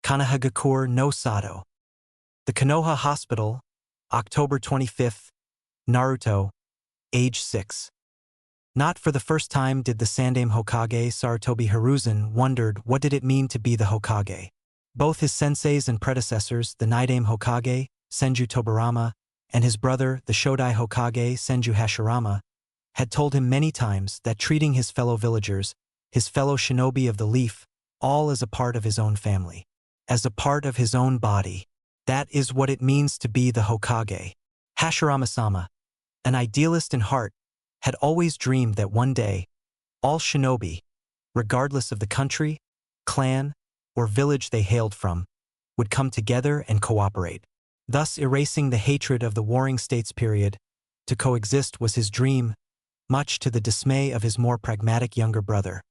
Kanahagakure no Sato. The Konoha Hospital, October 25th, Naruto, age 6. Not for the first time did the Sandaime Hokage Sarutobi Hiruzen wondered what did it mean to be the Hokage. Both his senseis and predecessors, the Nidaime Hokage, Senju Tobirama, and his brother, the Shodai Hokage, Senju Hashirama, had told him many times that treating his fellow villagers, his fellow shinobi of the leaf, all as a part of his own family, as a part of his own body, that is what it means to be the Hokage. Hashirama-sama, an idealist in heart, had always dreamed that one day, all shinobi, regardless of the country, clan, or village they hailed from, would come together and cooperate, thus erasing the hatred of the warring states period. To coexist was his dream, much to the dismay of his more pragmatic younger brother,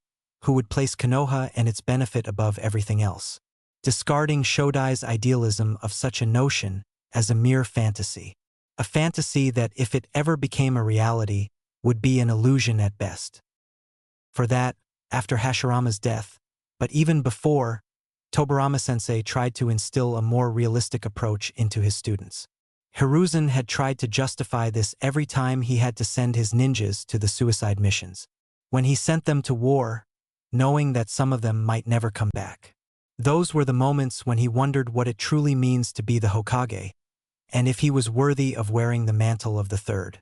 who would place Konoha and its benefit above everything else, discarding Shodai's idealism of such a notion as a mere fantasy. A fantasy that, if it ever became a reality, would be an illusion at best. For that, after Hashirama's death, but even before, Tobirama-sensei tried to instill a more realistic approach into his students. Hiruzen had tried to justify this every time he had to send his ninjas to the suicide missions. When he sent them to war, knowing that some of them might never come back. Those were the moments when he wondered what it truly means to be the Hokage, and if he was worthy of wearing the mantle of the third.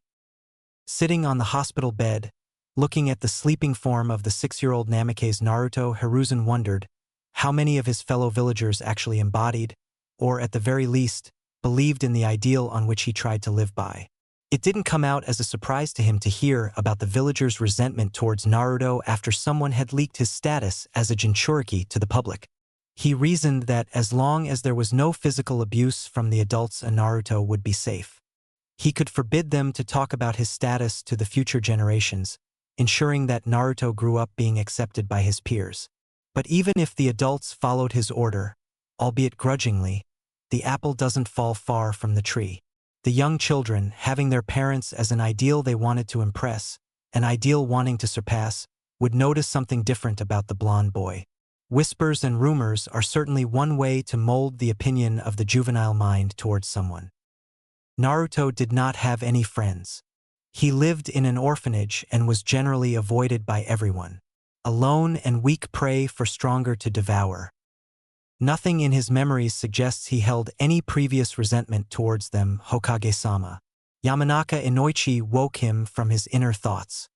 Sitting on the hospital bed, looking at the sleeping form of the 6-year-old Namikaze Naruto, Hiruzen wondered how many of his fellow villagers actually embodied, or at the very least, believed in the ideal on which he tried to live by. It didn't come out as a surprise to him to hear about the villagers' resentment towards Naruto after someone had leaked his status as a Jinchuriki to the public. He reasoned that as long as there was no physical abuse from the adults, Naruto would be safe. He could forbid them to talk about his status to the future generations, ensuring that Naruto grew up being accepted by his peers. But even if the adults followed his order, albeit grudgingly, the apple doesn't fall far from the tree. The young children, having their parents as an ideal they wanted to impress, an ideal wanting to surpass, would notice something different about the blonde boy. Whispers and rumors are certainly one way to mold the opinion of the juvenile mind towards someone. Naruto did not have any friends. He lived in an orphanage and was generally avoided by everyone. Alone and weak prey for stronger to devour. Nothing in his memories suggests he held any previous resentment towards them, Hokage-sama. Yamanaka Inoichi woke him from his inner thoughts.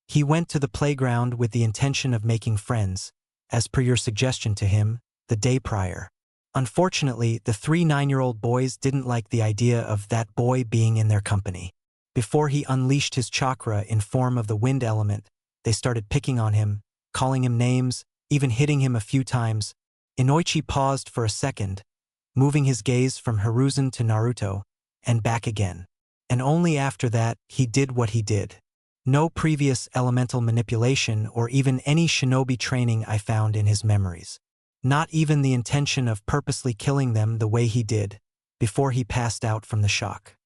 He went to the playground with the intention of making friends, as per your suggestion to him, the day prior. Unfortunately, the 3 9-year-old boys didn't like the idea of that boy being in their company. Before he unleashed his chakra in form of the wind element, they started picking on him, calling him names, even hitting him a few times. Inoichi paused for a second, moving his gaze from Hiruzen to Naruto, and back again. And only after that, he did what he did. No previous elemental manipulation or even any shinobi training I found in his memories. Not even the intention of purposely killing them the way he did, before he passed out from the shock.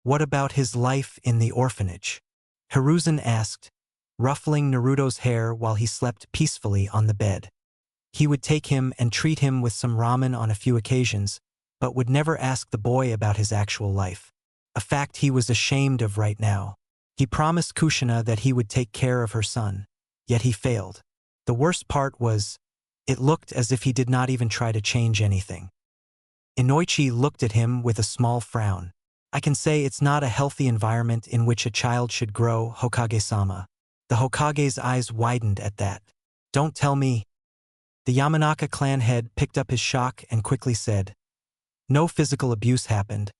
What about his life in the orphanage? Hiruzen asked, ruffling Naruto's hair while he slept peacefully on the bed. He would take him and treat him with some ramen on a few occasions, but would never ask the boy about his actual life. A fact he was ashamed of right now. He promised Kushina that he would take care of her son, yet he failed. The worst part was, it looked as if he did not even try to change anything. Inoichi looked at him with a small frown. I can say it's not a healthy environment in which a child should grow, Hokage-sama. The Hokage's eyes widened at that. Don't tell me. The Yamanaka clan head picked up his shock and quickly said, no physical abuse happened,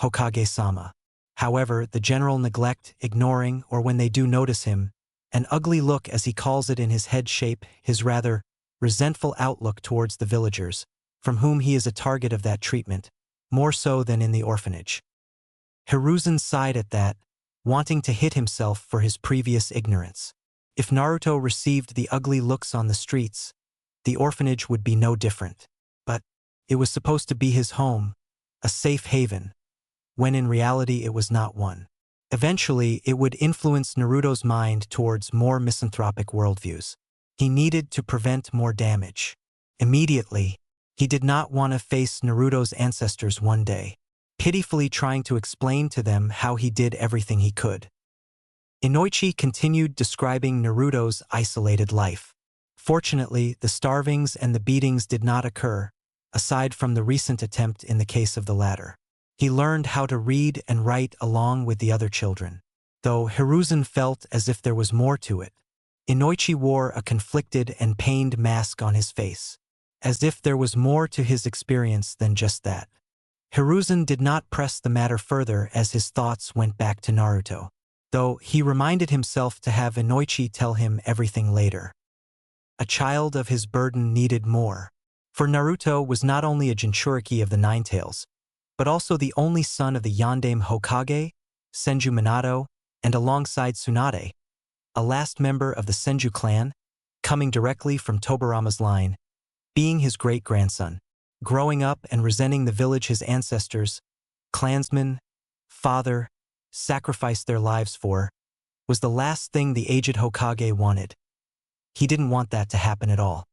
Hokage-sama. However, the general neglect, ignoring, or when they do notice him, an ugly look as he calls it in his head shape, his rather resentful outlook towards the villagers, from whom he is a target of that treatment, more so than in the orphanage. Hiruzen sighed at that, wanting to hit himself for his previous ignorance. If Naruto received the ugly looks on the streets, the orphanage would be no different. But it was supposed to be his home, a safe haven, when in reality it was not one. Eventually, it would influence Naruto's mind towards more misanthropic worldviews. He needed to prevent more damage. Immediately, He did not want to face Naruto's ancestors one day, pitifully trying to explain to them how he did everything he could. Inoichi continued describing Naruto's isolated life. Fortunately, the starvings and the beatings did not occur, aside from the recent attempt in the case of the latter. He learned how to read and write along with the other children. Though Hiruzen felt as if there was more to it, Inoichi wore a conflicted and pained mask on his face, as if there was more to his experience than just that. Hiruzen did not press the matter further as his thoughts went back to Naruto, though he reminded himself to have Inoichi tell him everything later. A child of his burden needed more, for Naruto was not only a Jinchuriki of the Nine Tails, but also the only son of the Yondaime Hokage, Senju Minato, and alongside Tsunade, a last member of the Senju clan, coming directly from Tobirama's line, being his great-grandson. Growing up and resenting the village his ancestors, clansmen, father, sacrificed their lives for, was the last thing the aged Hokage wanted. He didn't want that to happen at all.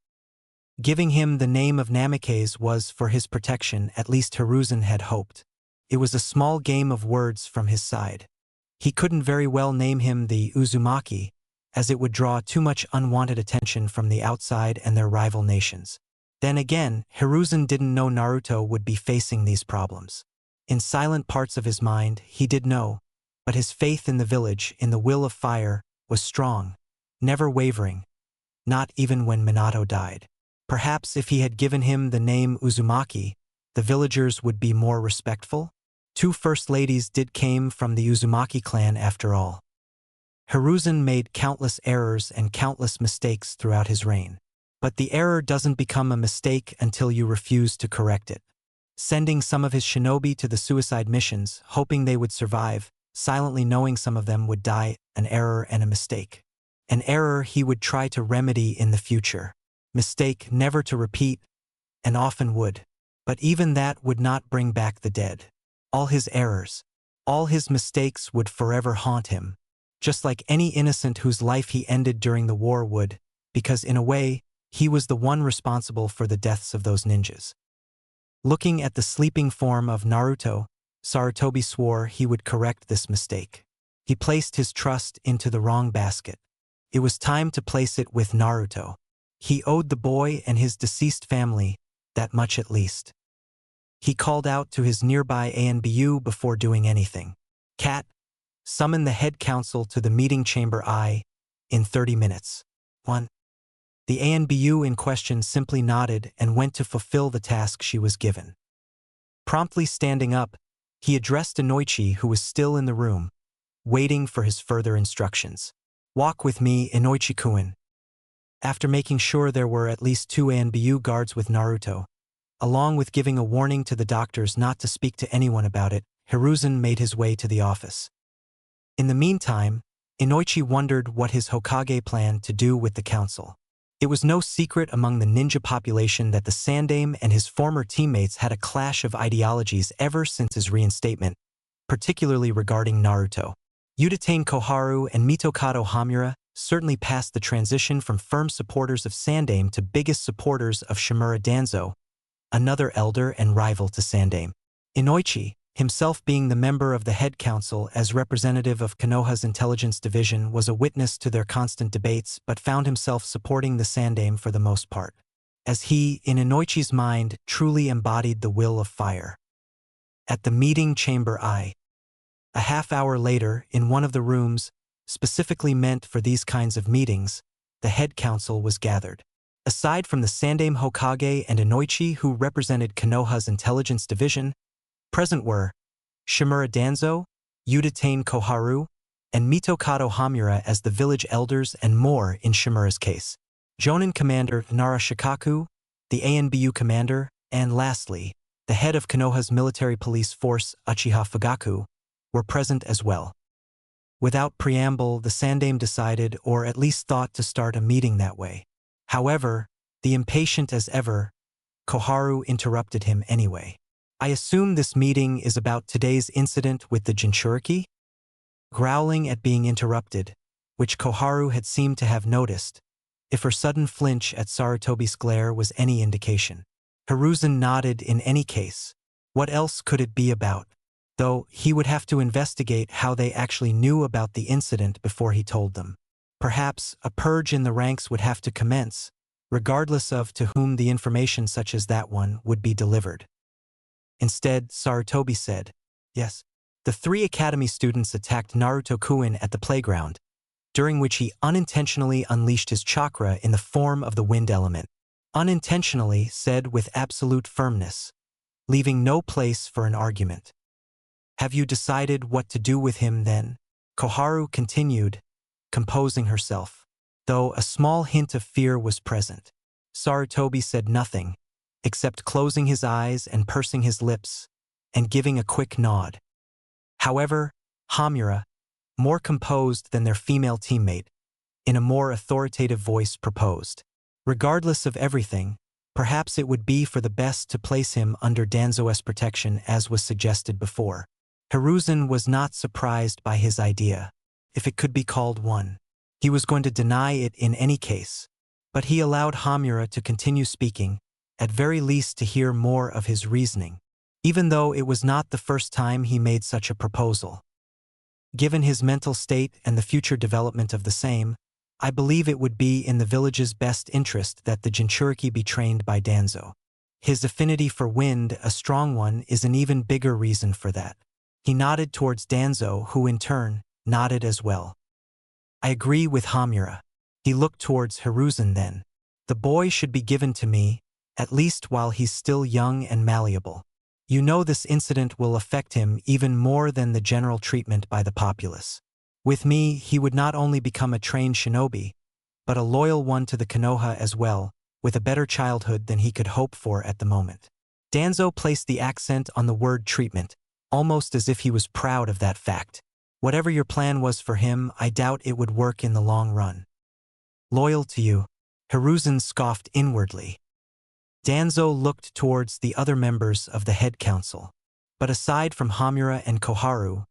Giving him the name of Namikaze was for his protection, at least Hiruzen had hoped. It was a small game of words from his side. He couldn't very well name him the Uzumaki, as it would draw too much unwanted attention from the outside and their rival nations. Then again, Hiruzen didn't know Naruto would be facing these problems. In silent parts of his mind, he did know, but his faith in the village, in the will of fire, was strong, never wavering, not even when Minato died. Perhaps if he had given him the name Uzumaki, the villagers would be more respectful? Two first ladies came from the Uzumaki clan after all. Hiruzen made countless errors and countless mistakes throughout his reign. But the error doesn't become a mistake until you refuse to correct it. Sending some of his shinobi to the suicide missions, hoping they would survive, silently knowing some of them would die, an error and a mistake. An error he would try to remedy in the future. Mistake never to repeat, and often would. But even that would not bring back the dead. All his errors, all his mistakes would forever haunt him, just like any innocent whose life he ended during the war would, because in a way, he was the one responsible for the deaths of those ninjas. Looking at the sleeping form of Naruto, Sarutobi swore he would correct this mistake. He placed his trust into the wrong basket. It was time to place it with Naruto. He owed the boy and his deceased family that much at least. He called out to his nearby ANBU before doing anything. Cat, summon the head council to the meeting chamber in 30 minutes. 1. The ANBU in question simply nodded and went to fulfill the task she was given. Promptly standing up, he addressed Inoichi, who was still in the room, waiting for his further instructions. Walk with me, Inoichi-kun. After making sure there were at least 2 ANBU guards with Naruto, along with giving a warning to the doctors not to speak to anyone about it, Hiruzen made his way to the office. In the meantime, Inoichi wondered what his Hokage planned to do with the council. It was no secret among the ninja population that the Sandaime and his former teammates had a clash of ideologies ever since his reinstatement, particularly regarding Naruto. Udatane Koharu and Mitokado Hamura certainly passed the transition from firm supporters of Sandaime to biggest supporters of Shimura Danzo, another elder and rival to Sandaime. Inoichi, himself being the member of the head council as representative of Konoha's intelligence division, was a witness to their constant debates but found himself supporting the Sandaime for the most part, as he, in Inoichi's mind, truly embodied the will of fire. At the meeting chamber a half-hour later, in one of the rooms, specifically meant for these kinds of meetings, the head council was gathered. Aside from the Sandaime Hokage and Inoichi, who represented Konoha's intelligence division, present were Shimura Danzo, Udatane Koharu, and Mitokado Hamura as the village elders and more in Shimura's case. Jonin Commander Nara Shikaku, the ANBU commander, and lastly, the head of Konoha's military police force Uchiha Fugaku, were present as well. Without preamble, the Sandaime decided, or at least thought, to start a meeting that way. However, the impatient as ever, Koharu interrupted him anyway. I assume this meeting is about today's incident with the Jinchuriki? Growling at being interrupted, which Koharu had seemed to have noticed, if her sudden flinch at Sarutobi's glare was any indication. Hiruzen nodded in any case. What else could it be about? Though he would have to investigate how they actually knew about the incident before he told them. Perhaps a purge in the ranks would have to commence, regardless of to whom the information such as that one would be delivered. Instead, Sarutobi said, "Yes." The 3 academy students attacked Naruto-kun at the playground, during which he unintentionally unleashed his chakra in the form of the wind element. Unintentionally said with absolute firmness, leaving no place for an argument. "Have you decided what to do with him then?" Koharu continued, composing herself, though a small hint of fear was present. Sarutobi said nothing, except closing his eyes and pursing his lips, and giving a quick nod. However, Hamura, more composed than their female teammate, in a more authoritative voice proposed. Regardless of everything, perhaps it would be for the best to place him under Danzo's protection as was suggested before. Hiruzen was not surprised by his idea, if it could be called one. He was going to deny it in any case, but he allowed Hamura to continue speaking, at very least to hear more of his reasoning, even though it was not the first time he made such a proposal. Given his mental state and the future development of the same, I believe it would be in the village's best interest that the Jinchuriki be trained by Danzo. His affinity for wind, a strong one, is an even bigger reason for that. He nodded towards Danzo, who in turn nodded as well. I agree with Hamura. He looked towards Hiruzen then. The boy should be given to me, at least while he's still young and malleable. You know this incident will affect him even more than the general treatment by the populace. With me, he would not only become a trained shinobi, but a loyal one to the Konoha as well, with a better childhood than he could hope for at the moment. Danzo placed the accent on the word treatment, almost as if he was proud of that fact. Whatever your plan was for him, I doubt it would work in the long run. Loyal to you, Hiruzen scoffed inwardly. Danzo looked towards the other members of the head council, but aside from Hamura and Koharu,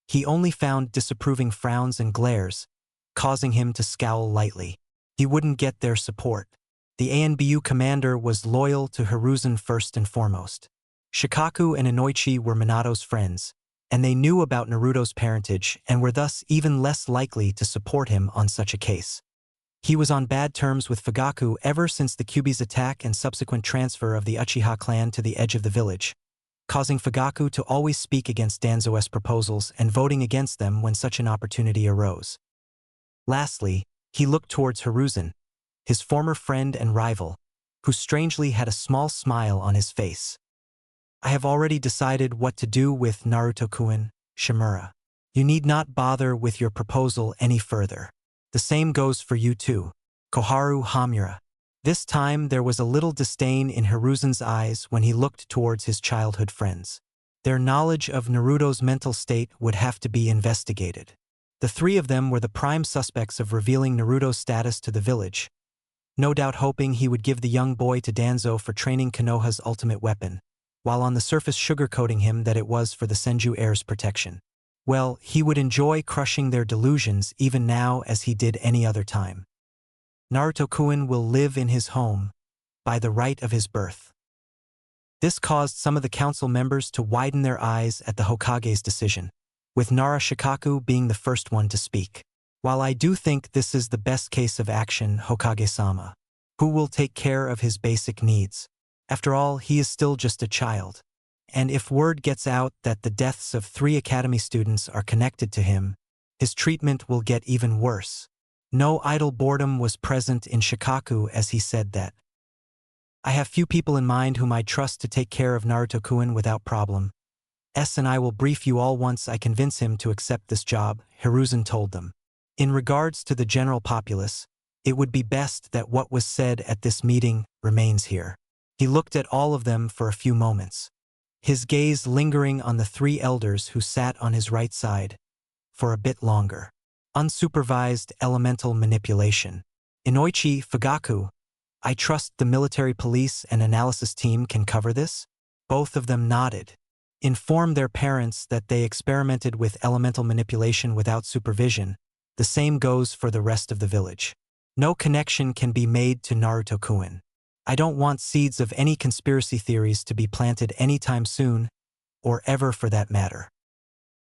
he only found disapproving frowns and glares, causing him to scowl lightly. He wouldn't get their support. The ANBU commander was loyal to Hiruzen first and foremost. Shikaku and Inoichi were Minato's friends, and they knew about Naruto's parentage and were thus even less likely to support him on such a case. He was on bad terms with Fugaku ever since the Kyuubi's attack and subsequent transfer of the Uchiha clan to the edge of the village, causing Fugaku to always speak against Danzo's proposals and voting against them when such an opportunity arose. Lastly, he looked towards Hiruzen, his former friend and rival, who strangely had a small smile on his face. I have already decided what to do with Naruto-kun, Shimura. You need not bother with your proposal any further. The same goes for you too, Koharu Hamura. This time there was a little disdain in Hiruzen's eyes when he looked towards his childhood friends. Their knowledge of Naruto's mental state would have to be investigated. The 3 of them were the prime suspects of revealing Naruto's status to the village, no doubt hoping he would give the young boy to Danzo for training Konoha's ultimate weapon, while on the surface sugarcoating him that it was for the Senju heir's protection. Well, he would enjoy crushing their delusions even now as he did any other time. Naruto-kun will live in his home, by the right of his birth. This caused some of the council members to widen their eyes at the Hokage's decision, with Nara Shikaku being the first one to speak. While I do think this is the best case of action, Hokage-sama, who will take care of his basic needs? After all, he is still just a child. And if word gets out that the deaths of 3 academy students are connected to him, his treatment will get even worse. No idle boredom was present in Shikaku as he said that. I have few people in mind whom I trust to take care of Naruto-kun without problem. And I will brief you all once I convince him to accept this job, Hiruzen told them. In regards to the general populace, it would be best that what was said at this meeting remains here. He looked at all of them for a few moments, his gaze lingering on the 3 elders who sat on his right side, for a bit longer. Unsupervised elemental manipulation. Inoichi, Fugaku, I trust the military police and analysis team can cover this? Both of them nodded. Inform their parents that they experimented with elemental manipulation without supervision. The same goes for the rest of the village. No connection can be made to Naruto-kun. I don't want seeds of any conspiracy theories to be planted anytime soon, or ever for that matter.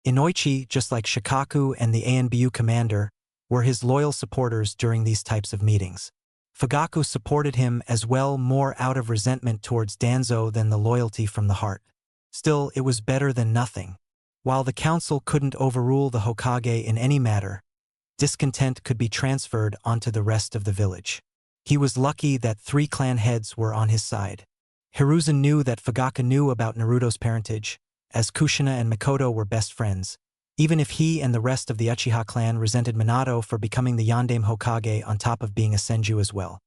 Inoichi, just like Shikaku and the ANBU commander, were his loyal supporters during these types of meetings. Fugaku supported him as well, more out of resentment towards Danzo than the loyalty from the heart. Still, it was better than nothing. While the council couldn't overrule the Hokage in any matter, discontent could be transferred onto the rest of the village. He was lucky that 3 clan heads were on his side. Hiruzen knew that Fugaku knew about Naruto's parentage, as Kushina and Mikoto were best friends, even if he and the rest of the Uchiha clan resented Minato for becoming the Yondaime Hokage on top of being a Senju as well.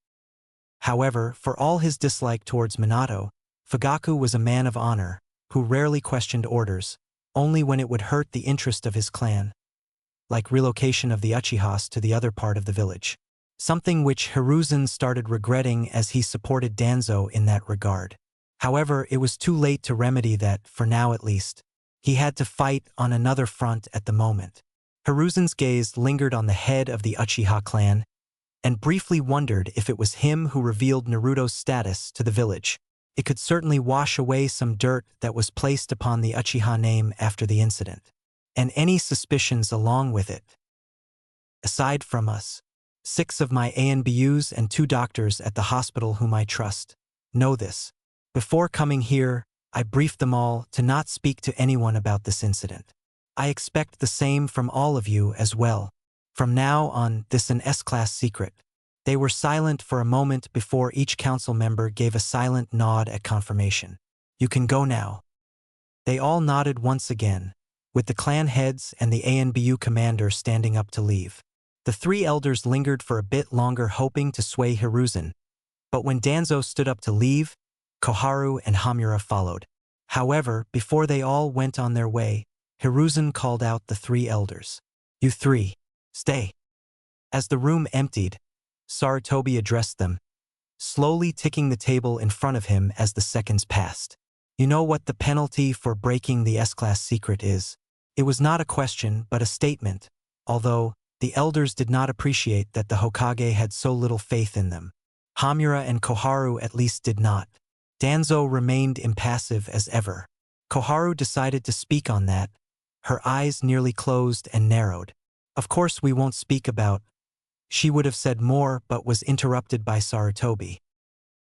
However, for all his dislike towards Minato, Fugaku was a man of honor, who rarely questioned orders, only when it would hurt the interest of his clan, like relocation of the Uchihas to the other part of the village. Something which Hiruzen started regretting as he supported Danzo in that regard. However, it was too late to remedy that, for now at least. He had to fight on another front at the moment. Hiruzen's gaze lingered on the head of the Uchiha clan, and briefly wondered if it was him who revealed Naruto's status to the village. It could certainly wash away some dirt that was placed upon the Uchiha name after the incident, and any suspicions along with it. Aside from us, 6 of my ANBUs and 2 doctors at the hospital whom I trust know this. Before coming here, I briefed them all to not speak to anyone about this incident. I expect the same from all of you as well. From now on, this is an S-class secret. They were silent for a moment before each council member gave a silent nod at confirmation. You can go now. They all nodded once again, with the clan heads and the ANBU commander standing up to leave. The 3 elders lingered for a bit longer, hoping to sway Hiruzen, but when Danzo stood up to leave, Koharu and Hamura followed. However, before they all went on their way, Hiruzen called out the 3 elders. You 3, stay. As the room emptied, Sarutobi addressed them, slowly ticking the table in front of him as the seconds passed. You know what the penalty for breaking the S-class secret is? It was not a question but a statement, although the elders did not appreciate that the Hokage had so little faith in them. Hamura and Koharu at least did not. Danzo remained impassive as ever. Koharu decided to speak on that, her eyes nearly closed and narrowed. Of course we won't speak about. She would have said more but was interrupted by Sarutobi.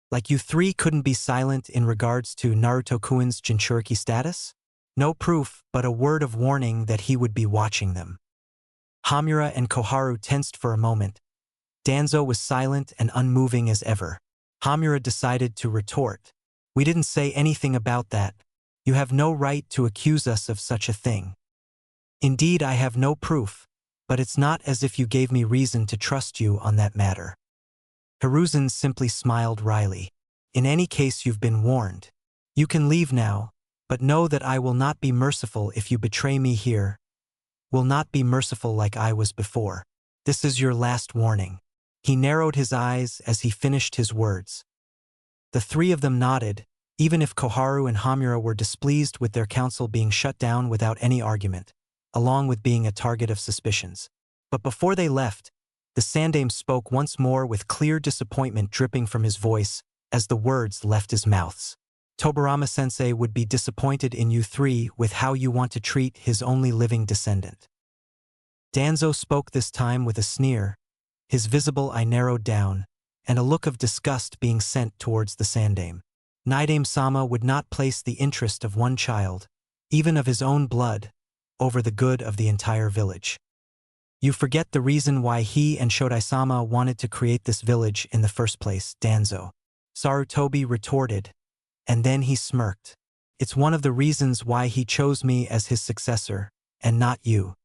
Like you 3 couldn't be silent in regards to Naruto-kun's Jinchuriki status? No proof but a word of warning that he would be watching them. Hamura and Koharu tensed for a moment. Danzo was silent and unmoving as ever. Hamura decided to retort. We didn't say anything about that. You have no right to accuse us of such a thing. Indeed, I have no proof, but it's not as if you gave me reason to trust you on that matter. Hiruzen simply smiled wryly. In any case, you've been warned. You can leave now, but know that I will not be merciful if you betray me here. Will not be merciful like I was before. This is your last warning. He narrowed his eyes as he finished his words. The 3 of them nodded, even if Koharu and Hamura were displeased with their council being shut down without any argument, along with being a target of suspicions. But before they left, the Sandaime spoke once more with clear disappointment dripping from his voice as the words left his mouths. Tobirama-sensei would be disappointed in you 3 with how you want to treat his only living descendant. Danzo spoke this time with a sneer, his visible eye narrowed down, and a look of disgust being sent towards the Sandaime. Nidaime-sama would not place the interest of one child, even of his own blood, over the good of the entire village. You forget the reason why he and Shodai-sama wanted to create this village in the first place, Danzo. Sarutobi retorted, and then he smirked. It's one of the reasons why he chose me as his successor, and not you.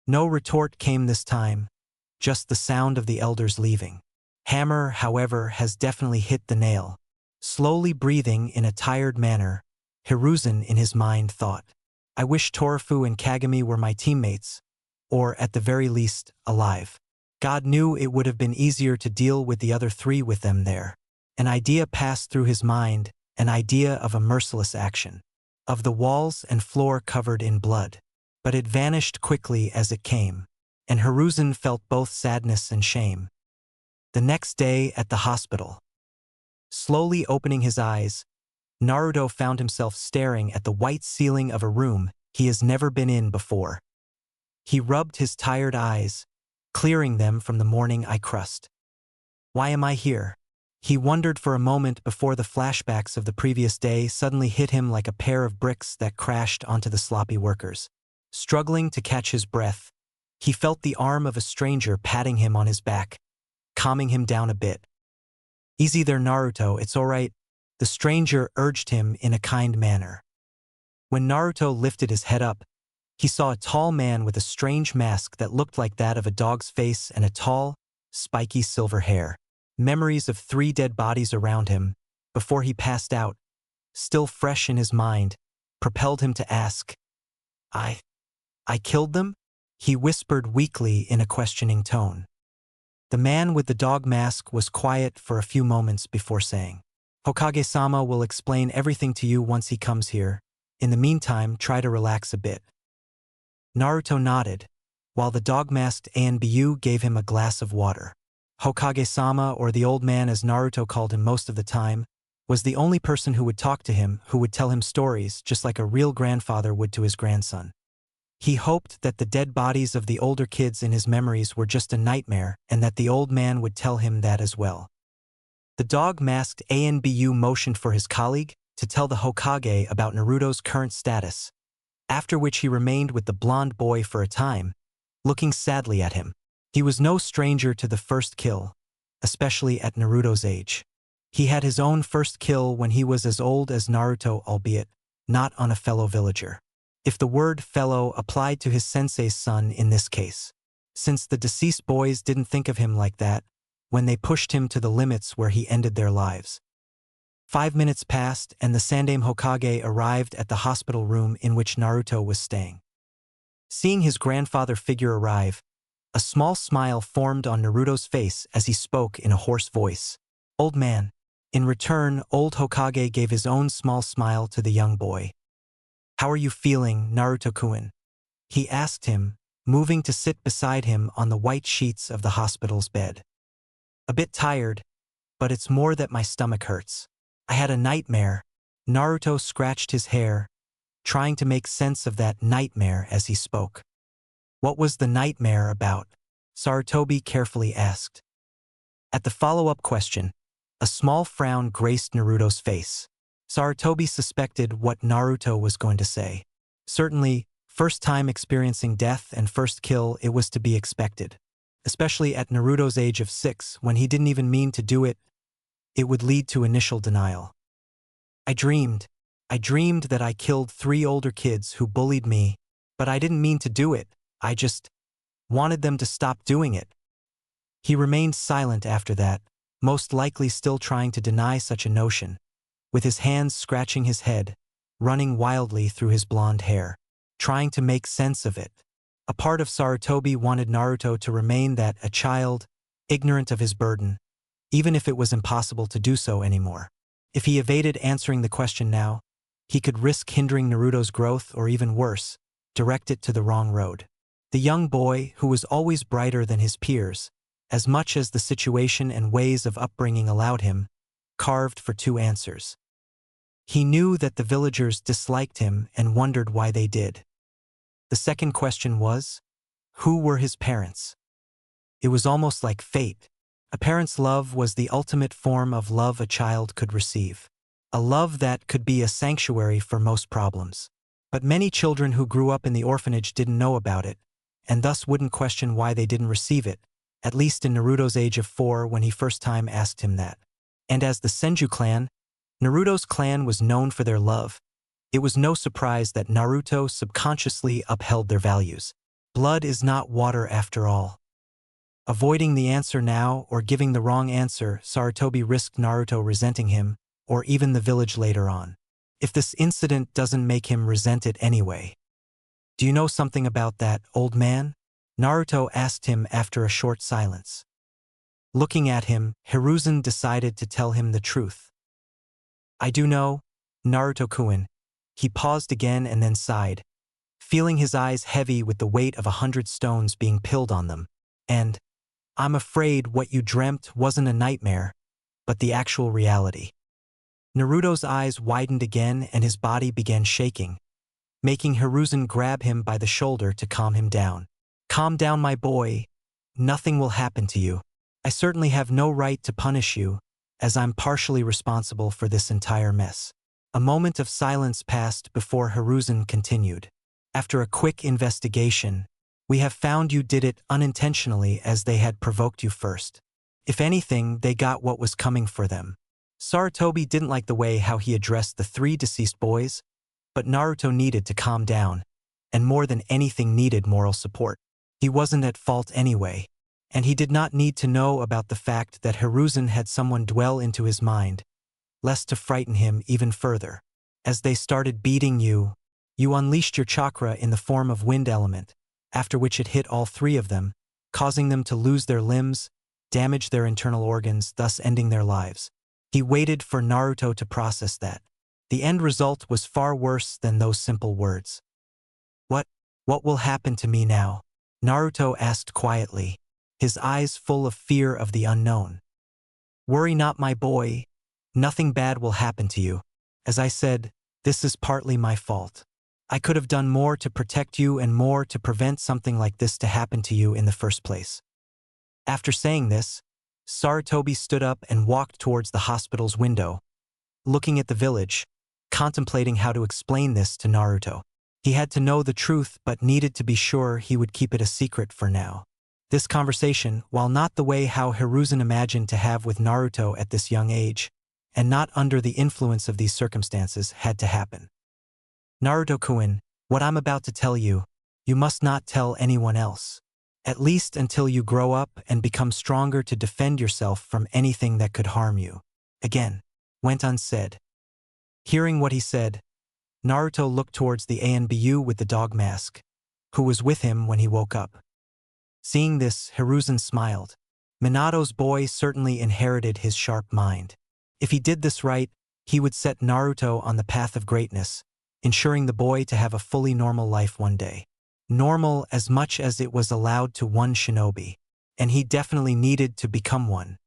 No retort came this time, just the sound of the elders leaving. Hammer, however, has definitely hit the nail. Slowly breathing in a tired manner, Hiruzen in his mind thought, I wish Torafu and Kagami were my teammates, or at the very least, alive. God knew it would have been easier to deal with the other 3 with them there. An idea passed through his mind, an idea of a merciless action, of the walls and floor covered in blood. But it vanished quickly as it came, and Hiruzen felt both sadness and shame. The next day at the hospital, Slowly opening his eyes, Naruto found himself staring at the white ceiling of a room he has never been in before. He rubbed his tired eyes, clearing them from the morning eye crust. Why am I here? He wondered for a moment before the flashbacks of the previous day suddenly hit him like a pair of bricks that crashed onto the sloppy workers. Struggling to catch his breath, he felt the arm of a stranger patting him on his back, calming him down a bit. "Easy there, Naruto, it's all right," the stranger urged him in a kind manner. When Naruto lifted his head up, he saw a tall man with a strange mask that looked like that of a dog's face and a tall, spiky silver hair. Memories of 3 dead bodies around him, before he passed out, still fresh in his mind, propelled him to ask, I killed them?" He whispered weakly in a questioning tone. The man with the dog mask was quiet for a few moments before saying, "Hokage-sama will explain everything to you once he comes here. In the meantime, try to relax a bit." Naruto nodded, while the dog-masked Anbu gave him a glass of water. Hokage-sama, or the old man as Naruto called him most of the time, was the only person who would talk to him, who would tell him stories just like a real grandfather would to his grandson. He hoped that the dead bodies of the older kids in his memories were just a nightmare and that the old man would tell him that as well. The dog-masked Anbu motioned for his colleague to tell the Hokage about Naruto's current status, after which he remained with the blonde boy for a time, looking sadly at him. He was no stranger to the first kill, especially at Naruto's age. He had his own first kill when he was as old as Naruto, albeit not on a fellow villager. If the word fellow applied to his sensei's son in this case, since the deceased boys didn't think of him like that when they pushed him to the limits where he ended their lives. 5 minutes passed and the Sandaime Hokage arrived at the hospital room in which Naruto was staying. Seeing his grandfather figure arrive, a small smile formed on Naruto's face as he spoke in a hoarse voice. "Old man." In return, old Hokage gave his own small smile to the young boy. "How are you feeling, Naruto-kun?" he asked him, moving to sit beside him on the white sheets of the hospital's bed. "A bit tired, but it's more that my stomach hurts. I had a nightmare." Naruto scratched his hair, trying to make sense of that nightmare as he spoke. "What was the nightmare about?" Sarutobi carefully asked. At the follow-up question, a small frown graced Naruto's face. Sarutobi suspected what Naruto was going to say. Certainly, first time experiencing death and first kill, it was to be expected. Especially at Naruto's age of 6, when he didn't even mean to do it, it would lead to initial denial. I dreamed that I killed 3 older kids who bullied me, but I didn't mean to do it, I just wanted them to stop doing it." He remained silent after that, most likely still trying to deny such a notion, with his hands scratching his head, running wildly through his blonde hair, trying to make sense of it. A part of Sarutobi wanted Naruto to remain that a child, ignorant of his burden, even if it was impossible to do so anymore. If he evaded answering the question now, he could risk hindering Naruto's growth or even worse, direct it to the wrong road. The young boy, who was always brighter than his peers, as much as the situation and ways of upbringing allowed him, carved for 2 answers. He knew that the villagers disliked him and wondered why they did. The second question was, who were his parents? It was almost like fate. A parent's love was the ultimate form of love a child could receive. A love that could be a sanctuary for most problems. But many children who grew up in the orphanage didn't know about it, and thus wouldn't question why they didn't receive it, at least in Naruto's age of 4 when he first time asked him that. And as the Senju clan, Naruto's clan was known for their love. It was no surprise that Naruto subconsciously upheld their values. Blood is not water after all. Avoiding the answer now or giving the wrong answer, Sarutobi risked Naruto resenting him, or even the village later on. If this incident doesn't make him resent it anyway. "Do you know something about that, old man?" Naruto asked him after a short silence. Looking at him, Hiruzen decided to tell him the truth. "I do know, Naruto-kun." He paused again and then sighed, feeling his eyes heavy with the weight of 100 stones being pilled on them. "And I'm afraid what you dreamt wasn't a nightmare, but the actual reality. Naruto's eyes widened again and his body began shaking, making Hiruzen grab him by the shoulder to calm him down. "Calm down, my boy. Nothing will happen to you. I certainly have no right to punish you, as I'm partially responsible for this entire mess." A moment of silence passed before Hiruzen continued. "After a quick investigation, we have found you did it unintentionally as they had provoked you first. If anything, they got what was coming for them." Sarutobi didn't like the way how he addressed the 3 deceased boys, but Naruto needed to calm down, and more than anything needed moral support. He wasn't at fault anyway, and he did not need to know about the fact that Hiruzen had someone dwell into his mind, lest to frighten him even further. As they started beating you, you unleashed your chakra in the form of wind element, after which it hit all 3 of them, causing them to lose their limbs, damage their internal organs, thus ending their lives. He waited for Naruto to process that. The end result was far worse than those simple words. What will happen to me now?" Naruto asked quietly, his eyes full of fear of the unknown. "Worry not, my boy. Nothing bad will happen to you. As I said, this is partly my fault. I could have done more to protect you and more to prevent something like this to happen to you in the first place." After saying this, Sarutobi stood up and walked towards the hospital's window, looking at the village, contemplating how to explain this to Naruto. He had to know the truth but needed to be sure he would keep it a secret for now. This conversation, while not the way how Hiruzen imagined to have with Naruto at this young age, and not under the influence of these circumstances, had to happen. "Naruto-kun, what I'm about to tell you, you must not tell anyone else. At least until you grow up and become stronger to defend yourself from anything that could harm you." Again, went unsaid. Hearing what he said, Naruto looked towards the ANBU with the dog mask, who was with him when he woke up. Seeing this, Hiruzen smiled. Minato's boy certainly inherited his sharp mind. If he did this right, he would set Naruto on the path of greatness, ensuring the boy to have a fully normal life one day. Normal as much as it was allowed to one shinobi, and he definitely needed to become one.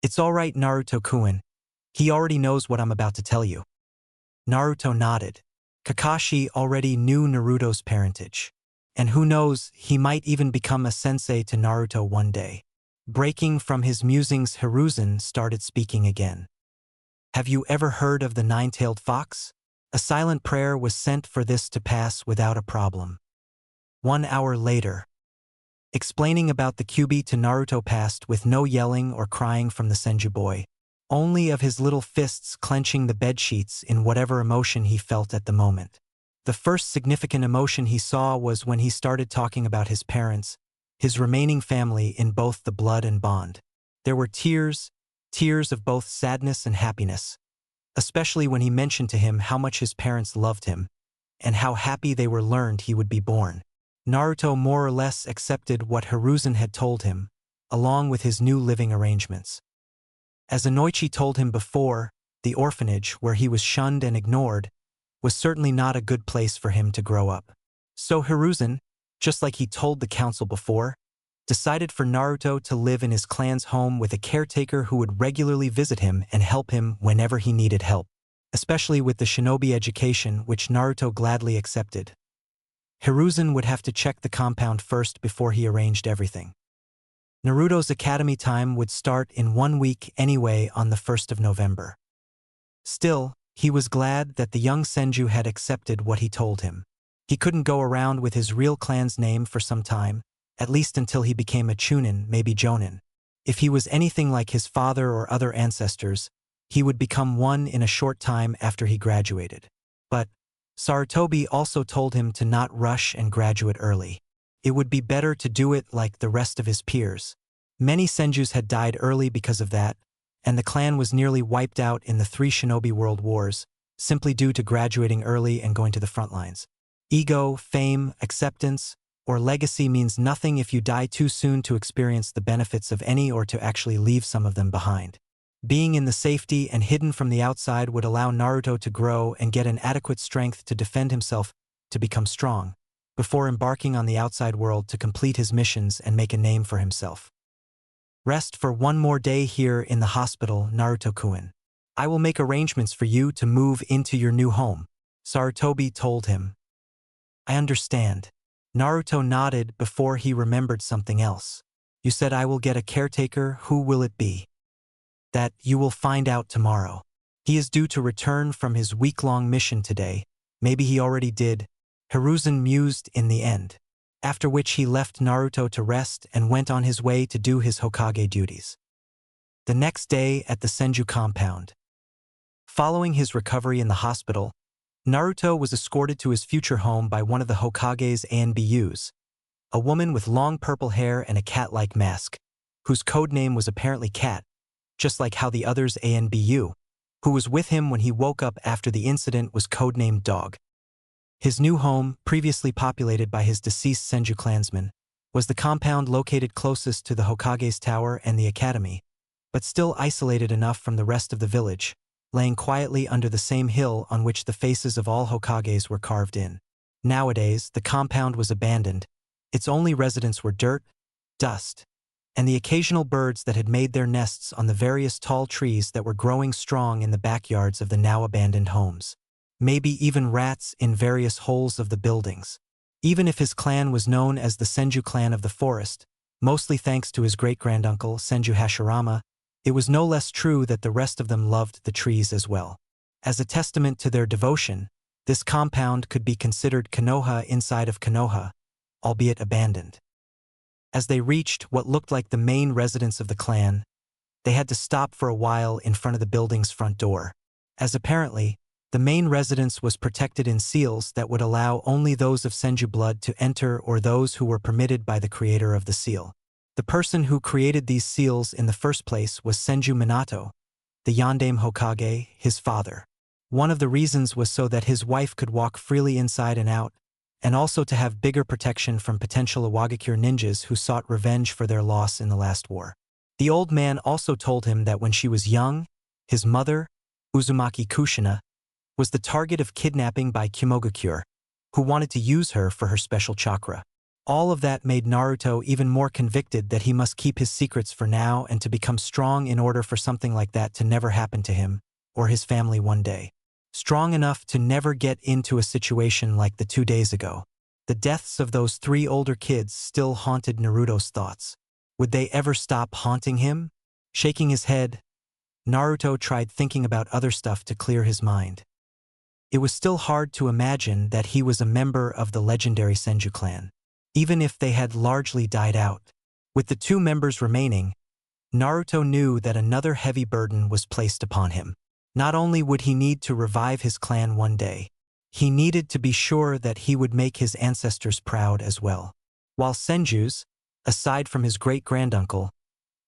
"It's all right, Naruto-kun. He already knows what I'm about to tell you." Naruto nodded. Kakashi already knew Naruto's parentage. And who knows, he might even become a sensei to Naruto one day. Breaking from his musings, Hiruzen started speaking again. "Have you ever heard of the 9-tailed fox? A silent prayer was sent for this to pass without a problem." 1 hour later. Explaining about the Kyuubi to Naruto passed with no yelling or crying from the Senju boy, only of his little fists clenching the bedsheets in whatever emotion he felt at the moment. The first significant emotion he saw was when he started talking about his parents, his remaining family in both the blood and bond. There were tears of both sadness and happiness, especially when he mentioned to him how much his parents loved him, and how happy they were learned he would be born. Naruto more or less accepted what Hiruzen had told him, along with his new living arrangements. As Inoichi told him before, the orphanage, where he was shunned and ignored, was certainly not a good place for him to grow up. So Hiruzen, just like he told the council before, decided for Naruto to live in his clan's home with a caretaker who would regularly visit him and help him whenever he needed help, especially with the shinobi education, which Naruto gladly accepted. Hiruzen would have to check the compound first before he arranged everything. Naruto's academy time would start in 1 week anyway on the 1st of November. Still, he was glad that the young Senju had accepted what he told him. He couldn't go around with his real clan's name for some time, at least until he became a Chunin, maybe Jonin. If he was anything like his father or other ancestors, he would become one in a short time after he graduated. But Sarutobi also told him to not rush and graduate early. It would be better to do it like the rest of his peers. Many Senjus had died early because of that, and the clan was nearly wiped out in the 3 shinobi world wars, simply due to graduating early and going to the front lines. Ego, fame, acceptance, or legacy means nothing if you die too soon to experience the benefits of any or to actually leave some of them behind. Being in the safety and hidden from the outside would allow Naruto to grow and get an adequate strength to defend himself, to become strong, before embarking on the outside world to complete his missions and make a name for himself. Rest for one more day here in the hospital, Naruto-kun. I will make arrangements for you to move into your new home, Sarutobi told him. I understand. Naruto nodded before he remembered something else. You said I will get a caretaker. Who will it be? That you will find out tomorrow. He is due to return from his week-long mission today. Maybe he already did. Hiruzen mused in the end. After which he left Naruto to rest and went on his way to do his Hokage duties. The next day at the Senju compound. Following his recovery in the hospital, Naruto was escorted to his future home by one of the Hokage's ANBUs, a woman with long purple hair and a cat-like mask, whose codename was apparently Cat, just like how the other's ANBU, who was with him when he woke up after the incident, was codenamed Dog. His new home, previously populated by his deceased Senju clansmen, was the compound located closest to the Hokage's tower and the academy, but still isolated enough from the rest of the village, laying quietly under the same hill on which the faces of all Hokages were carved in. Nowadays, the compound was abandoned. Its only residents were dirt, dust, and the occasional birds that had made their nests on the various tall trees that were growing strong in the backyards of the now abandoned homes. Maybe even rats in various holes of the buildings. Even if his clan was known as the Senju clan of the forest, mostly thanks to his great-granduncle Senju Hashirama, it was no less true that the rest of them loved the trees as well. As a testament to their devotion, this compound could be considered Konoha inside of Konoha, albeit abandoned. As they reached what looked like the main residence of the clan, they had to stop for a while in front of the building's front door, as apparently, the main residence was protected in seals that would allow only those of Senju blood to enter or those who were permitted by the creator of the seal. The person who created these seals in the first place was Senju Minato, the Yondaime Hokage, his father. One of the reasons was so that his wife could walk freely inside and out, and also to have bigger protection from potential Iwagakure ninjas who sought revenge for their loss in the last war. The old man also told him that when she was young, his mother, Uzumaki Kushina, was the target of kidnapping by Kimogakure, who wanted to use her for her special chakra. All of that made Naruto even more convicted that he must keep his secrets for now and to become strong in order for something like that to never happen to him or his family one day. Strong enough to never get into a situation like the 2 days ago. The deaths of those 3 older kids still haunted Naruto's thoughts. Would they ever stop haunting him? Shaking his head, Naruto tried thinking about other stuff to clear his mind. It was still hard to imagine that he was a member of the legendary Senju clan, even if they had largely died out. With the 2 members remaining, Naruto knew that another heavy burden was placed upon him. Not only would he need to revive his clan one day, he needed to be sure that he would make his ancestors proud as well. While Senjus, aside from his great-granduncle,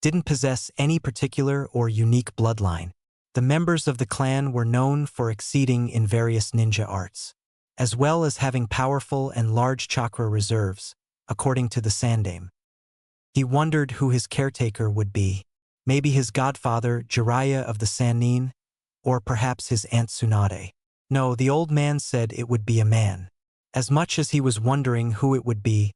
didn't possess any particular or unique bloodline, the members of the clan were known for exceeding in various ninja arts, as well as having powerful and large chakra reserves, according to the Sandaime. He wondered who his caretaker would be. Maybe his godfather, Jiraiya of the Sannin, or perhaps his aunt Tsunade. No, the old man said it would be a man. As much as he was wondering who it would be,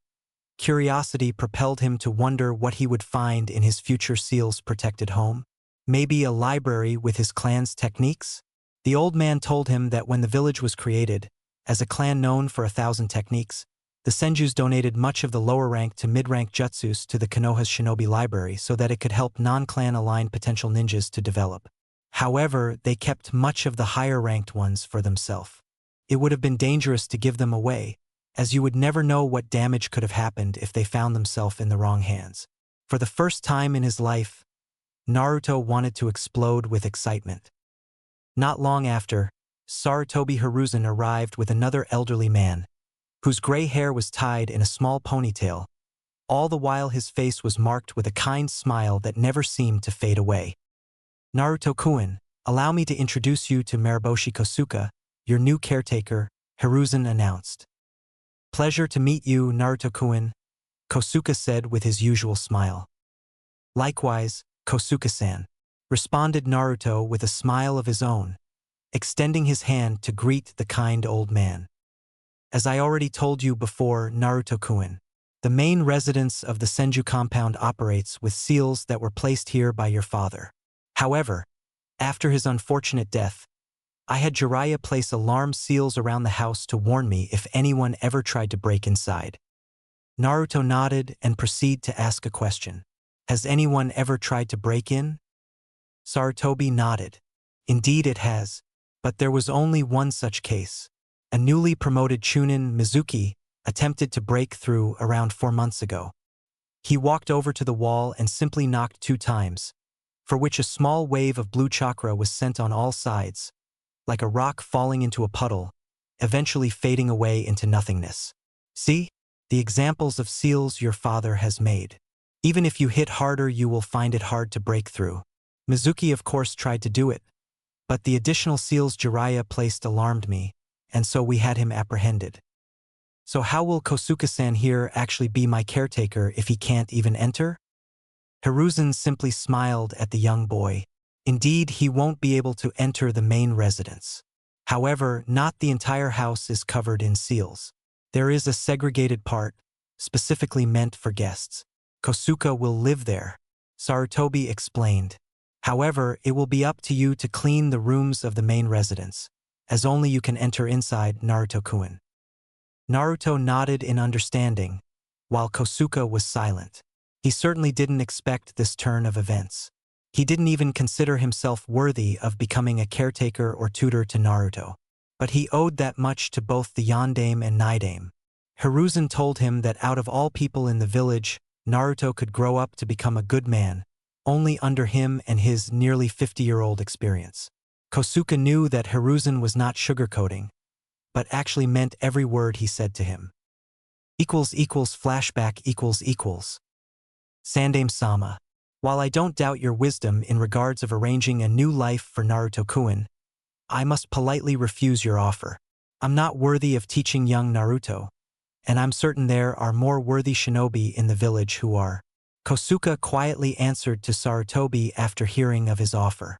curiosity propelled him to wonder what he would find in his future seal's protected home. Maybe a library with his clan's techniques? The old man told him that when the village was created, as a clan known for 1,000 techniques, the Senjus donated much of the lower-ranked to mid-rank jutsus to the Konoha's shinobi library so that it could help non-clan aligned potential ninjas to develop. However, they kept much of the higher-ranked ones for themselves. It would have been dangerous to give them away, as you would never know what damage could have happened if they found themselves in the wrong hands. For the first time in his life, Naruto wanted to explode with excitement. Not long after, Sarutobi Hiruzen arrived with another elderly man, whose gray hair was tied in a small ponytail. All the while his face was marked with a kind smile that never seemed to fade away. Naruto-kun, allow me to introduce you to Mariboshi Kosuke, your new caretaker, Hiruzen announced. Pleasure to meet you, Naruto-kun, Kosuke said with his usual smile. Likewise, Kosuke-san, responded Naruto with a smile of his own, extending his hand to greet the kind old man. As I already told you before, Naruto-kun, The main residence of the Senju compound operates with seals that were placed here by your father. However, after his unfortunate death, I had Jiraiya place alarm seals around the house to warn me if anyone ever tried to break inside. Naruto nodded and proceeded to ask a question. Has anyone ever tried to break in? Sarutobi nodded. Indeed it has, but there was only one such case. A newly promoted Chunin, Mizuki, attempted to break through around 4 months ago. He walked over to the wall and simply knocked 2 times, for which a small wave of blue chakra was sent on all sides, like a rock falling into a puddle, eventually fading away into nothingness. See? The examples of seals your father has made. Even if you hit harder, you will find it hard to break through. Mizuki of course tried to do it, but the additional seals Jiraiya placed alarmed me, and so we had him apprehended. So how will Kosuke-san here actually be my caretaker if he can't even enter? Hiruzen simply smiled at the young boy. Indeed, he won't be able to enter the main residence. However, not the entire house is covered in seals. There is a segregated part, specifically meant for guests. Kosuke will live there, Sarutobi explained. However, it will be up to you to clean the rooms of the main residence, as only you can enter inside Naruto-kun. Naruto nodded in understanding, while Kosuke was silent. He certainly didn't expect this turn of events. He didn't even consider himself worthy of becoming a caretaker or tutor to Naruto. But he owed that much to both the Yondaime and Nidaime. Hiruzen told him that out of all people in the village, Naruto could grow up to become a good man, only under him and his nearly 50-year-old experience. Kosuke knew that Hiruzen was not sugarcoating, but actually meant every word he said to him. Flashback. Sandaime-sama. While I don't doubt your wisdom in regards of arranging a new life for Naruto-kun, I must politely refuse your offer. I'm not worthy of teaching young Naruto, and I'm certain there are more worthy shinobi in the village who are. Kosuke quietly answered to Sarutobi after hearing of his offer.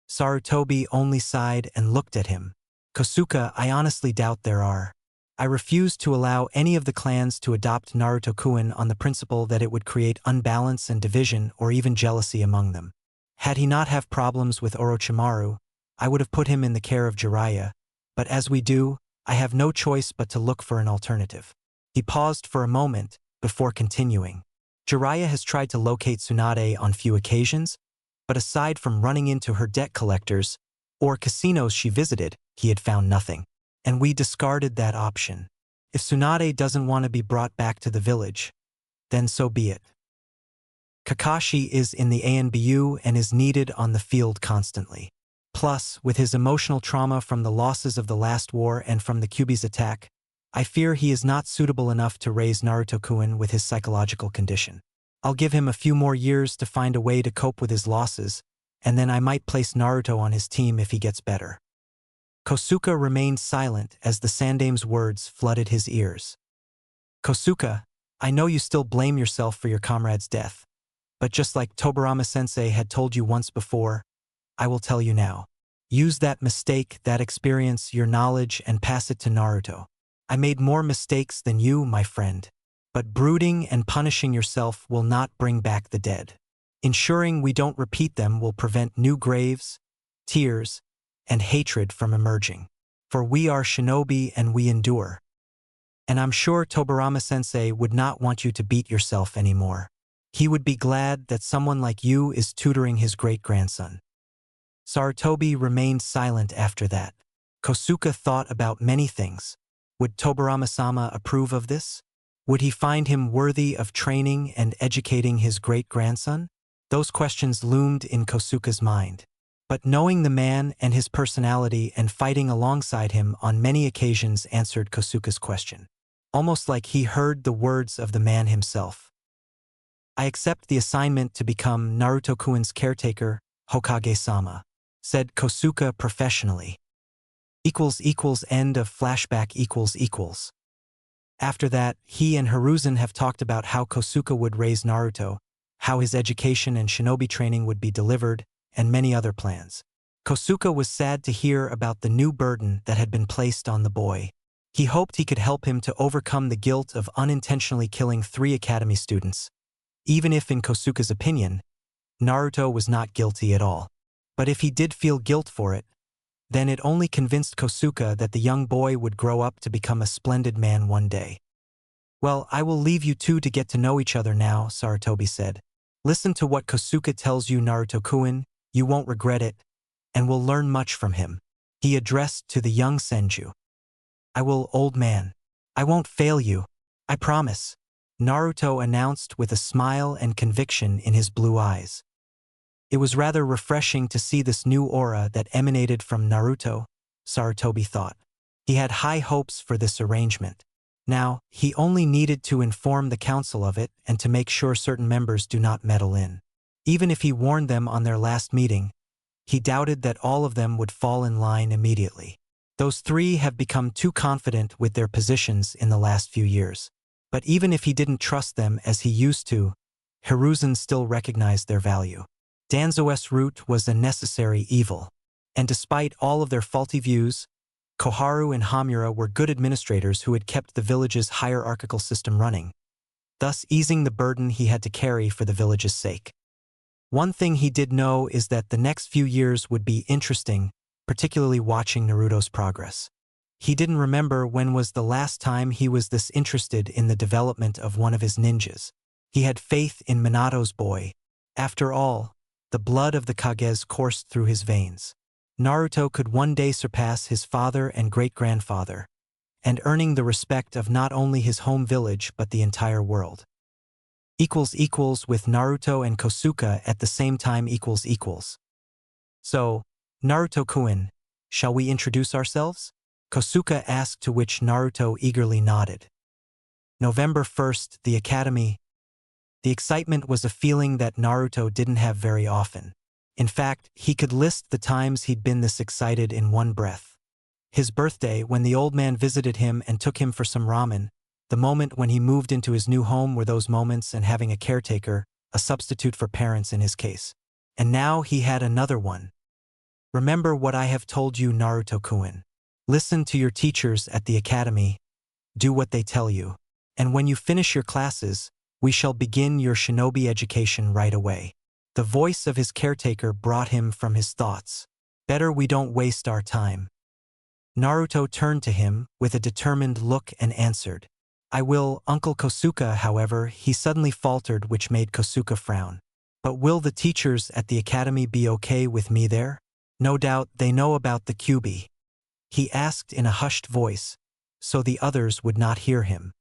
Sarutobi only sighed and looked at him. Kosuke, I honestly doubt there are. I refuse to allow any of the clans to adopt Naruto-kun on the principle that it would create unbalance and division or even jealousy among them. Had he not have problems with Orochimaru, I would have put him in the care of Jiraiya, but as we do, I have no choice but to look for an alternative. He paused for a moment before continuing. Jiraiya has tried to locate Tsunade on few occasions, but aside from running into her debt collectors or casinos she visited, he had found nothing. And we discarded that option. If Tsunade doesn't want to be brought back to the village, then so be it. Kakashi is in the ANBU and is needed on the field constantly. Plus, with his emotional trauma from the losses of the last war and from the Kyuubi's attack, I fear he is not suitable enough to raise Naruto-kun with his psychological condition. I'll give him a few more years to find a way to cope with his losses, and then I might place Naruto on his team if he gets better. Kosuke remained silent as the Sandaime's words flooded his ears. Kosuke, I know you still blame yourself for your comrade's death, but just like Tobirama-sensei had told you once before, I will tell you now. Use that mistake, that experience, your knowledge, and pass it to Naruto. I made more mistakes than you, my friend, but brooding and punishing yourself will not bring back the dead. Ensuring we don't repeat them will prevent new graves, tears, and hatred from emerging. For we are shinobi and we endure. And I'm sure Tobirama-sensei would not want you to beat yourself anymore. He would be glad that someone like you is tutoring his great-grandson. Sarutobi remained silent after that. Kosuke thought about many things. Would Tobirama-sama approve of this? Would he find him worthy of training and educating his great-grandson? Those questions loomed in Kosuke's mind. But knowing the man and his personality and fighting alongside him on many occasions answered Kosuke's question. Almost like he heard the words of the man himself. I accept the assignment to become Naruto-kun's caretaker, Hokage-sama, said Kosuke professionally. End of flashback. After that, he and Hiruzen have talked about how Kosuke would raise Naruto, how his education and shinobi training would be delivered, and many other plans. Kosuke was sad to hear about the new burden that had been placed on the boy. He hoped he could help him to overcome the guilt of unintentionally killing 3 academy students, even if in Kosuke's opinion, Naruto was not guilty at all. But if he did feel guilt for it, then it only convinced Kosuke that the young boy would grow up to become a splendid man one day. Well, I will leave you two to get to know each other now, Sarutobi said. Listen to what Kosuke tells you, Naruto-kun, you won't regret it, and will learn much from him. He addressed to the young Senju. I will, old man. I won't fail you. I promise, Naruto announced with a smile and conviction in his blue eyes. It was rather refreshing to see this new aura that emanated from Naruto, Sarutobi thought. He had high hopes for this arrangement. Now, he only needed to inform the council of it and to make sure certain members do not meddle in. Even if he warned them on their last meeting, he doubted that all of them would fall in line immediately. Those 3 have become too confident with their positions in the last few years. But even if he didn't trust them as he used to, Hiruzen still recognized their value. Danzo's route was a necessary evil. And despite all of their faulty views, Koharu and Hamura were good administrators who had kept the village's hierarchical system running, thus easing the burden he had to carry for the village's sake. One thing he did know is that the next few years would be interesting, particularly watching Naruto's progress. He didn't remember when was the last time he was this interested in the development of one of his ninjas. He had faith in Minato's boy. After all, the blood of the Kages coursed through his veins. Naruto could one day surpass his father and great-grandfather, and earning the respect of not only his home village but the entire world. With Naruto and Kosuke at the same time . So, Naruto-kun, shall we introduce ourselves? Kosuke asked, to which Naruto eagerly nodded. November 1st, the academy. The excitement was a feeling that Naruto didn't have very often. In fact, he could list the times he'd been this excited in one breath. His birthday, when the old man visited him and took him for some ramen, the moment when he moved into his new home were those moments, and having a caretaker, a substitute for parents in his case. And now he had another one. Remember what I have told you, Naruto-kun. Listen to your teachers at the academy, do what they tell you, and when you finish your classes, we shall begin your shinobi education right away. The voice of his caretaker brought him from his thoughts. Better we don't waste our time. Naruto turned to him with a determined look and answered. I will, Uncle Kosuke. However, he suddenly faltered, which made Kosuke frown. But will the teachers at the academy be okay with me there? No doubt they know about the QB. He asked in a hushed voice, so the others would not hear him.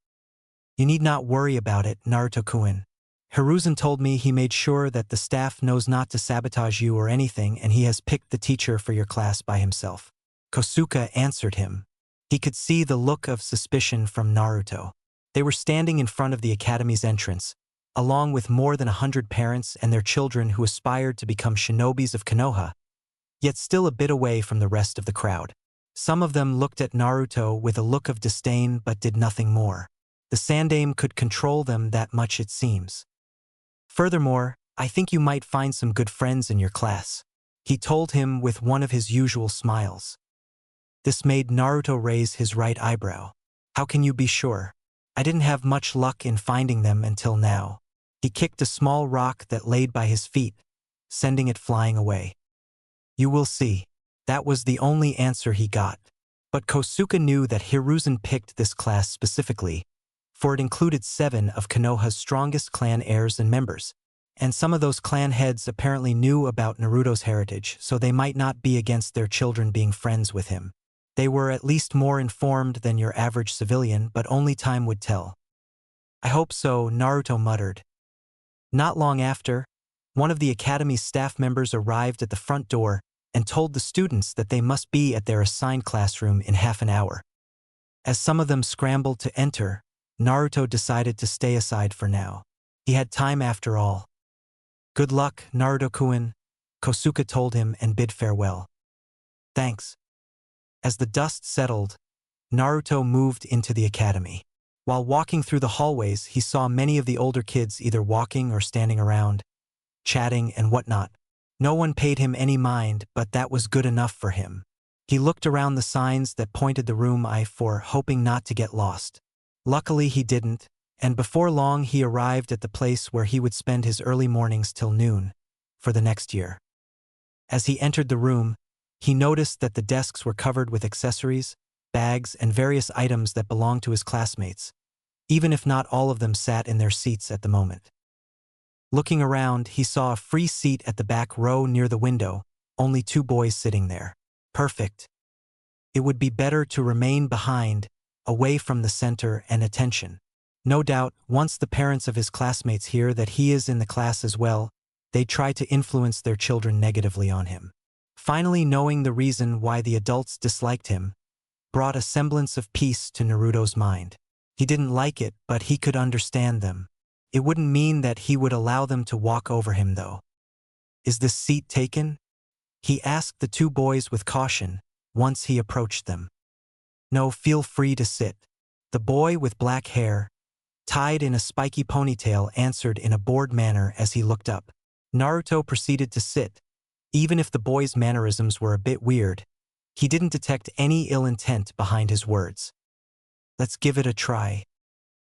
You need not worry about it, Naruto-kun. Hiruzen told me he made sure that the staff knows not to sabotage you or anything, and he has picked the teacher for your class by himself. Kosuke answered him. He could see the look of suspicion from Naruto. They were standing in front of the academy's entrance, along with more than 100 parents and their children who aspired to become shinobis of Konoha, yet still a bit away from the rest of the crowd. Some of them looked at Naruto with a look of disdain but did nothing more. The Sandaime could control them that much, it seems. Furthermore, I think you might find some good friends in your class, he told him with one of his usual smiles. This made Naruto raise his right eyebrow. How can you be sure? I didn't have much luck in finding them until now. He kicked a small rock that laid by his feet, sending it flying away. You will see. That was the only answer he got. But Kosuke knew that Hiruzen picked this class specifically, for it included 7 of Konoha's strongest clan heirs and members, and some of those clan heads apparently knew about Naruto's heritage, so they might not be against their children being friends with him. They were at least more informed than your average civilian, but only time would tell. I hope so, Naruto muttered. Not long after, one of the academy's staff members arrived at the front door and told the students that they must be at their assigned classroom in half an hour. As some of them scrambled to enter, Naruto decided to stay aside for now. He had time after all. Good luck, Naruto-kun, Kosuke told him and bid farewell. Thanks. As the dust settled, Naruto moved into the academy. While walking through the hallways, he saw many of the older kids either walking or standing around, chatting and whatnot. No one paid him any mind, but that was good enough for him. He looked around the signs that pointed the room I-4, hoping not to get lost. Luckily he didn't, and before long he arrived at the place where he would spend his early mornings till noon, for the next year. As he entered the room, he noticed that the desks were covered with accessories, bags, and various items that belonged to his classmates, even if not all of them sat in their seats at the moment. Looking around, he saw a free seat at the back row near the window, only 2 boys sitting there. Perfect. It would be better to remain behind, away from the center and attention. No doubt, once the parents of his classmates hear that he is in the class as well, they try to influence their children negatively on him. Finally, knowing the reason why the adults disliked him brought a semblance of peace to Naruto's mind. He didn't like it, but he could understand them. It wouldn't mean that he would allow them to walk over him, though. "Is this seat taken?" he asked the 2 boys with caution once he approached them. "No, feel free to sit." The boy with black hair, tied in a spiky ponytail, answered in a bored manner as he looked up. Naruto proceeded to sit. Even if the boy's mannerisms were a bit weird, he didn't detect any ill intent behind his words. "Let's give it a try.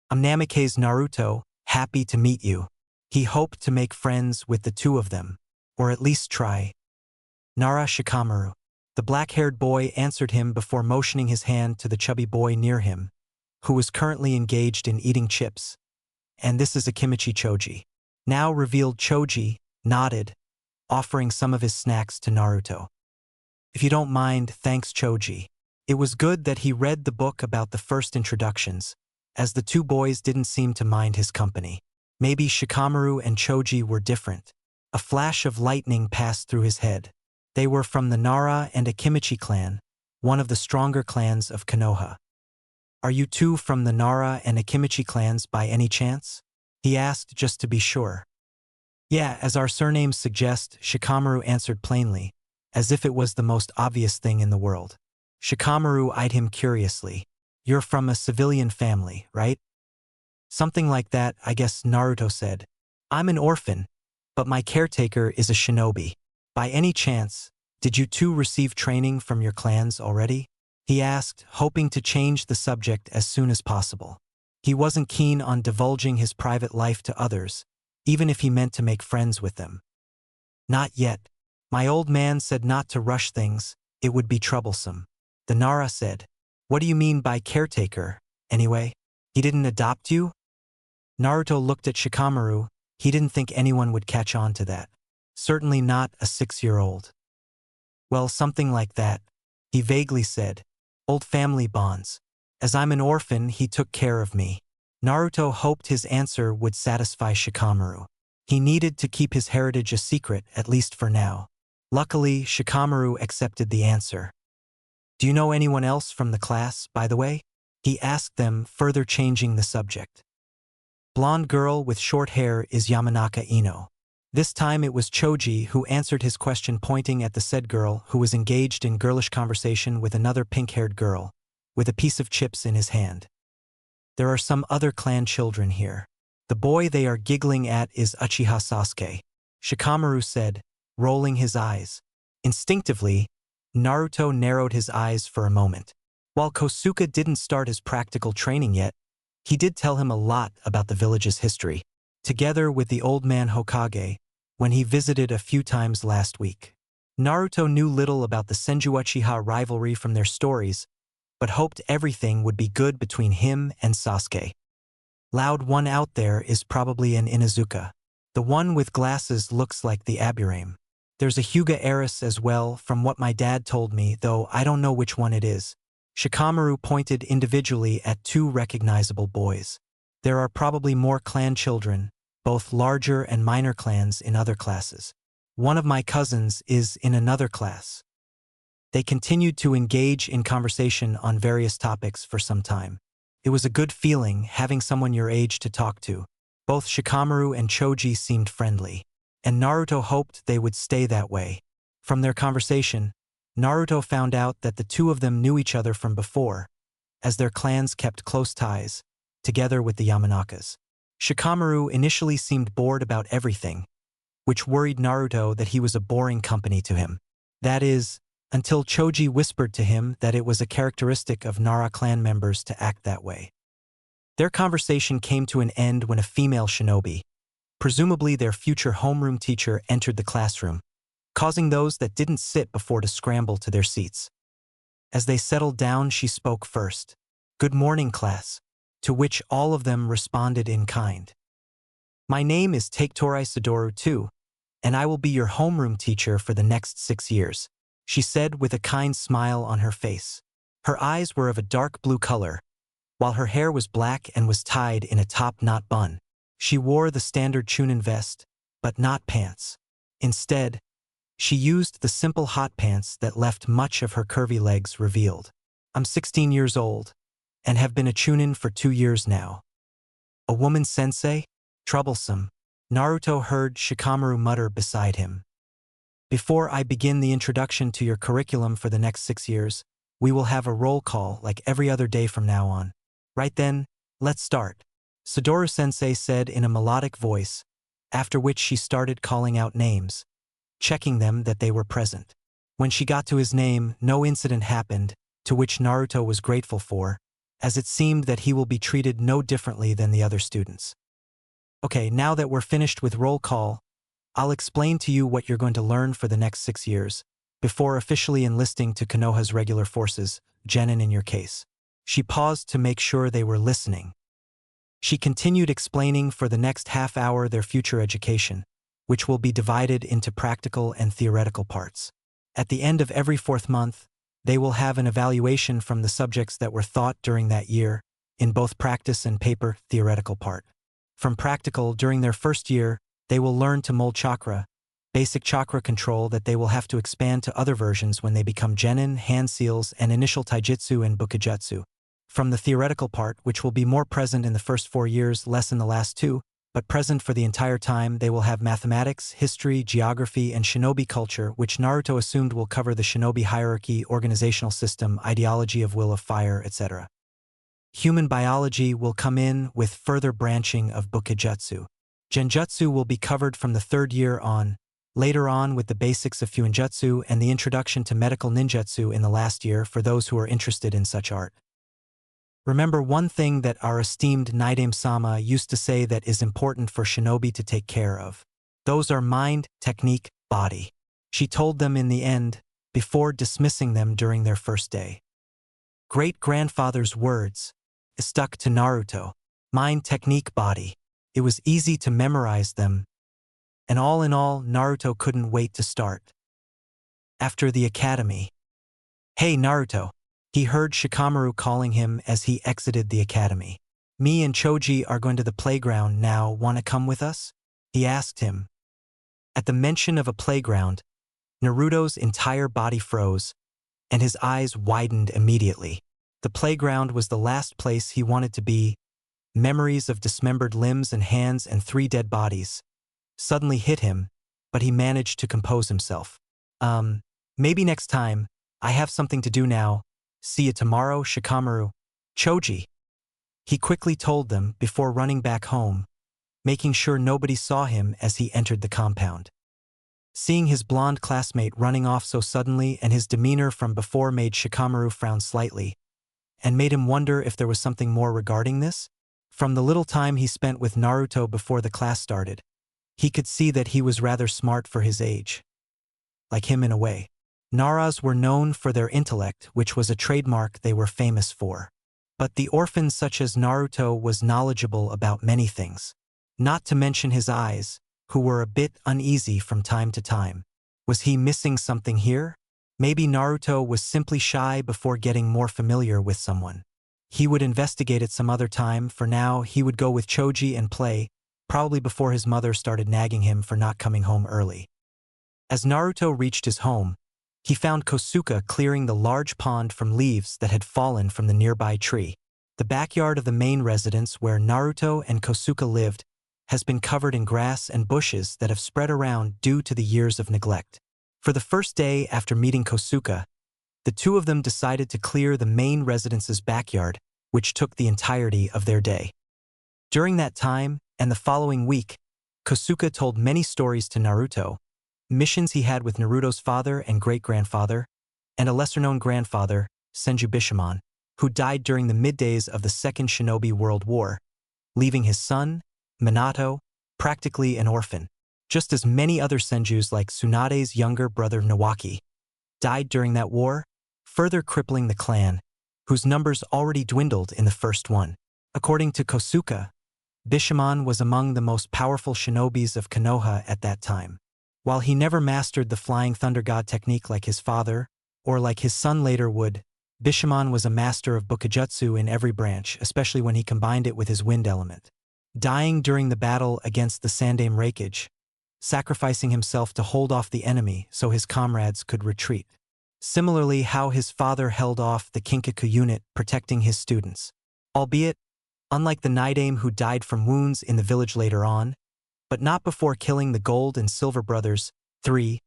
I'm Namikaze Naruto, happy to meet you." He hoped to make friends with the 2 of them, or at least try. "Nara Shikamaru." The black-haired boy answered him before motioning his hand to the chubby boy near him, who was currently engaged in eating chips. "And this is Akimichi Choji." Now revealed Choji nodded, offering some of his snacks to Naruto. "If you don't mind, thanks Choji." It was good that he read the book about the first introductions, as the 2 boys didn't seem to mind his company. Maybe Shikamaru and Choji were different. A flash of lightning passed through his head. They were from the Nara and Akimichi clan, one of the stronger clans of Konoha. "Are you 2 from the Nara and Akimichi clans by any chance?" he asked just to be sure. "Yeah, as our surnames suggest," Shikamaru answered plainly, as if it was the most obvious thing in the world. Shikamaru eyed him curiously. "You're from a civilian family, right?" "Something like that, I guess," Naruto said. "I'm an orphan, but my caretaker is a shinobi. By any chance, did you 2 receive training from your clans already?" he asked, hoping to change the subject as soon as possible. He wasn't keen on divulging his private life to others, even if he meant to make friends with them. "Not yet. My old man said not to rush things, it would be troublesome." The Nara said. "What do you mean by caretaker, anyway? He didn't adopt you?" Naruto looked at Shikamaru. He didn't think anyone would catch on to that. Certainly not a 6-year-old. "Well, something like that," he vaguely said. "Old family bonds. As I'm an orphan, he took care of me." Naruto hoped his answer would satisfy Shikamaru. He needed to keep his heritage a secret, at least for now. Luckily, Shikamaru accepted the answer. "Do you know anyone else from the class, by the way?" he asked them, further changing the subject. "Blonde girl with short hair is Yamanaka Ino." This time it was Choji who answered his question, pointing at the said girl who was engaged in girlish conversation with another pink-haired girl, with a piece of chips in his hand. "There are some other clan children here. The boy they are giggling at is Uchiha Sasuke," Shikamaru said, rolling his eyes. Instinctively, Naruto narrowed his eyes for a moment. While Kosuke didn't start his practical training yet, he did tell him a lot about the village's history, together with the old man Hokage, when he visited a few times last week. Naruto knew little about the Senju Uchiha rivalry from their stories, but hoped everything would be good between him and Sasuke. Loud one out there is probably an Inuzuka. The one with glasses looks like the Aburame. There's a Hyuga heiress as well, from what my dad told me, though I don't know which one it is. Shikamaru pointed individually at 2 recognizable boys. There are probably more clan children, both larger and minor clans in other classes. One of my cousins is in another class. They continued to engage in conversation on various topics for some time. It was a good feeling having someone your age to talk to. Both Shikamaru and Choji seemed friendly, and Naruto hoped they would stay that way. From their conversation, Naruto found out that the 2 of them knew each other from before, as their clans kept close ties, together with the Yamanakas. Shikamaru initially seemed bored about everything, which worried Naruto that he was a boring company to him. That is, until Choji whispered to him that it was a characteristic of Nara clan members to act that way. Their conversation came to an end when a female shinobi, presumably their future homeroom teacher, entered the classroom, causing those that didn't sit before to scramble to their seats. As they settled down, she spoke first. "Good morning, class," to which all of them responded in kind. "My name is Taketorai Sadoru too, and I will be your homeroom teacher for the next 6 years," she said with a kind smile on her face. Her eyes were of a dark blue color, while her hair was black and was tied in a top-knot bun. She wore the standard chunin vest, but not pants. Instead, she used the simple hot pants that left much of her curvy legs revealed. "I'm 16 years old, and have been a chunin for 2 years now." "A woman sensei? Troublesome," Naruto heard Shikamaru mutter beside him. "Before I begin the introduction to your curriculum for the next 6 years, we will have a roll call like every other day from now on. Right then, let's start," Sadoru-sensei said in a melodic voice, after which she started calling out names, checking them that they were present. When she got to his name, no incident happened, to which Naruto was grateful for, as it seemed that he will be treated no differently than the other students. "Okay, now that we're finished with roll call, I'll explain to you what you're going to learn for the next 6 years, before officially enlisting to Konoha's regular forces, genin in your case." She paused to make sure they were listening. She continued explaining for the next half hour their future education, which will be divided into practical and theoretical parts. At the end of every 4th month, they will have an evaluation from the subjects that were taught during that year, in both practice and paper theoretical part. From practical, during their first year, they will learn to mold chakra, basic chakra control that they will have to expand to other versions when they become genin, hand seals, and initial taijutsu and bukijutsu. From the theoretical part, which will be more present in the first 4 years, less in the last 2, but present for the entire time, they will have mathematics, history, geography, and shinobi culture, which Naruto assumed will cover the shinobi hierarchy, organizational system, ideology of will of fire, etc. Human biology will come in with further branching of bukijutsu. Genjutsu will be covered from the 3rd year on, later on with the basics of fuinjutsu and the introduction to medical ninjutsu in the last year for those who are interested in such art. Remember one thing that our esteemed Naidame-sama used to say that is important for shinobi to take care of. Those are mind, technique, body. She told them in the end, before dismissing them during their first day. Great-grandfather's words stuck to Naruto. Mind, technique, body. It was easy to memorize them, and all in all, Naruto couldn't wait to start. After the academy. "Hey Naruto," he heard Shikamaru calling him as he exited the academy. "Me and Choji are going to the playground now, wanna come with us?" he asked him. At the mention of a playground, Naruto's entire body froze, and his eyes widened immediately. The playground was the last place he wanted to be. Memories of dismembered limbs and hands and 3 dead bodies suddenly hit him, but he managed to compose himself. Maybe next time. I have something to do now. See you tomorrow, Shikamaru." "Choji," he quickly told them before running back home, making sure nobody saw him as he entered the compound. Seeing his blonde classmate running off so suddenly and his demeanor from before made Shikamaru frown slightly, and made him wonder if there was something more regarding this. From the little time he spent with Naruto before the class started, he could see that he was rather smart for his age. Like him in a way. Naras were known for their intellect, which was a trademark they were famous for. But the orphan such as Naruto was knowledgeable about many things. Not to mention his eyes, who were a bit uneasy from time to time. Was he missing something here? Maybe Naruto was simply shy before getting more familiar with someone. He would investigate it some other time. For now, he would go with Choji and play, probably before his mother started nagging him for not coming home early. As Naruto reached his home, he found Kosuke clearing the large pond from leaves that had fallen from the nearby tree. The backyard of the main residence where Naruto and Kosuke lived has been covered in grass and bushes that have spread around due to the years of neglect. For the first day after meeting Kosuke, the two of them decided to clear the main residence's backyard, which took the entirety of their day. During that time, and the following week, Kosuke told many stories to Naruto, missions he had with Naruto's father and great-grandfather, and a lesser-known grandfather, Senju Bishamon, who died during the middays of the Second Shinobi World War, leaving his son, Minato, practically an orphan, just as many other Senjus like Tsunade's younger brother Nawaki died during that war, further crippling the clan, whose numbers already dwindled in the first one. According to Kosuke, Bishamon was among the most powerful shinobis of Konoha at that time. While he never mastered the Flying Thunder God technique like his father, or like his son later would, Bishamon was a master of Bukijutsu in every branch, especially when he combined it with his wind element. Dying during the battle against the Sandaime Reikage, sacrificing himself to hold off the enemy so his comrades could retreat. Similarly, how his father held off the Kinkaku unit protecting his students. Albeit, unlike the Nidaime who died from wounds in the village later on, but not before killing the Gold and Silver Brothers, 3,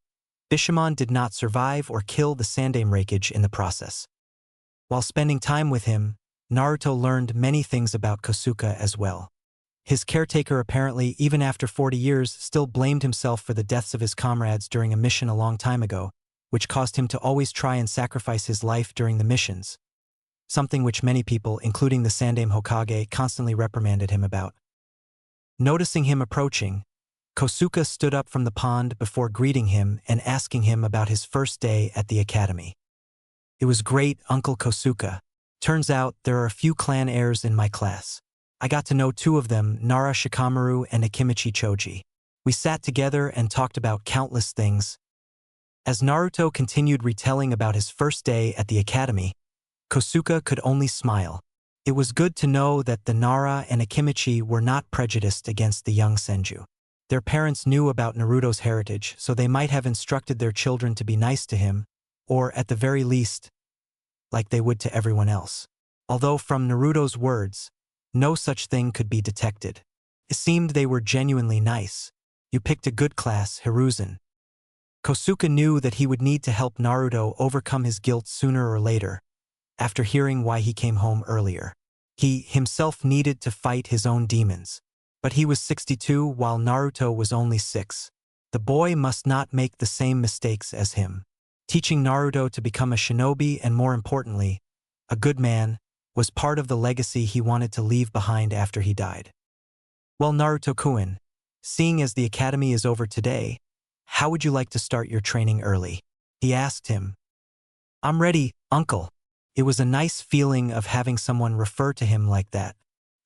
Bishamon did not survive or kill the Sandaime Reikage in the process. While spending time with him, Naruto learned many things about Kosuke as well. His caretaker apparently, even after 40 years, still blamed himself for the deaths of his comrades during a mission a long time ago, which caused him to always try and sacrifice his life during the missions, something which many people, including the Sandaime Hokage, constantly reprimanded him about. Noticing him approaching, Kosuke stood up from the pond before greeting him and asking him about his first day at the academy. "It was great, Uncle Kosuke. Turns out there are a few clan heirs in my class. I got to know 2 of them, Nara Shikamaru and Akimichi Choji. We sat together and talked about countless things." As Naruto continued retelling about his first day at the academy, Kosuke could only smile. It was good to know that the Nara and Akimichi were not prejudiced against the young Senju. Their parents knew about Naruto's heritage, so they might have instructed their children to be nice to him, or at the very least, like they would to everyone else. Although from Naruto's words, no such thing could be detected. It seemed they were genuinely nice. "You picked a good class, Hiruzen." Kosuke knew that he would need to help Naruto overcome his guilt sooner or later, after hearing why he came home earlier. He himself needed to fight his own demons. But he was 62 while Naruto was only 6. The boy must not make the same mistakes as him. Teaching Naruto to become a shinobi and, more importantly, a good man, was part of the legacy he wanted to leave behind after he died. "Well, Naruto-kun, seeing as the academy is over today, how would you like to start your training early?" he asked him. "I'm ready, uncle." It was a nice feeling of having someone refer to him like that.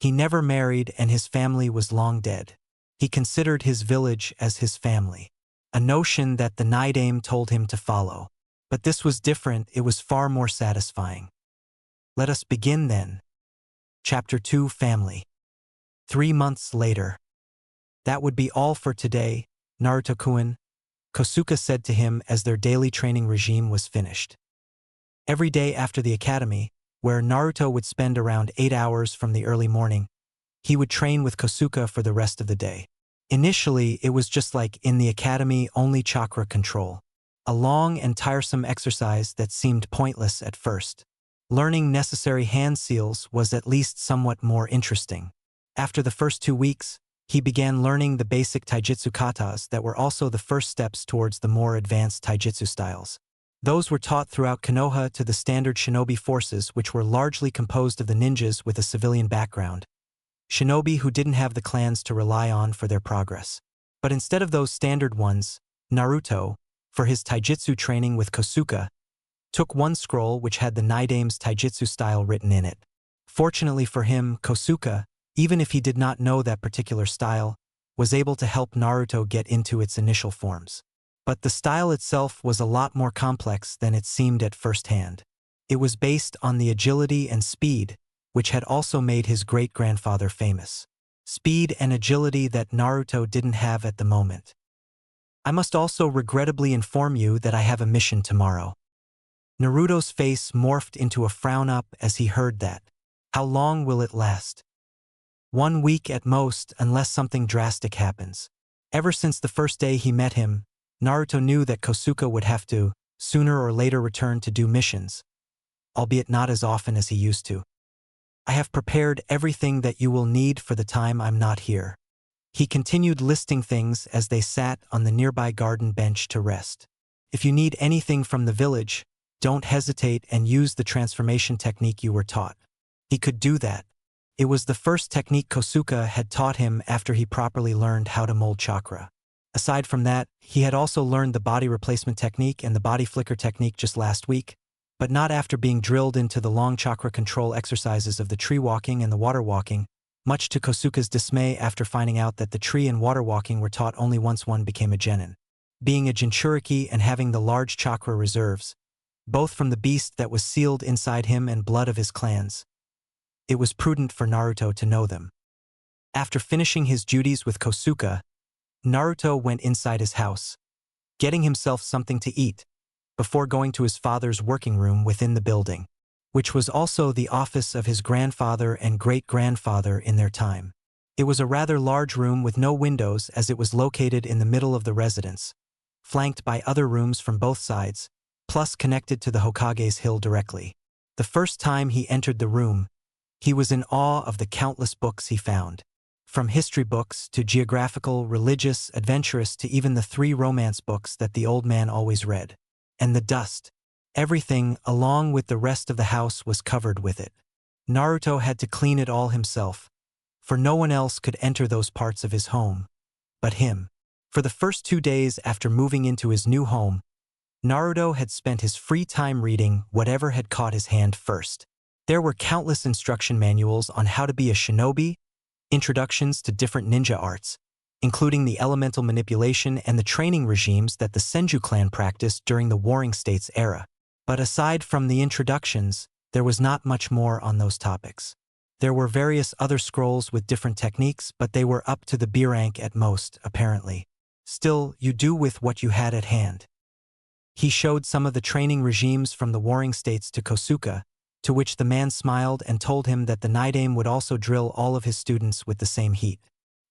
He never married and his family was long dead. He considered his village as his family, a notion that the Nidaime told him to follow. But this was different, it was far more satisfying. Let us begin then. Chapter 2, Family. 3 months later. "That would be all for today, Naruto-kun," Kosuke said to him as their daily training regime was finished. Every day after the academy, where Naruto would spend around 8 hours from the early morning, he would train with Kosuke for the rest of the day. Initially, it was just like in the academy, only chakra control. A long and tiresome exercise that seemed pointless at first. Learning necessary hand seals was at least somewhat more interesting. After the first 2 weeks, he began learning the basic taijutsu katas that were also the first steps towards the more advanced taijutsu styles. Those were taught throughout Konoha to the standard shinobi forces, which were largely composed of the ninjas with a civilian background, shinobi who didn't have the clans to rely on for their progress. But instead of those standard ones, Naruto, for his taijutsu training with Kosuke, took one scroll which had the Nidaime's taijutsu style written in it. Fortunately for him, Kosuke, even if he did not know that particular style, was able to help Naruto get into its initial forms. But the style itself was a lot more complex than it seemed at first hand. It was based on the agility and speed, which had also made his great-grandfather famous. Speed and agility that Naruto didn't have at the moment. "I must also regrettably inform you that I have a mission tomorrow." Naruto's face morphed into a frown-up as he heard that. "How long will it last?" 1 week at most, unless something drastic happens. Ever since the first day he met him, Naruto knew that Kosuke would have to, sooner or later, return to do missions, albeit not as often as he used to. "I have prepared everything that you will need for the time I'm not here." He continued listing things as they sat on the nearby garden bench to rest. "If you need anything from the village, Don't hesitate and use the transformation technique you were taught. He could do that. It was the first technique Kosuke had taught him after he properly learned how to mold chakra. Aside from that, he had also learned the body replacement technique and the body flicker technique just last week, but not after being drilled into the long chakra control exercises of the tree walking and the water walking, much to Kosuke's dismay after finding out that the tree and water walking were taught only once one became a genin. Being a Jinchuriki and having the large chakra reserves, both from the beast that was sealed inside him and blood of his clans, it was prudent for Naruto to know them. After finishing his duties with Kosuke, Naruto went inside his house, getting himself something to eat, before going to his father's working room within the building, which was also the office of his grandfather and great-grandfather in their time. It was a rather large room with no windows as it was located in the middle of the residence, flanked by other rooms from both sides, plus connected to the Hokage's hill directly. The first time he entered the room, he was in awe of the countless books he found. From history books to geographical, religious, adventurous to even the 3 romance books that the old man always read. And the dust. Everything, along with the rest of the house, was covered with it. Naruto had to clean it all himself, for no one else could enter those parts of his home but him. For the first 2 days after moving into his new home, Naruto had spent his free time reading whatever had caught his hand first. There were countless instruction manuals on how to be a shinobi, introductions to different ninja arts, including the elemental manipulation and the training regimes that the Senju clan practiced during the Warring States era. But aside from the introductions, there was not much more on those topics. There were various other scrolls with different techniques, but they were up to the B rank at most, apparently. Still, you do with what you had at hand. He showed some of the training regimes from the Warring States to Kosuke, to which the man smiled and told him that the Nidaime would also drill all of his students with the same heat.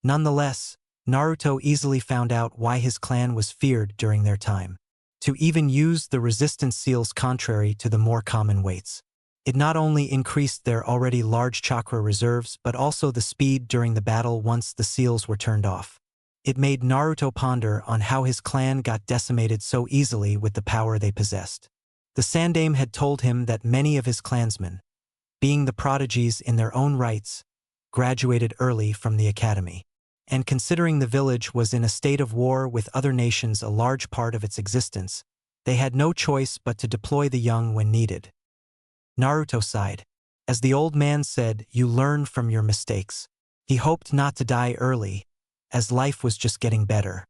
Nonetheless, Naruto easily found out why his clan was feared during their time. To even use the resistance seals contrary to the more common weights. It not only increased their already large chakra reserves but also the speed during the battle once the seals were turned off. It made Naruto ponder on how his clan got decimated so easily with the power they possessed. The Sandaime had told him that many of his clansmen, being the prodigies in their own rights, graduated early from the academy. And considering the village was in a state of war with other nations a large part of its existence, they had no choice but to deploy the young when needed. Naruto sighed. As the old man said, you learn from your mistakes. He hoped not to die early, as life was just getting better.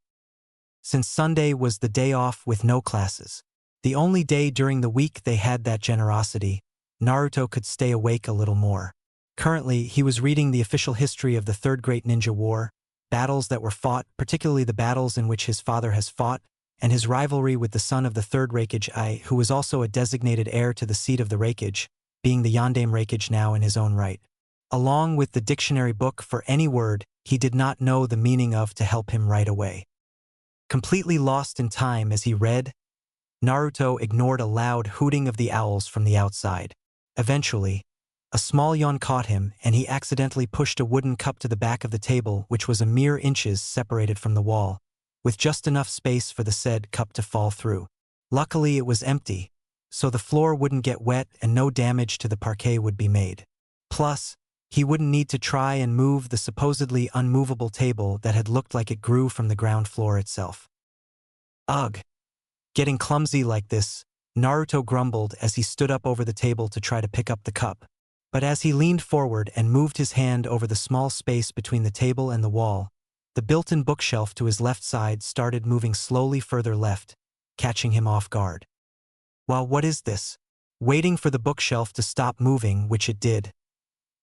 Since Sunday was the day off with no classes, the only day during the week they had that generosity, Naruto could stay awake a little more. Currently, he was reading the official history of the Third Great Ninja War, battles that were fought, particularly the battles in which his father has fought, and his rivalry with the son of the third Raikage, who was also a designated heir to the seat of the Raikage, being the Yondaime Raikage now in his own right. Along with the dictionary book for any word he did not know the meaning of to help him right away. Completely lost in time as he read, Naruto ignored a loud hooting of the owls from the outside. Eventually, a small yawn caught him and he accidentally pushed a wooden cup to the back of the table, which was a mere inches separated from the wall, with just enough space for the said cup to fall through. Luckily it was empty, so the floor wouldn't get wet and no damage to the parquet would be made. Plus, he wouldn't need to try and move the supposedly unmovable table that had looked like it grew from the ground floor itself. Ugh! Getting clumsy like this, Naruto grumbled as he stood up over the table to try to pick up the cup. But as he leaned forward and moved his hand over the small space between the table and the wall, the built-in bookshelf to his left side started moving slowly further left, catching him off guard. Well, what is this? Waiting for the bookshelf to stop moving, which it did,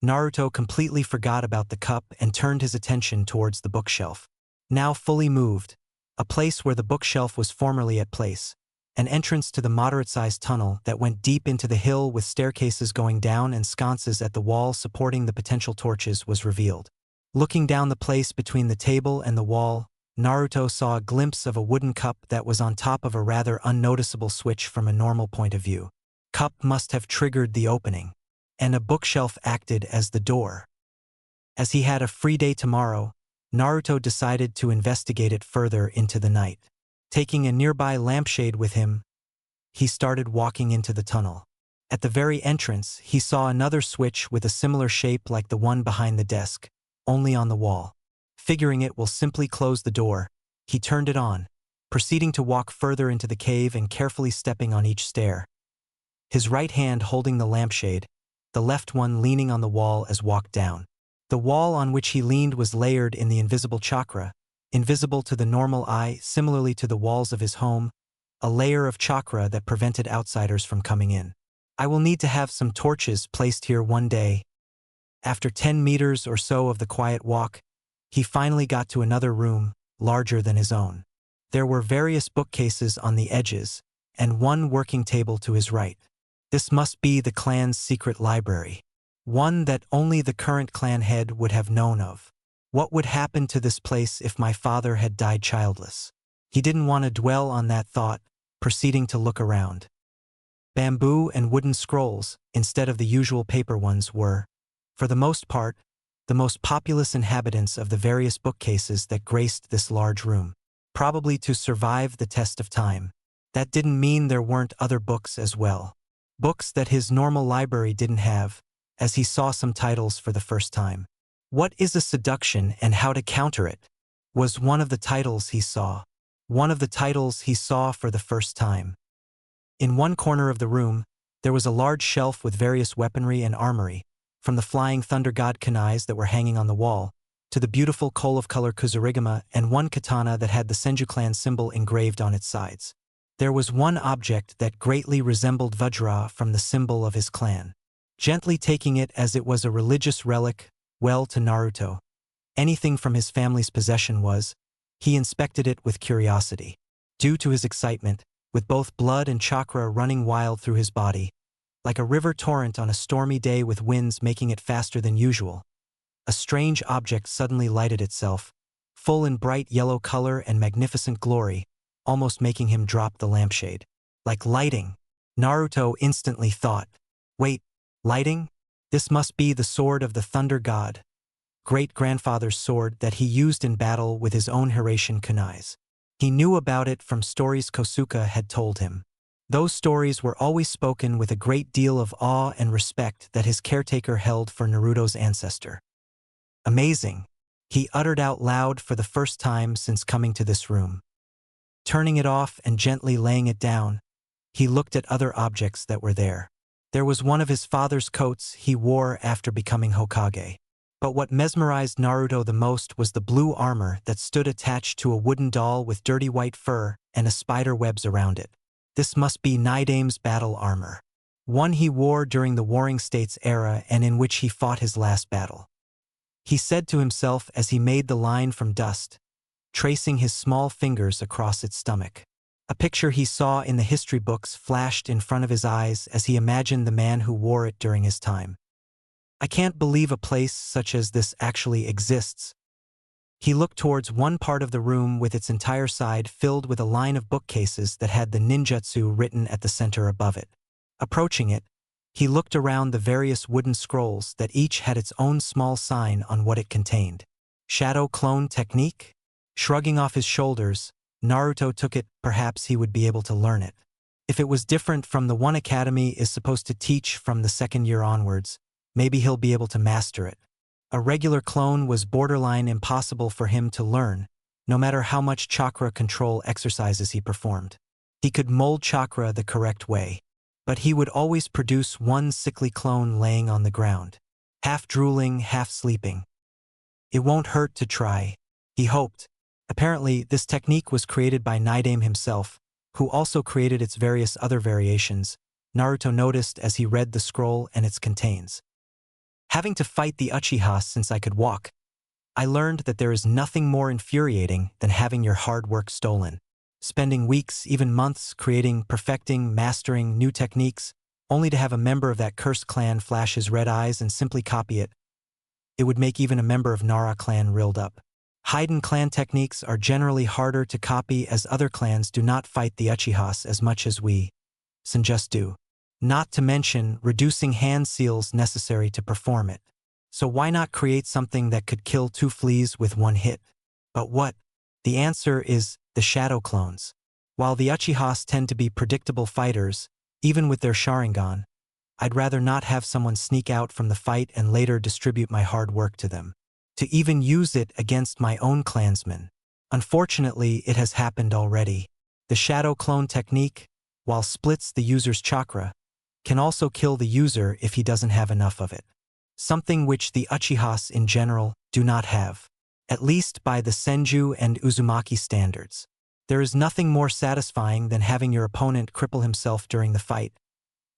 Naruto completely forgot about the cup and turned his attention towards the bookshelf. Now fully moved, a place where the bookshelf was formerly at place, an entrance to the moderate-sized tunnel that went deep into the hill with staircases going down and sconces at the wall supporting the potential torches was revealed. Looking down the place between the table and the wall, Naruto saw a glimpse of a wooden cup that was on top of a rather unnoticeable switch from a normal point of view. Cup must have triggered the opening, and a bookshelf acted as the door. As he had a free day tomorrow, Naruto decided to investigate it further into the night. Taking a nearby lampshade with him, he started walking into the tunnel. At the very entrance, he saw another switch with a similar shape like the one behind the desk, only on the wall. Figuring it will simply close the door, he turned it on, proceeding to walk further into the cave and carefully stepping on each stair. His right hand holding the lampshade, the left one leaning on the wall as walked down. The wall on which he leaned was layered in the invisible chakra, invisible to the normal eye, similarly to the walls of his home, a layer of chakra that prevented outsiders from coming in. I will need to have some torches placed here one day. After 10 meters or so of the quiet walk, he finally got to another room, larger than his own. There were various bookcases on the edges, and one working table to his right. This must be the clan's secret library, one that only the current clan head would have known of. What would happen to this place if my father had died childless? He didn't want to dwell on that thought, proceeding to look around. Bamboo and wooden scrolls, instead of the usual paper ones, were, for the most part, the most populous inhabitants of the various bookcases that graced this large room, probably to survive the test of time. That didn't mean there weren't other books as well. Books that his normal library didn't have, as he saw some titles for the first time. What is a seduction and how to counter it? Was one of the titles he saw. One of the titles he saw for the first time. In one corner of the room, there was a large shelf with various weaponry and armory, from the flying thunder god kunais that were hanging on the wall, to the beautiful coal of color kuzurigama and one katana that had the Senju clan symbol engraved on its sides. There was one object that greatly resembled Vajra from the symbol of his clan. Gently taking it as it was a religious relic, well to Naruto, anything from his family's possession was, he inspected it with curiosity. Due to his excitement, with both blood and chakra running wild through his body, like a river torrent on a stormy day with winds making it faster than usual, a strange object suddenly lighted itself, full in bright yellow color and magnificent glory, almost making him drop the lampshade. Like lighting, Naruto instantly thought, wait, lighting? This must be the sword of the thunder god, great-grandfather's sword that he used in battle with his own Hiraishin kunais. He knew about it from stories Kosuke had told him. Those stories were always spoken with a great deal of awe and respect that his caretaker held for Naruto's ancestor. Amazing, he uttered out loud for the first time since coming to this room. Turning it off and gently laying it down, he looked at other objects that were there. There was one of his father's coats he wore after becoming Hokage. But what mesmerized Naruto the most was the blue armor that stood attached to a wooden doll with dirty white fur and a spider webs around it. This must be Nidame's battle armor. One he wore during the Warring States era and in which he fought his last battle. He said to himself as he made the line from dust, tracing his small fingers across its stomach. A picture he saw in the history books flashed in front of his eyes as he imagined the man who wore it during his time. I can't believe a place such as this actually exists. He looked towards one part of the room with its entire side filled with a line of bookcases that had the ninjutsu written at the center above it. Approaching it, he looked around the various wooden scrolls that each had its own small sign on what it contained. Shadow clone technique? Shrugging off his shoulders, Naruto took it. Perhaps he would be able to learn it. If it was different from the one Academy is supposed to teach from the second year onwards, maybe he'll be able to master it. A regular clone was borderline impossible for him to learn, no matter how much chakra control exercises he performed. He could mold chakra the correct way, but he would always produce one sickly clone laying on the ground, half drooling, half sleeping. It won't hurt to try, he hoped. Apparently, this technique was created by Nidame himself, who also created its various other variations, Naruto noticed as he read the scroll and its contents. Having to fight the Uchihas since I could walk, I learned that there is nothing more infuriating than having your hard work stolen. Spending weeks, even months, creating, perfecting, mastering new techniques, only to have a member of that cursed clan flash his red eyes and simply copy it. It would make even a member of Nara clan riled up. Hidden clan techniques are generally harder to copy as other clans do not fight the Uchihas as much as we Senjus do. Not to mention reducing hand seals necessary to perform it. So why not create something that could kill 2 fleas with 1 hit? But what? The answer is the shadow clones. While the Uchihas tend to be predictable fighters, even with their Sharingan, I'd rather not have someone sneak out from the fight and later distribute my hard work to them. To even use it against my own clansmen. Unfortunately, it has happened already. The shadow clone technique, while splits the user's chakra, can also kill the user if he doesn't have enough of it. Something which the Uchihas in general do not have. At least by the Senju and Uzumaki standards. There is nothing more satisfying than having your opponent cripple himself during the fight,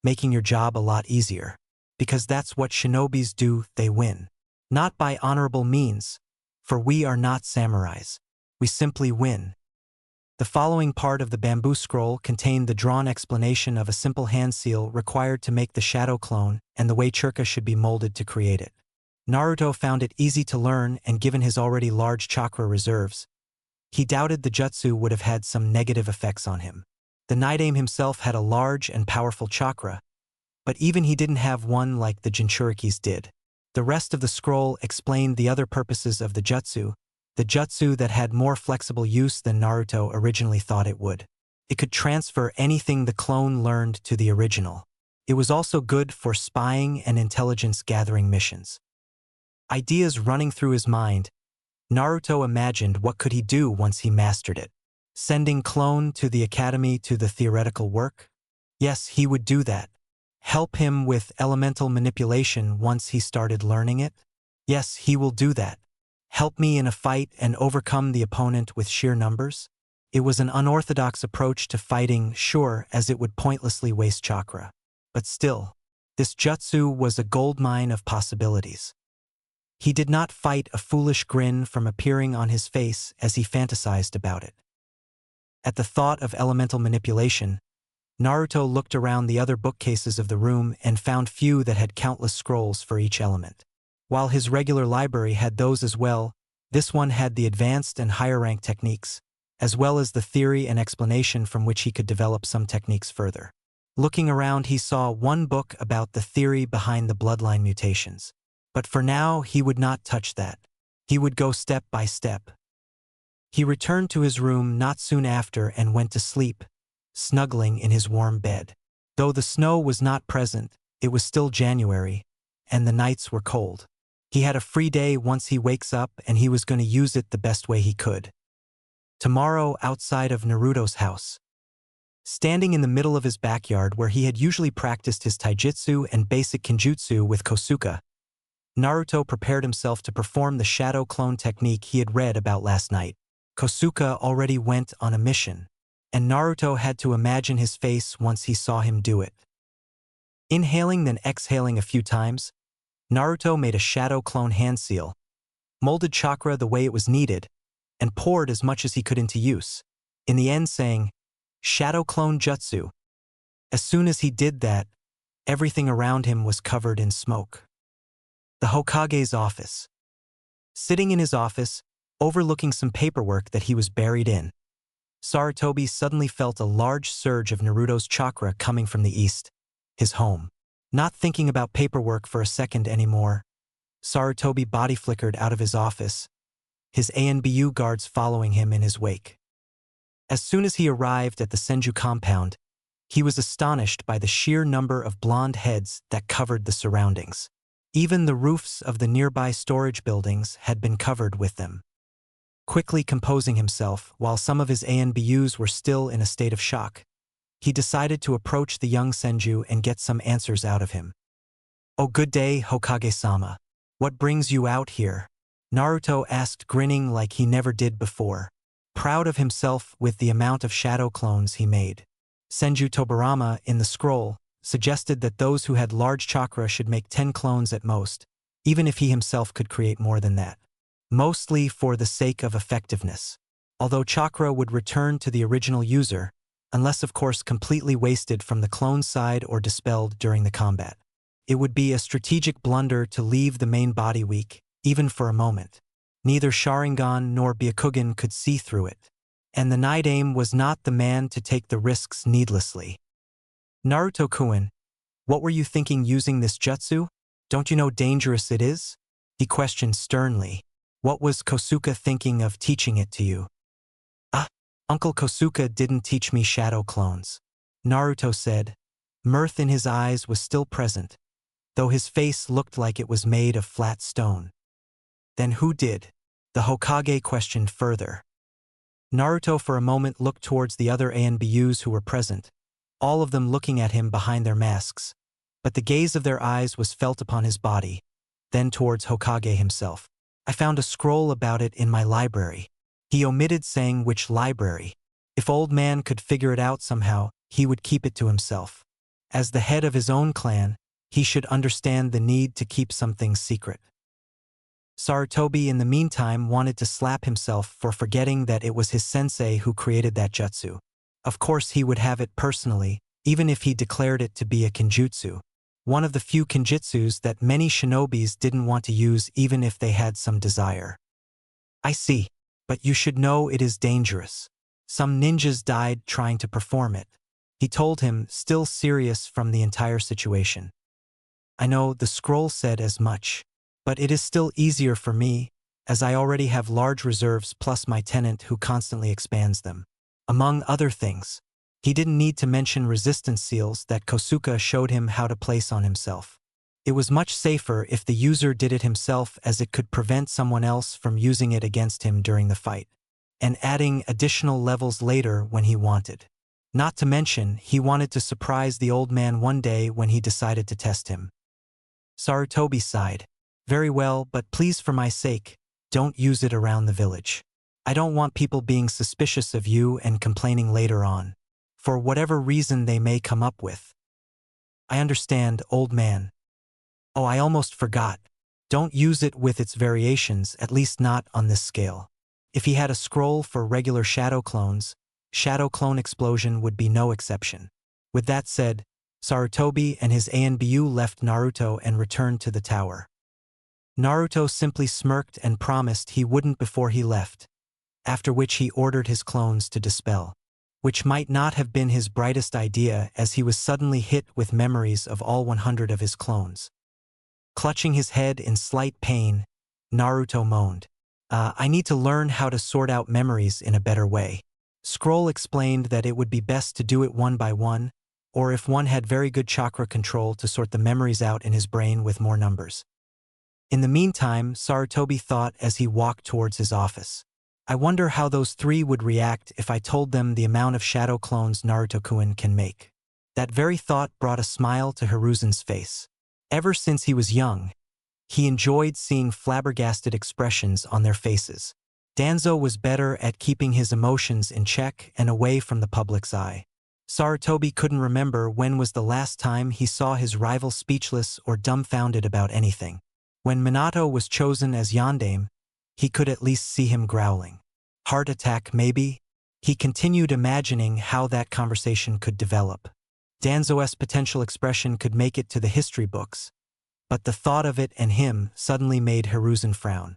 making your job a lot easier. Because that's what shinobis do, they win. Not by honorable means, for we are not samurais. We simply win. The following part of the bamboo scroll contained the drawn explanation of a simple hand seal required to make the shadow clone and the way Churka should be molded to create it. Naruto found it easy to learn, and given his already large chakra reserves, he doubted the jutsu would have had some negative effects on him. The Nidaime himself had a large and powerful chakra, but even he didn't have one like the Jinchurikis did. The rest of the scroll explained the other purposes of the jutsu that had more flexible use than Naruto originally thought it would. It could transfer anything the clone learned to the original. It was also good for spying and intelligence-gathering missions. Ideas running through his mind, Naruto imagined what could he do once he mastered it. Sending clone to the academy to the theoretical work? Yes, he would do that. Help him with elemental manipulation once he started learning it? Yes, he will do that. Help me in a fight and overcome the opponent with sheer numbers? It was an unorthodox approach to fighting, sure, as it would pointlessly waste chakra. But still, this jutsu was a goldmine of possibilities. He did not fight a foolish grin from appearing on his face as he fantasized about it. At the thought of elemental manipulation, Naruto looked around the other bookcases of the room and found few that had countless scrolls for each element. While his regular library had those as well, this one had the advanced and higher-rank techniques, as well as the theory and explanation from which he could develop some techniques further. Looking around, he saw one book about the theory behind the bloodline mutations. But for now, he would not touch that. He would go step by step. He returned to his room not soon after and went to sleep, snuggling in his warm bed. Though the snow was not present, it was still January, and the nights were cold. He had a free day once he wakes up, and he was going to use it the best way he could. Tomorrow, outside of Naruto's house. Standing in the middle of his backyard where he had usually practiced his taijutsu and basic kenjutsu with Kosuke, Naruto prepared himself to perform the shadow clone technique he had read about last night. Kosuke already went on a mission, and Naruto had to imagine his face once he saw him do it. Inhaling then exhaling a few times, Naruto made a shadow clone hand seal, molded chakra the way it was needed, and poured as much as he could into use, in the end saying, "Shadow clone jutsu." As soon as he did that, everything around him was covered in smoke. The Hokage's office. Sitting in his office, overlooking some paperwork that he was buried in, Sarutobi suddenly felt a large surge of Naruto's chakra coming from the east, his home. Not thinking about paperwork for a second anymore, Sarutobi body flickered out of his office, his ANBU guards following him in his wake. As soon as he arrived at the Senju compound, he was astonished by the sheer number of blonde heads that covered the surroundings. Even the roofs of the nearby storage buildings had been covered with them. Quickly composing himself, while some of his ANBUs were still in a state of shock, he decided to approach the young Senju and get some answers out of him. "Oh, good day, Hokage-sama. What brings you out here?" Naruto asked, grinning like he never did before, proud of himself with the amount of shadow clones he made. Senju Tobirama, in the scroll, suggested that those who had large chakra should make 10 clones at most, even if he himself could create more than that. Mostly for the sake of effectiveness. Although chakra would return to the original user, unless of course completely wasted from the clone side or dispelled during the combat. It would be a strategic blunder to leave the main body weak, even for a moment. Neither Sharingan nor Byakugan could see through it. And the Nidaime was not the man to take the risks needlessly. "Naruto-kun, what were you thinking using this jutsu? Don't you know dangerous it is?" he questioned sternly. "What was Kosuke thinking of teaching it to you?" Uncle Kosuke didn't teach me shadow clones, Naruto said. Mirth in his eyes was still present, though his face looked like it was made of flat stone. Then who did? The Hokage questioned further. Naruto for a moment looked towards the other ANBUs who were present, all of them looking at him behind their masks, but the gaze of their eyes was felt upon his body, then towards Hokage himself. I found a scroll about it in my library. He omitted saying which library. If old man could figure it out somehow, he would keep it to himself. As the head of his own clan, he should understand the need to keep something secret. Sarutobi in the meantime wanted to slap himself for forgetting that it was his sensei who created that jutsu. Of course he would have it personally, even if he declared it to be a kinjutsu. One of the few kinjutsus that many shinobis didn't want to use even if they had some desire. I see, but you should know it is dangerous. Some ninjas died trying to perform it. He told him, still serious from the entire situation. I know the scroll said as much, but it is still easier for me, as I already have large reserves plus my tenant who constantly expands them. Among other things, he didn't need to mention resistance seals that Kosuke showed him how to place on himself. It was much safer if the user did it himself, as it could prevent someone else from using it against him during the fight, and adding additional levels later when he wanted. Not to mention, he wanted to surprise the old man one day when he decided to test him. Sarutobi sighed. Very well, but please for my sake, don't use it around the village. I don't want people being suspicious of you and complaining later on, for whatever reason they may come up with. I understand, old man. Oh, I almost forgot. Don't use it with its variations, at least not on this scale. If he had a scroll for regular shadow clones, shadow clone explosion would be no exception. With that said, Sarutobi and his ANBU left Naruto and returned to the tower. Naruto simply smirked and promised he wouldn't before he left, after which he ordered his clones to dispel, which might not have been his brightest idea as he was suddenly hit with memories of all 100 of his clones. Clutching his head in slight pain, Naruto moaned. I need to learn how to sort out memories in a better way. Scroll explained that it would be best to do it one by one, or if one had very good chakra control to sort the memories out in his brain with more numbers. In the meantime, Sarutobi thought as he walked towards his office. I wonder how those three would react if I told them the amount of shadow clones Naruto-kun can make. That very thought brought a smile to Hiruzen's face. Ever since he was young, he enjoyed seeing flabbergasted expressions on their faces. Danzo was better at keeping his emotions in check and away from the public's eye. Sarutobi couldn't remember when was the last time he saw his rival speechless or dumbfounded about anything. When Minato was chosen as Yondaime, he could at least see him growling. Heart attack, maybe? He continued imagining how that conversation could develop. Danzo's potential expression could make it to the history books, but the thought of it and him suddenly made Hiruzen frown.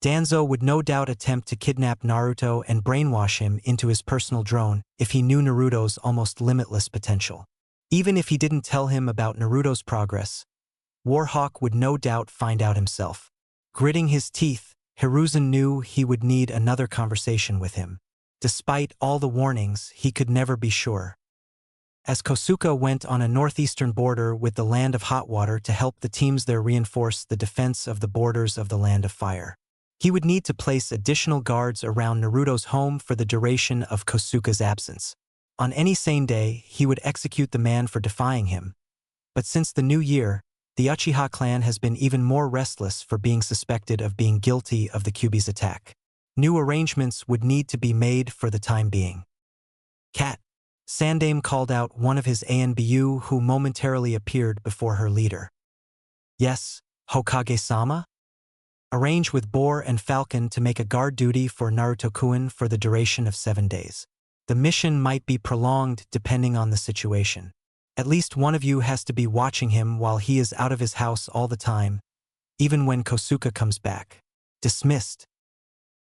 Danzo would no doubt attempt to kidnap Naruto and brainwash him into his personal drone if he knew Naruto's almost limitless potential. Even if he didn't tell him about Naruto's progress, Warhawk would no doubt find out himself. Gritting his teeth, Hiruzen knew he would need another conversation with him. Despite all the warnings, he could never be sure. As Kosuke went on a northeastern border with the Land of Hot Water to help the teams there reinforce the defense of the borders of the Land of Fire, he would need to place additional guards around Naruto's home for the duration of Kosuke's absence. On any sane day, he would execute the man for defying him. But since the new year, the Uchiha clan has been even more restless for being suspected of being guilty of the Kyuubi's attack. New arrangements would need to be made for the time being. Cat. Sandaime called out one of his ANBU who momentarily appeared before her leader. Yes, Hokage-sama? Arrange with Boar and Falcon to make a guard duty for Naruto-kun for the duration of 7 days. The mission might be prolonged depending on the situation. At least one of you has to be watching him while he is out of his house all the time, even when Kosuke comes back. Dismissed.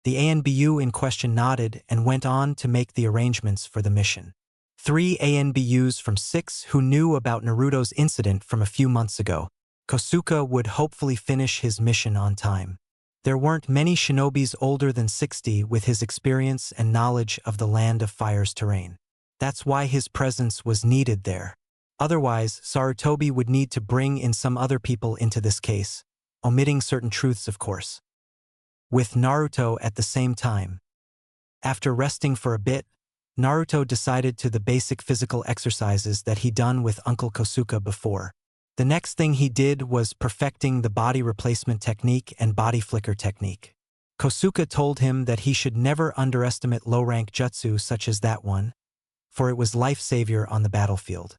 The ANBU in question nodded and went on to make the arrangements for the mission. 3 ANBUs from 6 who knew about Naruto's incident from a few months ago. Kosuke would hopefully finish his mission on time. There weren't many shinobis older than 60 with his experience and knowledge of the Land of Fire's terrain. That's why his presence was needed there. Otherwise, Sarutobi would need to bring in some other people into this case, omitting certain truths of course. With Naruto at the same time. After resting for a bit, Naruto decided to the basic physical exercises that he'd done with Uncle Kosuke before. The next thing he did was perfecting the body replacement technique and body flicker technique. Kosuke told him that he should never underestimate low-rank jutsu such as that one, for it was life-savior on the battlefield.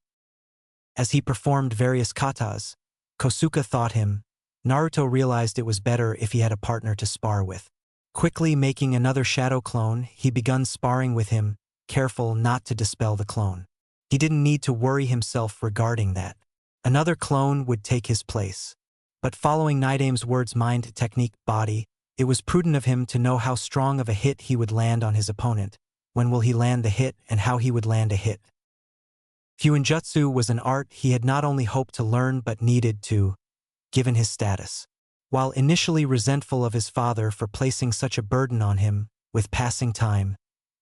As he performed various katas, Kosuke thought him, Naruto realized it was better if he had a partner to spar with. Quickly making another shadow clone, he begun sparring with him, careful not to dispel the clone. He didn't need to worry himself regarding that. Another clone would take his place. But following Nidame's words mind technique body, it was prudent of him to know how strong of a hit he would land on his opponent, when will he land the hit and how he would land a hit. Fuinjutsu was an art he had not only hoped to learn but needed to, given his status. While initially resentful of his father for placing such a burden on him, with passing time,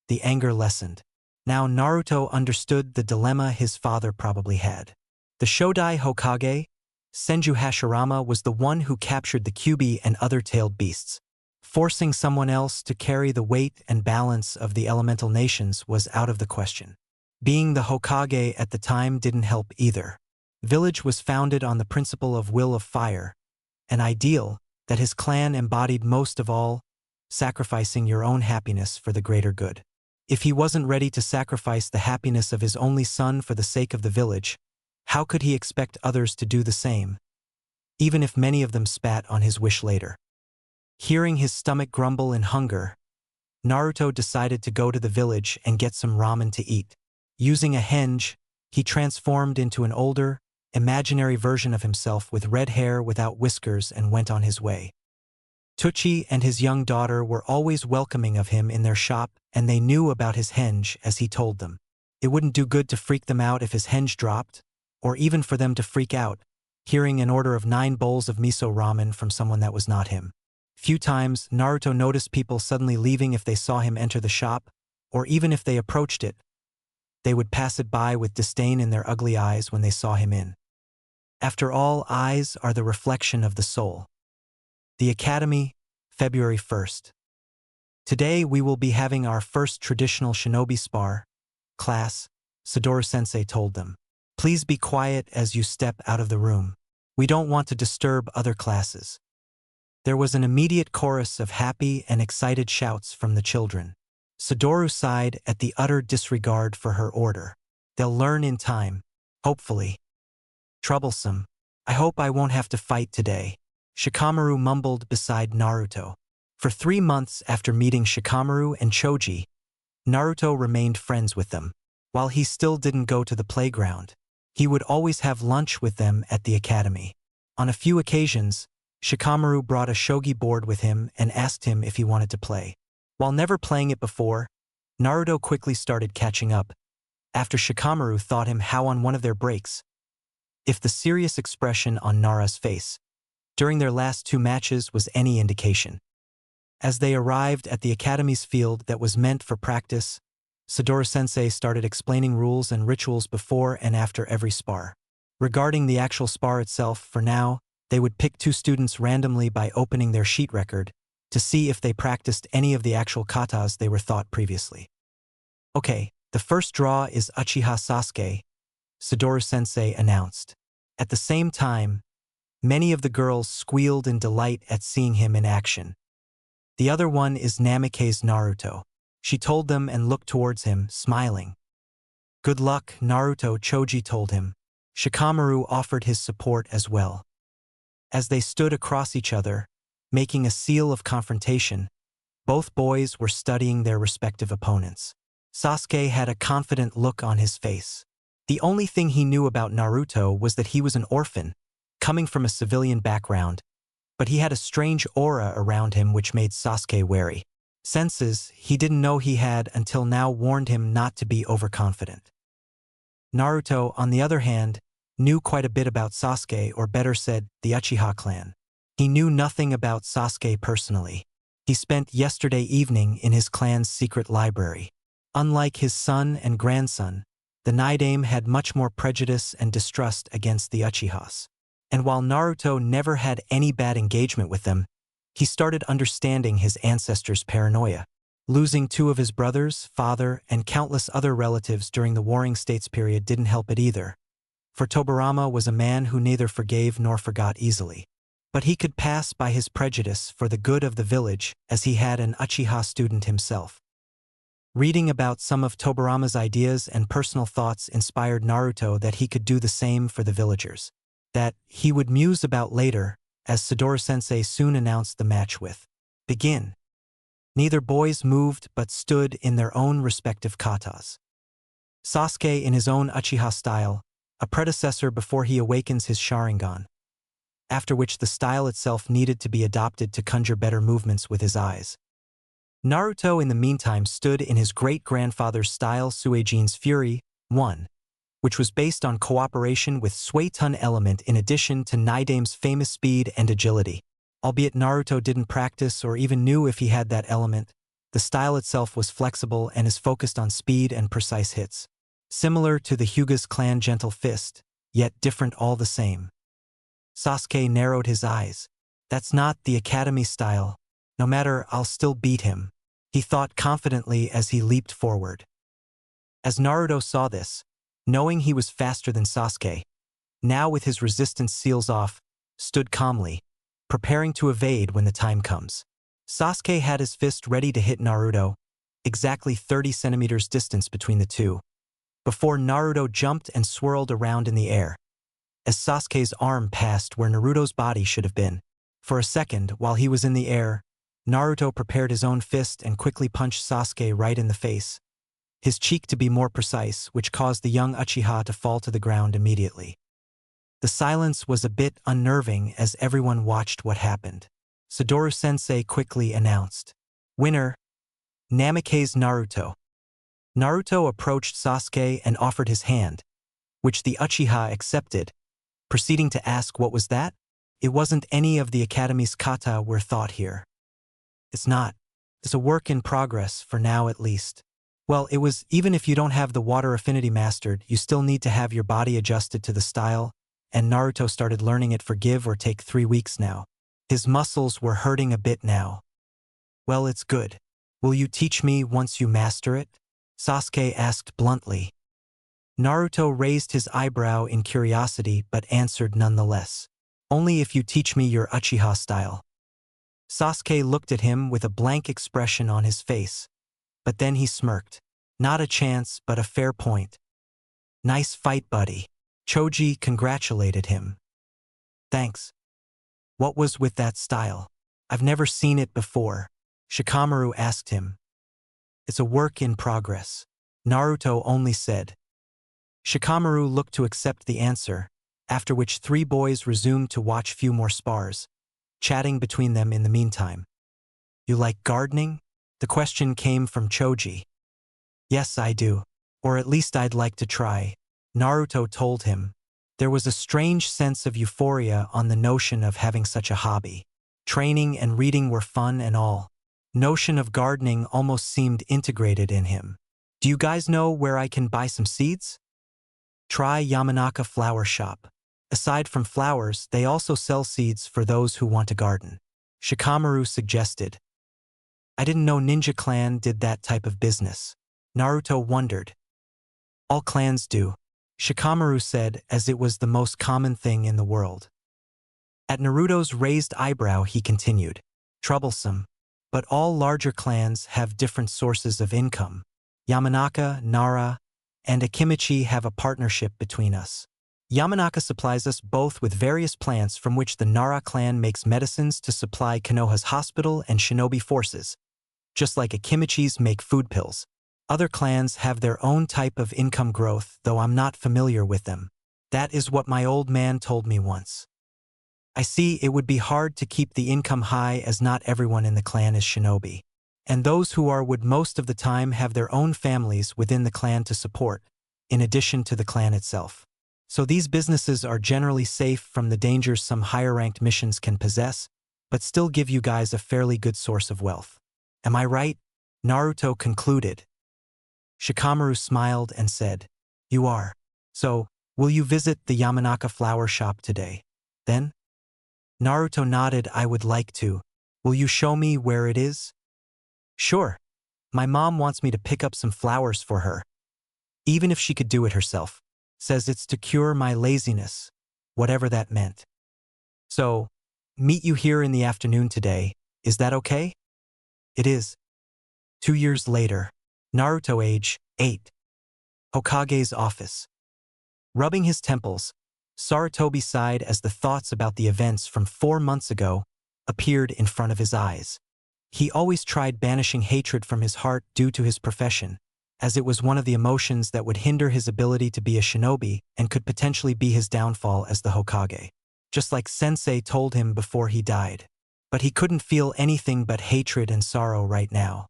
the anger lessened. Now Naruto understood the dilemma his father probably had. The Shodai Hokage, Senju Hashirama, was the one who captured the Kyuubi and other tailed beasts. Forcing someone else to carry the weight and balance of the elemental nations was out of the question. Being the Hokage at the time didn't help either. Village was founded on the principle of will of fire, an ideal that his clan embodied most of all, sacrificing your own happiness for the greater good. If he wasn't ready to sacrifice the happiness of his only son for the sake of the village, how could he expect others to do the same, even if many of them spat on his wish later? Hearing his stomach grumble in hunger, Naruto decided to go to the village and get some ramen to eat. Using a henge, he transformed into an older, imaginary version of himself with red hair without whiskers and went on his way. Tucci and his young daughter were always welcoming of him in their shop, and they knew about his henge as he told them. It wouldn't do good to freak them out if his henge dropped, or even for them to freak out, hearing an order of 9 bowls of miso ramen from someone that was not him. Few times, Naruto noticed people suddenly leaving if they saw him enter the shop, or even if they approached it. They would pass it by with disdain in their ugly eyes when they saw him in. After all, eyes are the reflection of the soul. The Academy, February 1st. Today we will be having our first traditional shinobi spar, class, Sadaru-sensei told them. Please be quiet as you step out of the room. We don't want to disturb other classes. There was an immediate chorus of happy and excited shouts from the children. Sadaru sighed at the utter disregard for her order. They'll learn in time, hopefully. Troublesome. I hope I won't have to fight today, Shikamaru mumbled beside Naruto. For 3 months after meeting Shikamaru and Choji, Naruto remained friends with them. While he still didn't go to the playground, he would always have lunch with them at the academy. On a few occasions, Shikamaru brought a shogi board with him and asked him if he wanted to play. While never playing it before, Naruto quickly started catching up, after Shikamaru taught him how on one of their breaks. If the serious expression on Nara's face during their last 2 matches was any indication. As they arrived at the academy's field that was meant for practice, Sadaru-sensei started explaining rules and rituals before and after every spar. Regarding the actual spar itself, for now, they would pick 2 students randomly by opening their sheet record to see if they practiced any of the actual katas they were taught previously. Okay, the first draw is Uchiha Sasuke, Sadaru-sensei announced. At the same time, many of the girls squealed in delight at seeing him in action. The other one is Namikaze Naruto, she told them and looked towards him, smiling. Good luck, Naruto, Choji told him. Shikamaru offered his support as well. As they stood across each other, making a seal of confrontation, both boys were studying their respective opponents. Sasuke had a confident look on his face. The only thing he knew about Naruto was that he was an orphan, coming from a civilian background, but he had a strange aura around him which made Sasuke wary. Senses he didn't know he had until now warned him not to be overconfident. Naruto, on the other hand, knew quite a bit about Sasuke, or better said, the Uchiha clan. He knew nothing about Sasuke personally. He spent yesterday evening in his clan's secret library. Unlike his son and grandson, the Naidame had much more prejudice and distrust against the Uchihas. And while Naruto never had any bad engagement with them, he started understanding his ancestors' paranoia. Losing two of his brothers, father, and countless other relatives during the Warring States period didn't help it either. For Tobirama was a man who neither forgave nor forgot easily. But he could pass by his prejudice for the good of the village, as he had an Uchiha student himself. Reading about some of Tobirama's ideas and personal thoughts inspired Naruto that he could do the same for the villagers. That he would muse about later, as Sadaru-sensei soon announced the match with begin. Neither boys moved but stood in their own respective katas. Sasuke in his own Uchiha style, a predecessor before he awakens his Sharingan, after which the style itself needed to be adopted to conjure better movements with his eyes. Naruto in the meantime stood in his great-grandfather's style Suijin's Fury 1, which was based on cooperation with Suiton element in addition to Naidame's famous speed and agility. Albeit Naruto didn't practice or even knew if he had that element, the style itself was flexible and is focused on speed and precise hits. Similar to the Hyuga's clan Gentle Fist, yet different all the same. Sasuke narrowed his eyes. That's not the academy style. No matter, I'll still beat him, he thought confidently as he leaped forward. As Naruto saw this, knowing he was faster than Sasuke, now with his resistance seals off, stood calmly, preparing to evade when the time comes. Sasuke had his fist ready to hit Naruto, exactly 30 centimeters distance between the two, before Naruto jumped and swirled around in the air. As Sasuke's arm passed where Naruto's body should have been, for a second while he was in the air, Naruto prepared his own fist and quickly punched Sasuke right in the face, his cheek to be more precise, which caused the young Uchiha to fall to the ground immediately. The silence was a bit unnerving as everyone watched what happened. Sadaru-sensei quickly announced, "Winner, Namake's Naruto." Naruto approached Sasuke and offered his hand, which the Uchiha accepted, proceeding to ask what was that? It wasn't any of the Academy's kata we're thought here. It's not. It's a work in progress, for now at least. Well, it was, even if you don't have the water affinity mastered, you still need to have your body adjusted to the style, and Naruto started learning it for give or take 3 weeks now. His muscles were hurting a bit now. Well, it's good. Will you teach me once you master it? Sasuke asked bluntly. Naruto raised his eyebrow in curiosity but answered nonetheless. Only if you teach me your Uchiha style. Sasuke looked at him with a blank expression on his face, but then he smirked. Not a chance, but a fair point. Nice fight, buddy. Choji congratulated him. Thanks. What was with that style? I've never seen it before, Shikamaru asked him. It's a work in progress, Naruto only said. Shikamaru looked to accept the answer, after which 3 boys resumed to watch few more spars, chatting between them in the meantime. You like gardening? The question came from Choji. Yes, I do. Or at least I'd like to try, Naruto told him. There was a strange sense of euphoria on the notion of having such a hobby. Training and reading were fun and all. Notion of gardening almost seemed integrated in him. Do you guys know where I can buy some seeds? Try Yamanaka Flower Shop. Aside from flowers, they also sell seeds for those who want to garden, Shikamaru suggested. I didn't know Ninja Clan did that type of business, Naruto wondered. All clans do, Shikamaru said, as it was the most common thing in the world. At Naruto's raised eyebrow he continued, troublesome, but all larger clans have different sources of income. Yamanaka, Nara, and Akimichi have a partnership between us. Yamanaka supplies us both with various plants from which the Nara clan makes medicines to supply Konoha's hospital and shinobi forces, just like Akimichi's make food pills. Other clans have their own type of income growth, though I'm not familiar with them. That is what my old man told me once. I see it would be hard to keep the income high as not everyone in the clan is shinobi. And those who are would most of the time have their own families within the clan to support, in addition to the clan itself. So these businesses are generally safe from the dangers some higher-ranked missions can possess, but still give you guys a fairly good source of wealth. Am I right? Naruto concluded. Shikamaru smiled and said, "You are. So, will you visit the Yamanaka flower shop today? Then?" Naruto nodded. "I would like to. Will you show me where it is?" "Sure. My mom wants me to pick up some flowers for her. Even if she could do it herself. Says it's to cure my laziness, whatever that meant. So, meet you here in the afternoon today, is that okay?" "It is." 2 years later, Naruto age 8. Hokage's office. Rubbing his temples, Sarutobi sighed as the thoughts about the events from 4 months ago appeared in front of his eyes. He always tried banishing hatred from his heart due to his profession, as it was one of the emotions that would hinder his ability to be a shinobi and could potentially be his downfall as the Hokage. Just like Sensei told him before he died. But he couldn't feel anything but hatred and sorrow right now.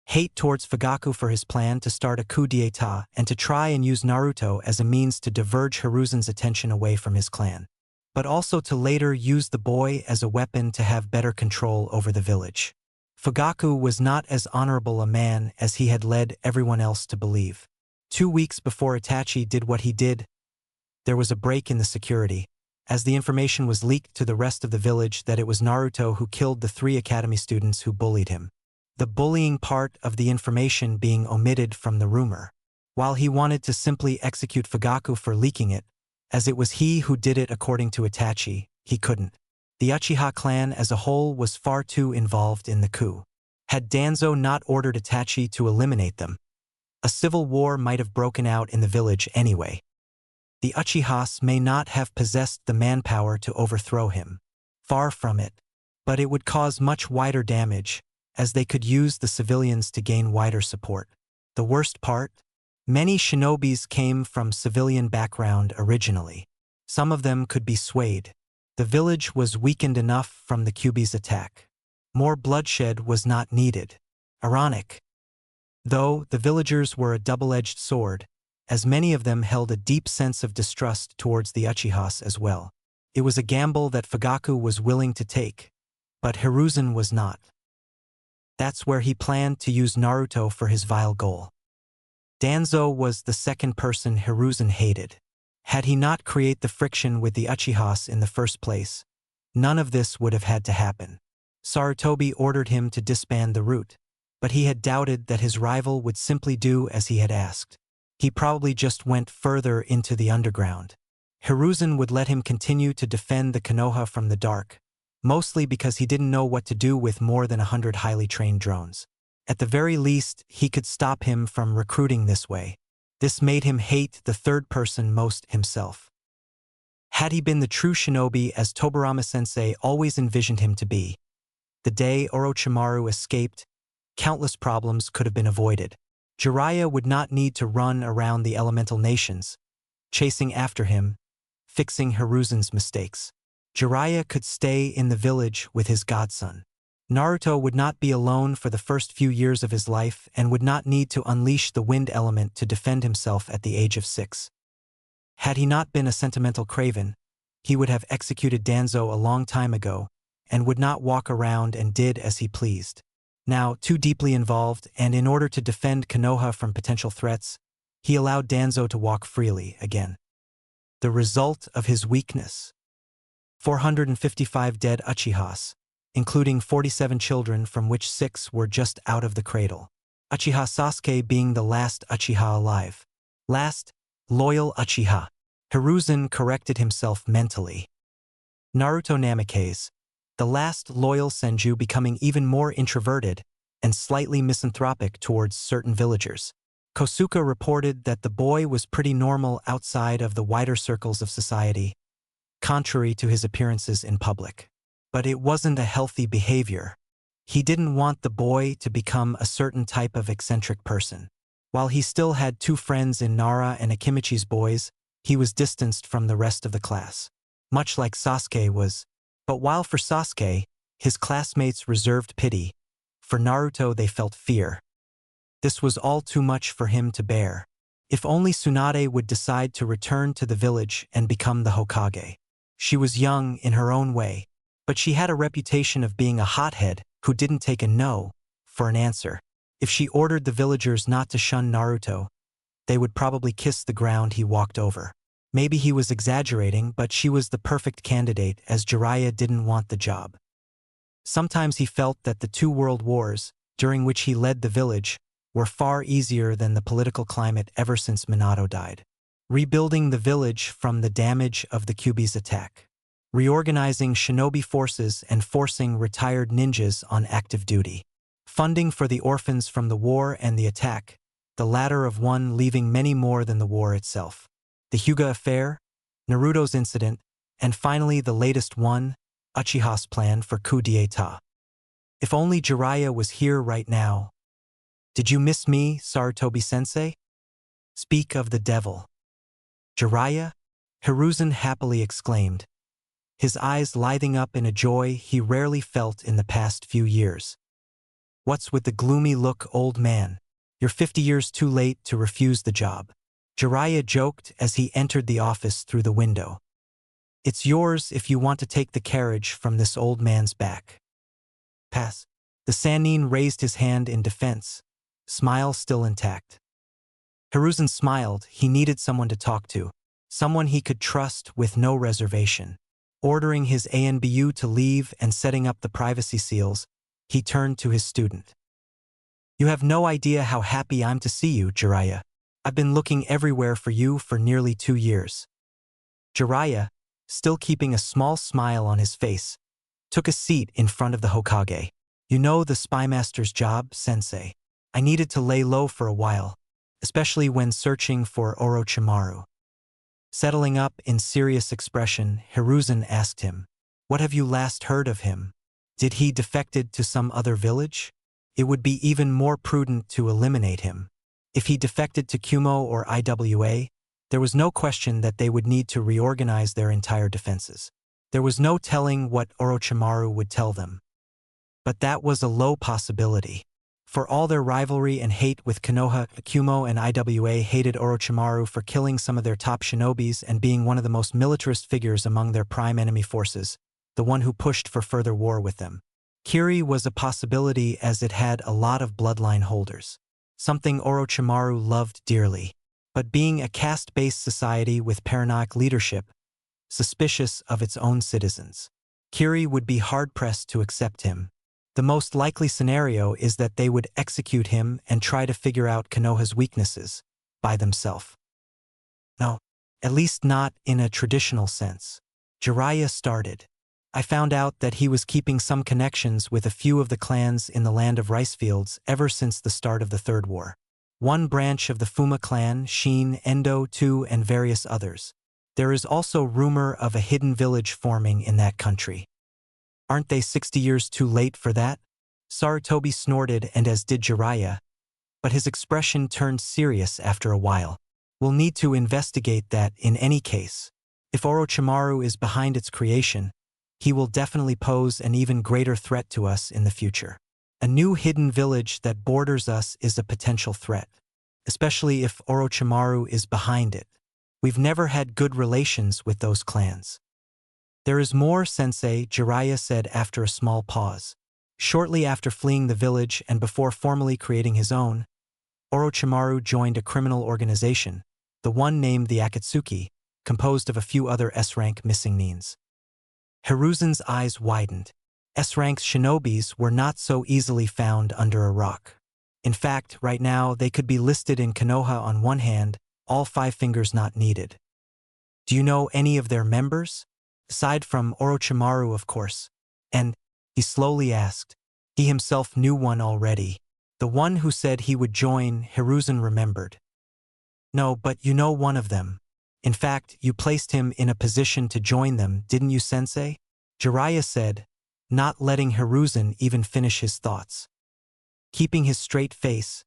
Hate towards Fugaku for his plan to start a coup d'etat and to try and use Naruto as a means to diverge Hiruzen's attention away from his clan. But also to later use the boy as a weapon to have better control over the village. Fugaku was not as honorable a man as he had led everyone else to believe. 2 weeks before Itachi did what he did, there was a break in the security, as the information was leaked to the rest of the village that it was Naruto who killed the 3 academy students who bullied him. The bullying part of the information being omitted from the rumor. While he wanted to simply execute Fugaku for leaking it, as it was he who did it according to Itachi, he couldn't. The Uchiha clan as a whole was far too involved in the coup. Had Danzo not ordered Itachi to eliminate them, a civil war might have broken out in the village anyway. The Uchihas may not have possessed the manpower to overthrow him. Far from it. But it would cause much wider damage, as they could use the civilians to gain wider support. The worst part? Many shinobis came from civilian background originally. Some of them could be swayed. The village was weakened enough from the Kyuubi's attack. More bloodshed was not needed. Ironic. Though the villagers were a double-edged sword, as many of them held a deep sense of distrust towards the Uchihas as well. It was a gamble that Fugaku was willing to take, but Hiruzen was not. That's where he planned to use Naruto for his vile goal. Danzo was the second person Hiruzen hated. Had he not created the friction with the Uchihas in the first place, none of this would have had to happen. Sarutobi ordered him to disband the route, but he had doubted that his rival would simply do as he had asked. He probably just went further into the underground. Hiruzen would let him continue to defend the Konoha from the dark, mostly because he didn't know what to do with more than 100 highly trained drones. At the very least, he could stop him from recruiting this way. This made him hate the third person most himself. Had he been the true shinobi as Tobirama-sensei always envisioned him to be, the day Orochimaru escaped, countless problems could have been avoided. Jiraiya would not need to run around the elemental nations, chasing after him, fixing Hiruzen's mistakes. Jiraiya could stay in the village with his godson. Naruto would not be alone for the first few years of his life and would not need to unleash the wind element to defend himself at the age of 6. Had he not been a sentimental craven, he would have executed Danzo a long time ago and would not walk around and did as he pleased. Now, too deeply involved, and in order to defend Konoha from potential threats, he allowed Danzo to walk freely again. The result of his weakness. 455 dead Uchihas, including 47 children from which 6 were just out of the cradle. Uchiha Sasuke being the last Uchiha alive. Last, loyal Uchiha. Hiruzen corrected himself mentally. Naruto Namikaze, the last loyal Senju, becoming even more introverted and slightly misanthropic towards certain villagers. Kosuke reported that the boy was pretty normal outside of the wider circles of society, contrary to his appearances in public. But it wasn't a healthy behavior. He didn't want the boy to become a certain type of eccentric person. While he still had 2 friends in Nara and Akimichi's boys, he was distanced from the rest of the class. Much like Sasuke was. But while for Sasuke, his classmates reserved pity, for Naruto they felt fear. This was all too much for him to bear. If only Tsunade would decide to return to the village and become the Hokage. She was young in her own way, but she had a reputation of being a hothead who didn't take a no for an answer. If she ordered the villagers not to shun Naruto, they would probably kiss the ground he walked over. Maybe he was exaggerating, but she was the perfect candidate as Jiraiya didn't want the job. Sometimes he felt that the 2 world wars, during which he led the village, were far easier than the political climate ever since Minato died. Rebuilding the village from the damage of the Kyuubi's attack. Reorganizing shinobi forces and forcing retired ninjas on active duty. Funding for the orphans from the war and the attack, the latter of one leaving many more than the war itself. The Hyuga affair, Naruto's incident, and finally the latest one, Uchiha's plan for coup d'etat. If only Jiraiya was here right now. Did you miss me, Sarutobi-sensei? Speak of the devil. Jiraiya? Hiruzen happily exclaimed, his eyes lighting up in a joy he rarely felt in the past few years. What's with the gloomy look, old man? You're 50 years too late to refuse the job. Jiraiya joked as he entered the office through the window. It's yours if you want to take the carriage from this old man's back. Pass. The Sannin raised his hand in defense, smile still intact. Hiruzen smiled. He needed someone to talk to, someone he could trust with no reservation. Ordering his ANBU to leave and setting up the privacy seals, he turned to his student. You have no idea how happy I'm to see you, Jiraiya. I've been looking everywhere for you for nearly 2 years. Jiraiya, still keeping a small smile on his face, took a seat in front of the Hokage. You know the spymaster's job, sensei. I needed to lay low for a while, especially when searching for Orochimaru. Settling up in serious expression, Hiruzen asked him, what have you last heard of him? Did he defected to some other village? It would be even more prudent to eliminate him. If he defected to Kumo or IWA, there was no question that they would need to reorganize their entire defenses. There was no telling what Orochimaru would tell them. But that was a low possibility. For all their rivalry and hate with Konoha, Kumo and IWA hated Orochimaru for killing some of their top shinobis and being one of the most militarist figures among their prime enemy forces, the one who pushed for further war with them. Kiri was a possibility as it had a lot of bloodline holders, something Orochimaru loved dearly. But being a caste-based society with paranoid leadership, suspicious of its own citizens, Kiri would be hard-pressed to accept him. The most likely scenario is that they would execute him and try to figure out Konoha's weaknesses by themselves. No, at least not in a traditional sense. Jiraiya started. I found out that he was keeping some connections with a few of the clans in the land of rice fields ever since the start of the Third War. One branch of the Fuma clan, Shin, Endo, Tu, and various others. There is also rumor of a hidden village forming in that country. Aren't they 60 years too late for that? Sarutobi snorted, and as did Jiraiya, but his expression turned serious after a while. We'll need to investigate that in any case. If Orochimaru is behind its creation, he will definitely pose an even greater threat to us in the future. A new hidden village that borders us is a potential threat, especially if Orochimaru is behind it. We've never had good relations with those clans. There is more, sensei, Jiraiya said after a small pause. Shortly after fleeing the village and before formally creating his own, Orochimaru joined a criminal organization, the one named the Akatsuki, composed of a few other S-rank missing nins. Hiruzen's eyes widened. S-rank shinobis were not so easily found under a rock. In fact, right now they could be listed in Konoha on one hand, all 5 fingers not needed. Do you know any of their members? Aside from Orochimaru, of course. And, he slowly asked. He himself knew one already. The one who said he would join, Hiruzen remembered. No, but you know one of them. In fact, you placed him in a position to join them, didn't you, sensei? Jiraiya said, not letting Hiruzen even finish his thoughts. Keeping his straight face,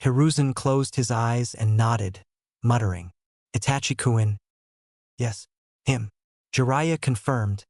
Hiruzen closed his eyes and nodded, muttering, Itachi-kun. Yes, him. Jiraiya confirmed,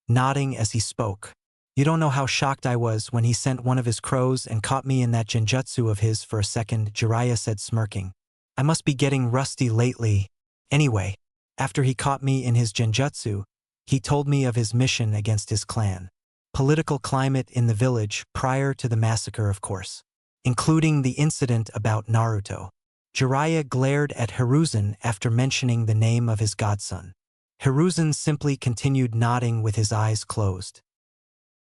nodding as he spoke. You don't know how shocked I was when he sent one of his crows and caught me in that genjutsu of his for a second, Jiraiya said, smirking. I must be getting rusty lately. Anyway, after he caught me in his genjutsu, he told me of his mission against his clan. Political climate in the village prior to the massacre, of course, including the incident about Naruto. Jiraiya glared at Hiruzen after mentioning the name of his godson. Hiruzen simply continued nodding with his eyes closed.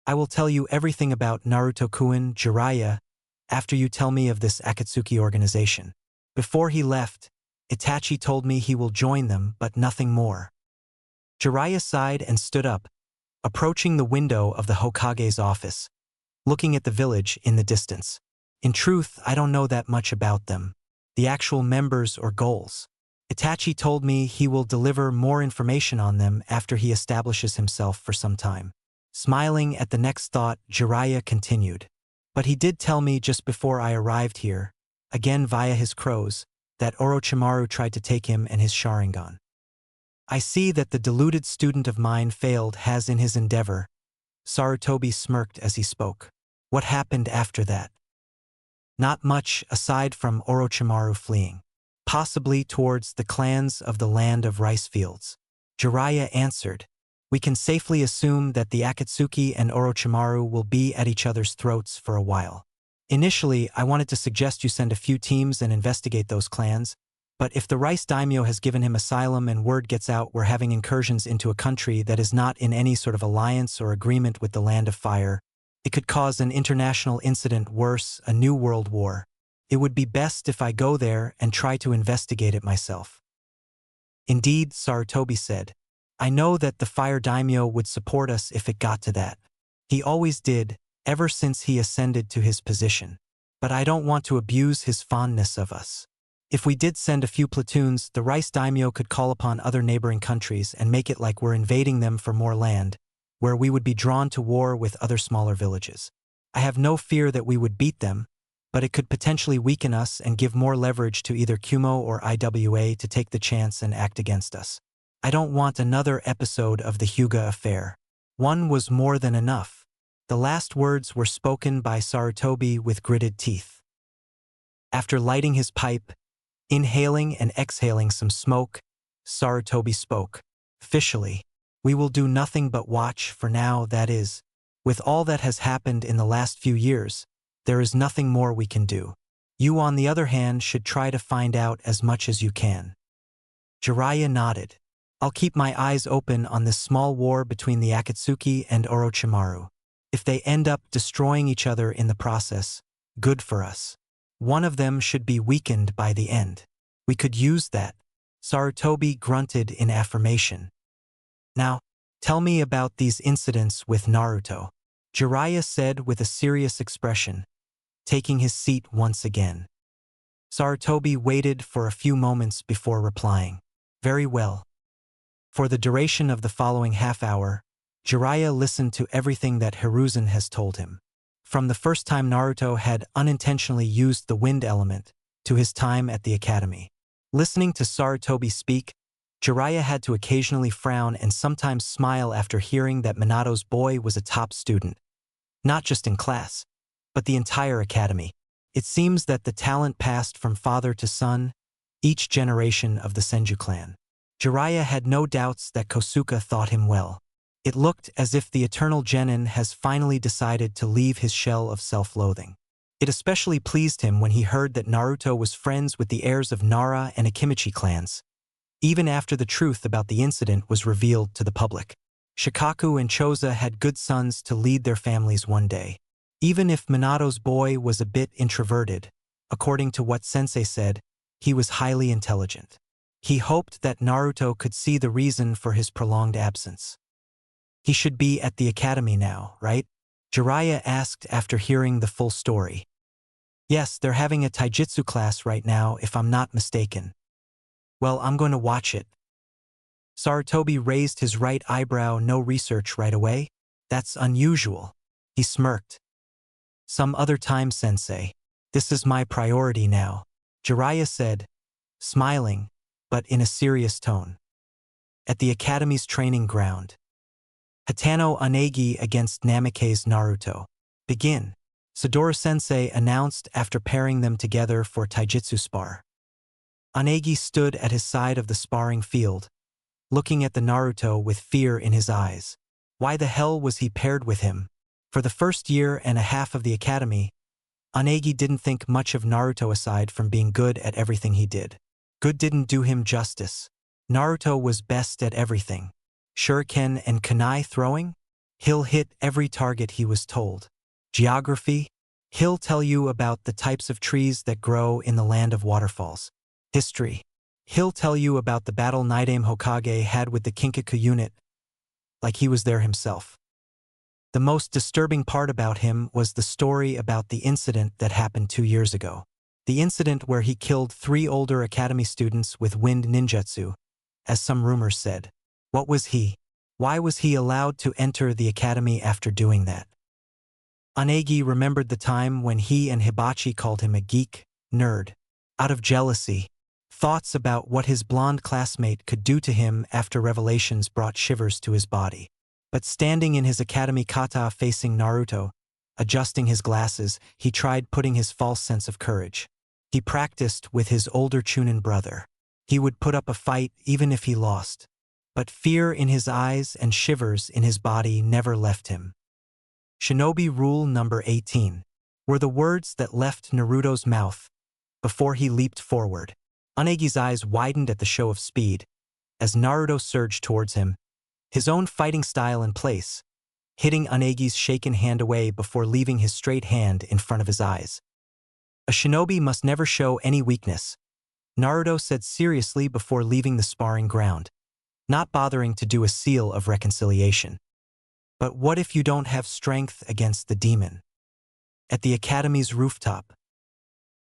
I will tell you everything about Naruto-kun, Jiraiya, after you tell me of this Akatsuki organization. Before he left, Itachi told me he will join them, but nothing more. Jiraiya sighed and stood up, approaching the window of the Hokage's office, looking at the village in the distance. In truth, I don't know that much about them, the actual members or goals. Itachi told me he will deliver more information on them after he establishes himself for some time. Smiling at the next thought, Jiraiya continued. But he did tell me just before I arrived here, again via his crows, that Orochimaru tried to take him and his Sharingan. I see that the deluded student of mine failed has in his endeavor. Sarutobi smirked as he spoke. What happened after that? Not much aside from Orochimaru fleeing, possibly towards the clans of the land of rice fields. Jiraiya answered. We can safely assume that the Akatsuki and Orochimaru will be at each other's throats for a while. Initially, I wanted to suggest you send a few teams and investigate those clans, but if the Rice Daimyo has given him asylum and word gets out we're having incursions into a country that is not in any sort of alliance or agreement with the Land of Fire, it could cause an international incident, worse, a new world war. It would be best if I go there and try to investigate it myself. Indeed, Sarutobi said. I know that the Fire Daimyo would support us if it got to that. He always did, ever since he ascended to his position. But I don't want to abuse his fondness of us. If we did send a few platoons, the Rice Daimyo could call upon other neighboring countries and make it like we're invading them for more land, where we would be drawn to war with other smaller villages. I have no fear that we would beat them, but it could potentially weaken us and give more leverage to either Kumo or IWA to take the chance and act against us. I don't want another episode of the Hyuga affair. One was more than enough. The last words were spoken by Sarutobi with gritted teeth. After lighting his pipe, inhaling and exhaling some smoke, Sarutobi spoke. Officially, we will do nothing but watch for now, that is. With all that has happened in the last few years, there is nothing more we can do. You, on the other hand, should try to find out as much as you can. Jiraiya nodded. I'll keep my eyes open on this small war between the Akatsuki and Orochimaru. If they end up destroying each other in the process, good for us. One of them should be weakened by the end. We could use that. Sarutobi grunted in affirmation. Now, tell me about these incidents with Naruto, Jiraiya said with a serious expression, taking his seat once again. Sarutobi waited for a few moments before replying. Very well. For the duration of the following half-hour, Jiraiya listened to everything that Hiruzen has told him. From the first time Naruto had unintentionally used the wind element, to his time at the academy. Listening to Sarutobi speak, Jiraiya had to occasionally frown and sometimes smile after hearing that Minato's boy was a top student. Not just in class, but the entire academy. It seems that the talent passed from father to son, each generation of the Senju clan. Jiraiya had no doubts that Kosuke thought him well. It looked as if the eternal genin has finally decided to leave his shell of self-loathing. It especially pleased him when he heard that Naruto was friends with the heirs of Nara and Akimichi clans, even after the truth about the incident was revealed to the public. Shikaku and Choza had good sons to lead their families one day. Even if Minato's boy was a bit introverted, according to what Sensei said, he was highly intelligent. He hoped that Naruto could see the reason for his prolonged absence. He should be at the academy now, right? Jiraiya asked after hearing the full story. Yes, they're having a taijutsu class right now, if I'm not mistaken. Well, I'm going to watch it. Sarutobi raised his right eyebrow. No research right away? That's unusual. He smirked. Some other time, Sensei. This is my priority now, Jiraiya said, smiling, but in a serious tone. At the academy's training ground. Hatano Onagi against Namikaze Naruto. Begin, Sadora Sensei announced after pairing them together for taijutsu spar. Onagi stood at his side of the sparring field, looking at the Naruto with fear in his eyes. Why the hell was he paired with him? For the first year and a half of the academy, Onagi didn't think much of Naruto aside from being good at everything he did. Good didn't do him justice. Naruto was best at everything. Shuriken and kunai throwing? He'll hit every target he was told. Geography? He'll tell you about the types of trees that grow in the land of waterfalls. History? He'll tell you about the battle Naidame Hokage had with the Kinkaku unit, like he was there himself. The most disturbing part about him was the story about the incident that happened 2 years ago. The incident where he killed 3 older academy students with wind ninjutsu, as some rumors said. What was he? Why was he allowed to enter the academy after doing that? Onagi remembered the time when he and Hibachi called him a geek, nerd. Out of jealousy, thoughts about what his blonde classmate could do to him after revelations brought shivers to his body. But standing in his academy kata facing Naruto, adjusting his glasses, he tried putting his false sense of courage. He practiced with his older Chunin brother. He would put up a fight even if he lost. But fear in his eyes and shivers in his body never left him. Shinobi Rule number 18 were the words that left Naruto's mouth before he leaped forward. Onagi's eyes widened at the show of speed as Naruto surged towards him, his own fighting style in place, hitting Onagi's shaken hand away before leaving his straight hand in front of his eyes. A shinobi must never show any weakness, Naruto said seriously before leaving the sparring ground, not bothering to do a seal of reconciliation. But what if you don't have strength against the demon? At the academy's rooftop.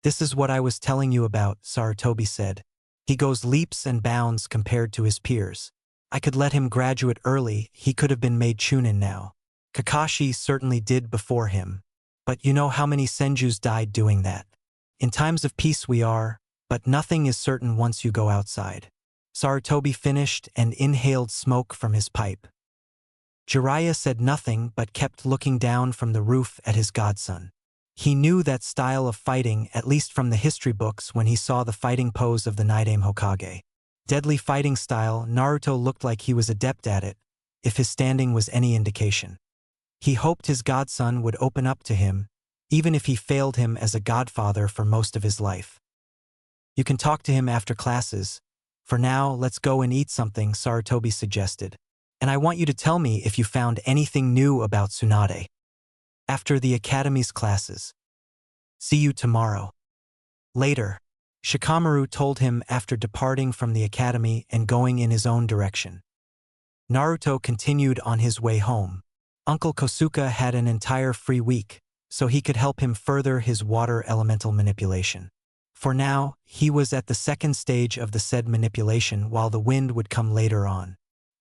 This is what I was telling you about, Sarutobi said. He goes leaps and bounds compared to his peers. I could let him graduate early, he could have been made Chunin now. Kakashi certainly did before him. But you know how many senjus died doing that. In times of peace we are, but nothing is certain once you go outside. Sarutobi finished and inhaled smoke from his pipe. Jiraiya said nothing but kept looking down from the roof at his godson. He knew that style of fighting, at least from the history books when he saw the fighting pose of the Naidame Hokage. Deadly fighting style, Naruto looked like he was adept at it, if his standing was any indication. He hoped his godson would open up to him, even if he failed him as a godfather for most of his life. You can talk to him after classes. For now, let's go and eat something, Sarutobi suggested. And I want you to tell me if you found anything new about Tsunade. After the academy's classes. See you tomorrow. Later, Shikamaru told him after departing from the academy and going in his own direction. Naruto continued on his way home. Uncle Kosuke had an entire free week, so he could help him further his water elemental manipulation. For now, he was at the second stage of the said manipulation while the wind would come later on.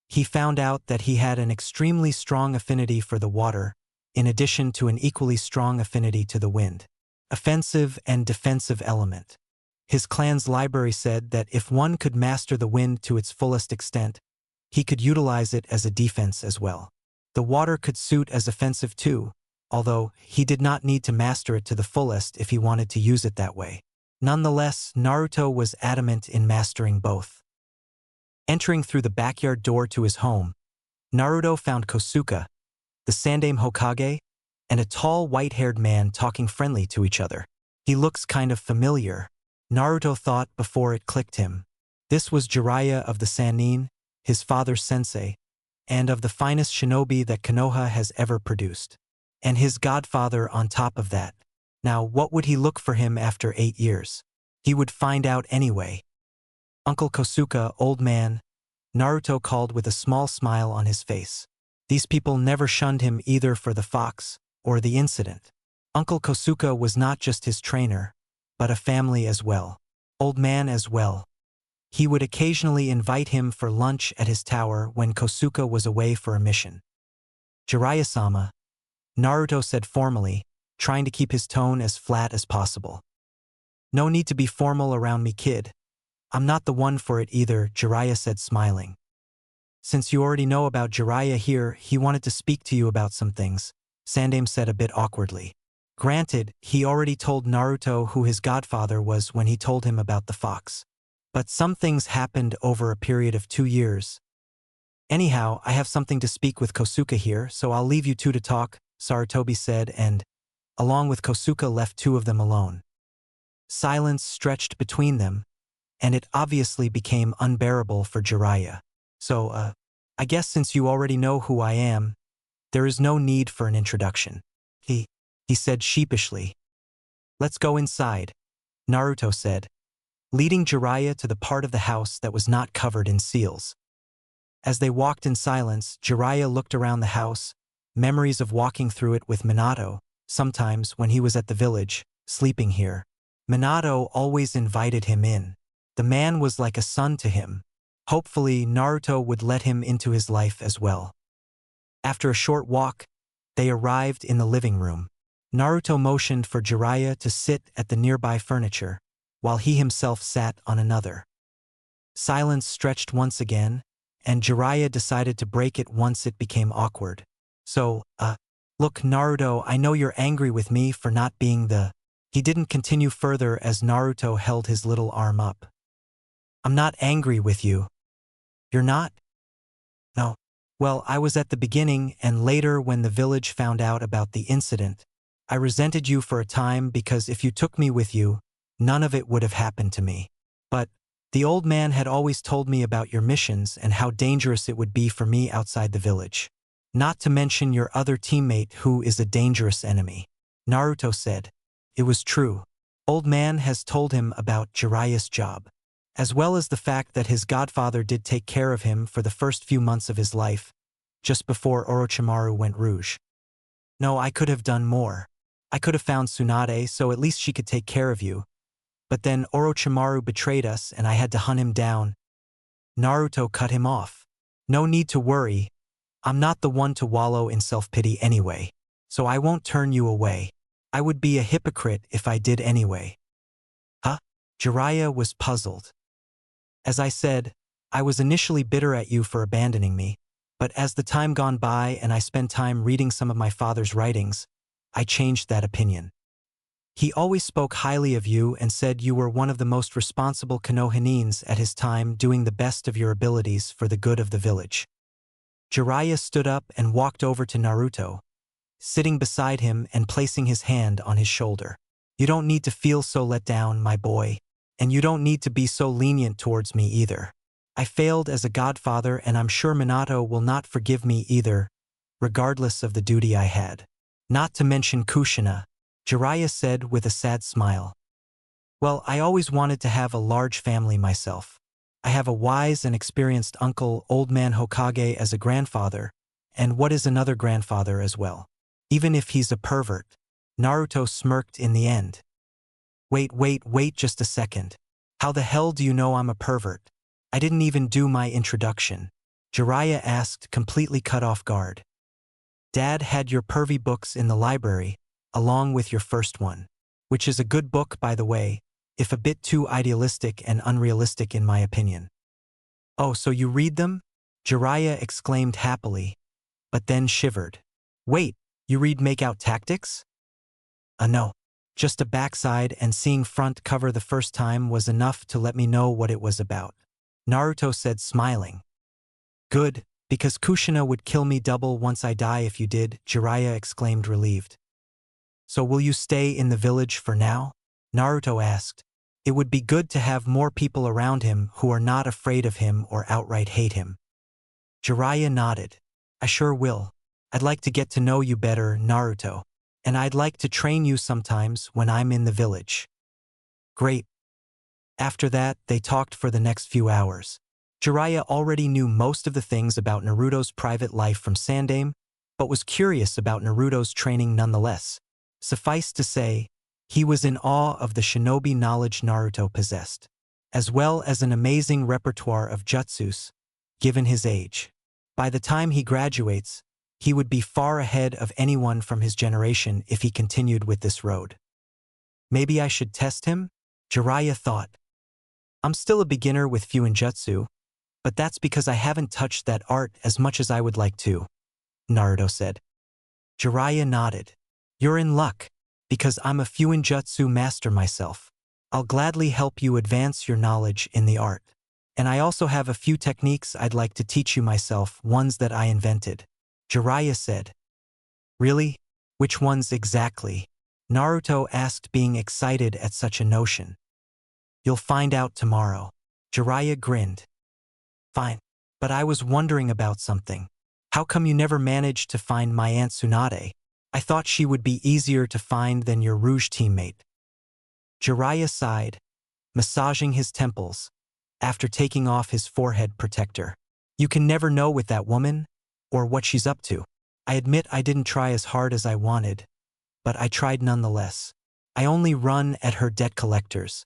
He found out that he had an extremely strong affinity for the water, in addition to an equally strong affinity to the wind. Offensive and defensive element. His clan's library said that if one could master the wind to its fullest extent, he could utilize it as a defense as well. The water could suit as offensive too, although he did not need to master it to the fullest if he wanted to use it that way. Nonetheless, Naruto was adamant in mastering both. Entering through the backyard door to his home, Naruto found Kosuke, the Sandaime Hokage, and a tall white-haired man talking friendly to each other. He looks kind of familiar, Naruto thought before it clicked him. This was Jiraiya of the Sannin, his father's sensei, and of the finest shinobi that Konoha has ever produced. And his godfather on top of that. Now what would he look for him after 8 years? He would find out anyway. Uncle Kosuke, old man, Naruto called with a small smile on his face. These people never shunned him either for the fox or the incident. Uncle Kosuke was not just his trainer, but a family as well. Old man as well. He would occasionally invite him for lunch at his tower when Kosuke was away for a mission. Jiraiya-sama, Naruto said formally, trying to keep his tone as flat as possible. No need to be formal around me, kid. I'm not the one for it either, Jiraiya said smiling. Since you already know about Jiraiya here, he wanted to speak to you about some things, Sandaime said a bit awkwardly. Granted, he already told Naruto who his godfather was when he told him about the fox. But some things happened over a period of 2 years. Anyhow, I have something to speak with Kosuke here, so I'll leave you two to talk, Sarutobi said, and, along with Kosuke, left two of them alone. Silence stretched between them, and it obviously became unbearable for Jiraiya. So, I guess since you already know who I am, there is no need for an introduction. He said sheepishly. Let's go inside, Naruto said, leading Jiraiya to the part of the house that was not covered in seals. As they walked in silence, Jiraiya looked around the house, memories of walking through it with Minato, sometimes when he was at the village, sleeping here. Minato always invited him in. The man was like a son to him. Hopefully, Naruto would let him into his life as well. After a short walk, they arrived in the living room. Naruto motioned for Jiraiya to sit at the nearby furniture, while he himself sat on another. Silence stretched once again, and Jiraiya decided to break it once it became awkward. So, look, Naruto, I know you're angry with me for not being the... He didn't continue further as Naruto held his little arm up. I'm not angry with you. You're not? No. Well, I was at the beginning, and later when the village found out about the incident, I resented you for a time because if you took me with you, none of it would have happened to me. But the old man had always told me about your missions and how dangerous it would be for me outside the village. Not to mention your other teammate who is a dangerous enemy. Naruto said. It was true. Old man has told him about Jiraiya's job, as well as the fact that his godfather did take care of him for the first few months of his life, just before Orochimaru went rouge. No, I could have done more. I could have found Tsunade so at least she could take care of you. But then Orochimaru betrayed us and I had to hunt him down. Naruto cut him off. No need to worry. I'm not the one to wallow in self-pity anyway, so I won't turn you away. I would be a hypocrite if I did anyway. Huh? Jiraiya was puzzled. As I said, I was initially bitter at you for abandoning me, but as the time gone by and I spent time reading some of my father's writings, I changed that opinion. He always spoke highly of you and said you were one of the most responsible Konohanins at his time, doing the best of your abilities for the good of the village. Jiraiya stood up and walked over to Naruto, sitting beside him and placing his hand on his shoulder. You don't need to feel so let down, my boy, and you don't need to be so lenient towards me either. I failed as a godfather and I'm sure Minato will not forgive me either, regardless of the duty I had. Not to mention Kushina, Jiraiya said with a sad smile. Well, I always wanted to have a large family myself. I have a wise and experienced uncle, Old Man Hokage, as a grandfather, and what is another grandfather as well. Even if he's a pervert. Naruto smirked in the end. Wait just a second. How the hell do you know I'm a pervert? I didn't even do my introduction. Jiraiya asked, completely cut off guard. Dad had your pervy books in the library, along with your first one, which is a good book, by the way, if a bit too idealistic and unrealistic in my opinion. Oh, so you read them? Jiraiya exclaimed happily, but then shivered. Wait, you read Make-Out Tactics? No. Just a backside, and seeing front cover the first time was enough to let me know what it was about. Naruto said, smiling. Good, because Kushina would kill me double once I die if you did, Jiraiya exclaimed, relieved. So will you stay in the village for now? Naruto asked. It would be good to have more people around him who are not afraid of him or outright hate him. Jiraiya nodded. I sure will. I'd like to get to know you better, Naruto. And I'd like to train you sometimes when I'm in the village. Great. After that, they talked for the next few hours. Jiraiya already knew most of the things about Naruto's private life from Sandaime, but was curious about Naruto's training nonetheless. Suffice to say, he was in awe of the shinobi knowledge Naruto possessed, as well as an amazing repertoire of jutsus, given his age. By the time he graduates, he would be far ahead of anyone from his generation if he continued with this road. Maybe I should test him? Jiraiya thought. I'm still a beginner with Fuinjutsu, but that's because I haven't touched that art as much as I would like to, Naruto said. Jiraiya nodded. You're in luck, because I'm a Fuinjutsu master myself. I'll gladly help you advance your knowledge in the art. And I also have a few techniques I'd like to teach you myself, ones that I invented. Jiraiya said. Really? Which ones exactly? Naruto asked, being excited at such a notion. You'll find out tomorrow. Jiraiya grinned. Fine. But I was wondering about something. How come you never managed to find my Aunt Tsunade? I thought she would be easier to find than your Rouge teammate. Jiraiya sighed, massaging his temples, after taking off his forehead protector. You can never know with that woman, or what she's up to. I admit I didn't try as hard as I wanted, but I tried nonetheless. I only run at her debt collectors.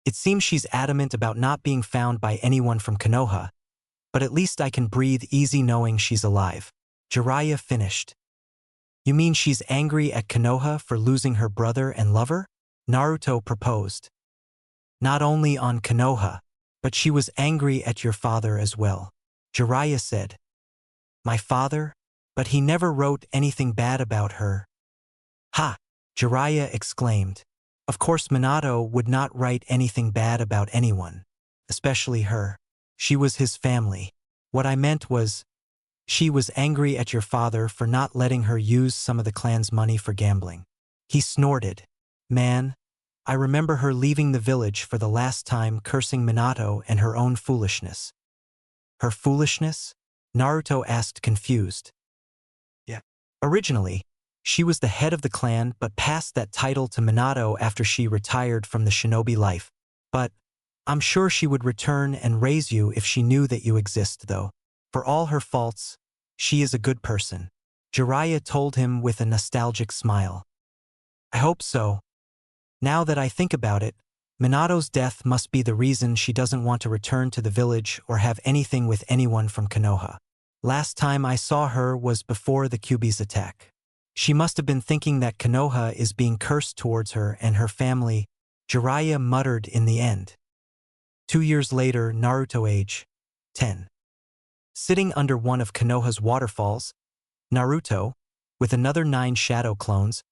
It seems she's adamant about not being found by anyone from Konoha, but at least I can breathe easy knowing she's alive. Jiraiya finished. You mean she's angry at Konoha for losing her brother and lover? Naruto proposed. Not only on Konoha, but she was angry at your father as well. Jiraiya said. My father? But he never wrote anything bad about her. Ha! Jiraiya exclaimed. Of course Minato would not write anything bad about anyone, especially her. She was his family. What I meant was, she was angry at your father for not letting her use some of the clan's money for gambling. He snorted. Man, I remember her leaving the village for the last time, cursing Minato and her own foolishness. Her foolishness? Naruto asked, confused. Yeah. Originally, she was the head of the clan but passed that title to Minato after she retired from the shinobi life. But I'm sure she would return and raise you if she knew that you exist, though. For all her faults, she is a good person. Jiraiya told him with a nostalgic smile. I hope so. Now that I think about it, Minato's death must be the reason she doesn't want to return to the village or have anything with anyone from Konoha. Last time I saw her was before the Kyuubi's attack. She must have been thinking that Konoha is being cursed towards her and her family, Jiraiya muttered in the end. 2 years later, Naruto, age 10. Sitting under one of Konoha's waterfalls, Naruto, with another 9 shadow clones,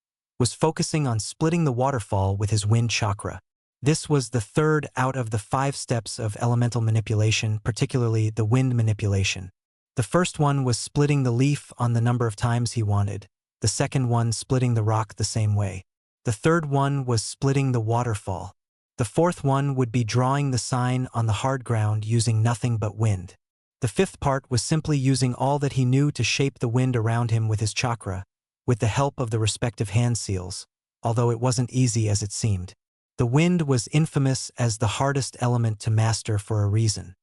was focusing on splitting the waterfall with his wind chakra. This was the third out of the 5 steps of elemental manipulation, particularly the wind manipulation. The first one was splitting the leaf on the number of times he wanted. The second one splitting the rock the same way. The third one was splitting the waterfall. The fourth one would be drawing the sign on the hard ground using nothing but wind. The fifth part was simply using all that he knew to shape the wind around him with his chakra, with the help of the respective hand seals, although it wasn't easy as it seemed. The wind was infamous as the hardest element to master for a reason.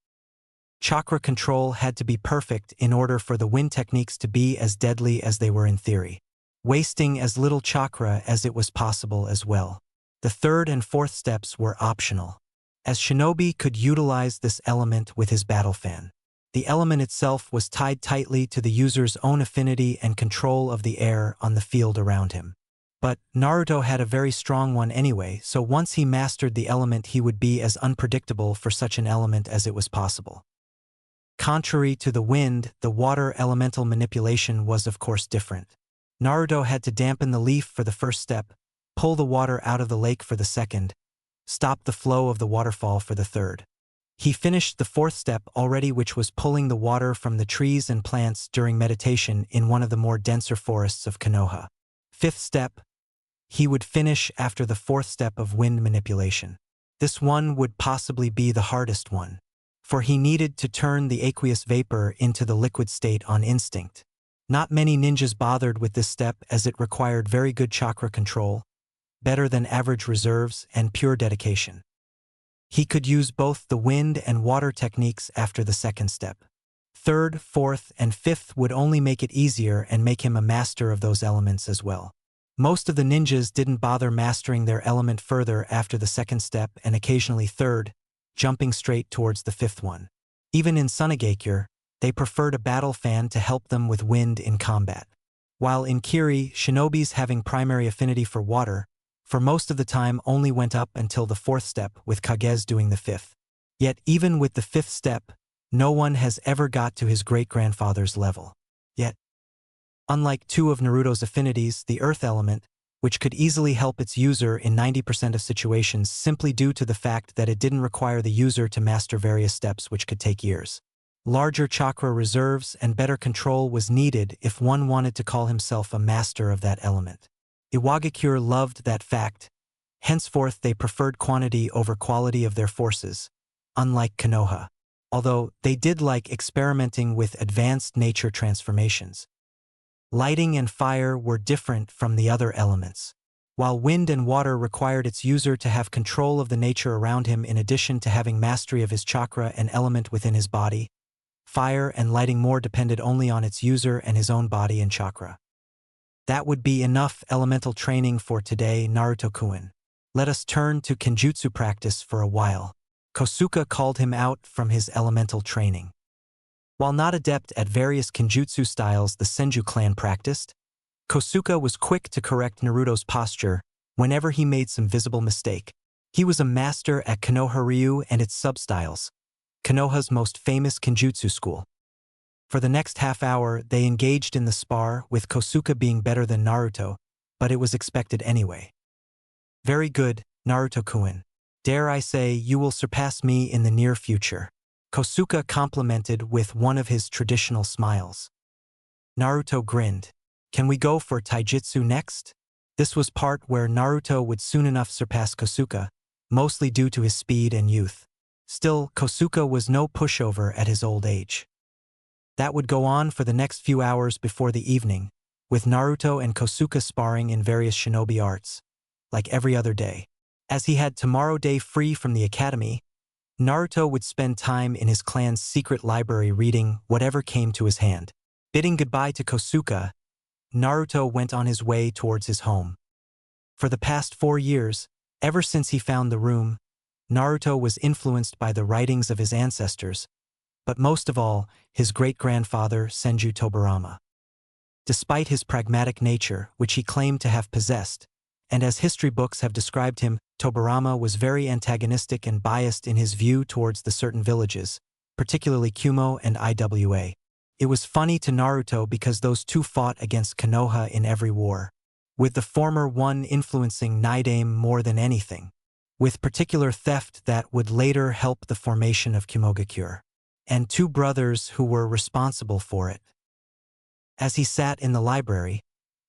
Chakra control had to be perfect in order for the wind techniques to be as deadly as they were in theory, wasting as little chakra as it was possible as well. The third and fourth steps were optional, as Shinobi could utilize this element with his battle fan. The element itself was tied tightly to the user's own affinity and control of the air on the field around him. But Naruto had a very strong one anyway, so once he mastered the element he would be as unpredictable for such an element as it was possible. Contrary to the wind, the water elemental manipulation was of course different. Naruto had to dampen the leaf for the first step, pull the water out of the lake for the second, stop the flow of the waterfall for the third. He finished the fourth step already, which was pulling the water from the trees and plants during meditation in one of the more denser forests of Konoha. Fifth step, he would finish after the fourth step of wind manipulation. This one would possibly be the hardest one, for he needed to turn the aqueous vapor into the liquid state on instinct. Not many ninjas bothered with this step as it required very good chakra control, better than average reserves, and pure dedication. He could use both the wind and water techniques after the second step. Third, fourth, and fifth would only make it easier and make him a master of those elements as well. Most of the ninjas didn't bother mastering their element further after the second step and occasionally third, jumping straight towards the fifth one. Even in Sunagakure, they preferred a battle fan to help them with wind in combat. While in Kiri, shinobis having primary affinity for water, for most of the time only went up until the fourth step, with Kages doing the fifth. Yet even with the fifth step, no one has ever got to his great-grandfather's level. Yet, unlike 2 of Naruto's affinities, the earth element, which could easily help its user in 90% of situations simply due to the fact that it didn't require the user to master various steps which could take years. Larger chakra reserves and better control was needed if one wanted to call himself a master of that element. Iwagakure loved that fact. Henceforth they preferred quantity over quality of their forces, unlike Konoha, although they did like experimenting with advanced nature transformations. Lighting and fire were different from the other elements. While wind and water required its user to have control of the nature around him in addition to having mastery of his chakra and element within his body, fire and lighting more depended only on its user and his own body and chakra. That would be enough elemental training for today, Naruto-kun. Let us turn to kenjutsu practice for a while. Kosuke called him out from his elemental training. While not adept at various kenjutsu styles the Senju clan practiced, Kosuke was quick to correct Naruto's posture whenever he made some visible mistake. He was a master at Konoha-ryu and its substyles, Konoha's most famous kenjutsu school. For the next half hour, they engaged in the spar, with Kosuke being better than Naruto, but it was expected anyway. Very good, Naruto-kun. Dare I say you will surpass me in the near future. Kosuke complimented with one of his traditional smiles. Naruto grinned. Can we go for taijutsu next? This was part where Naruto would soon enough surpass Kosuke, mostly due to his speed and youth. Still, Kosuke was no pushover at his old age. That would go on for the next few hours before the evening, with Naruto and Kosuke sparring in various shinobi arts, like every other day. As he had tomorrow day free from the academy, Naruto would spend time in his clan's secret library reading whatever came to his hand. Bidding goodbye to Kosuke, Naruto went on his way towards his home. For the past 4 years, ever since he found the room, Naruto was influenced by the writings of his ancestors, but most of all, his great-grandfather Senju Tobirama. Despite his pragmatic nature, which he claimed to have possessed, and as history books have described him, Tobirama was very antagonistic and biased in his view towards the certain villages, particularly Kumo and Iwa. It was funny to Naruto because those two fought against Konoha in every war, with the former one influencing Nidaime more than anything, with particular theft that would later help the formation of Kimogakure, and 2 brothers who were responsible for it. As he sat in the library,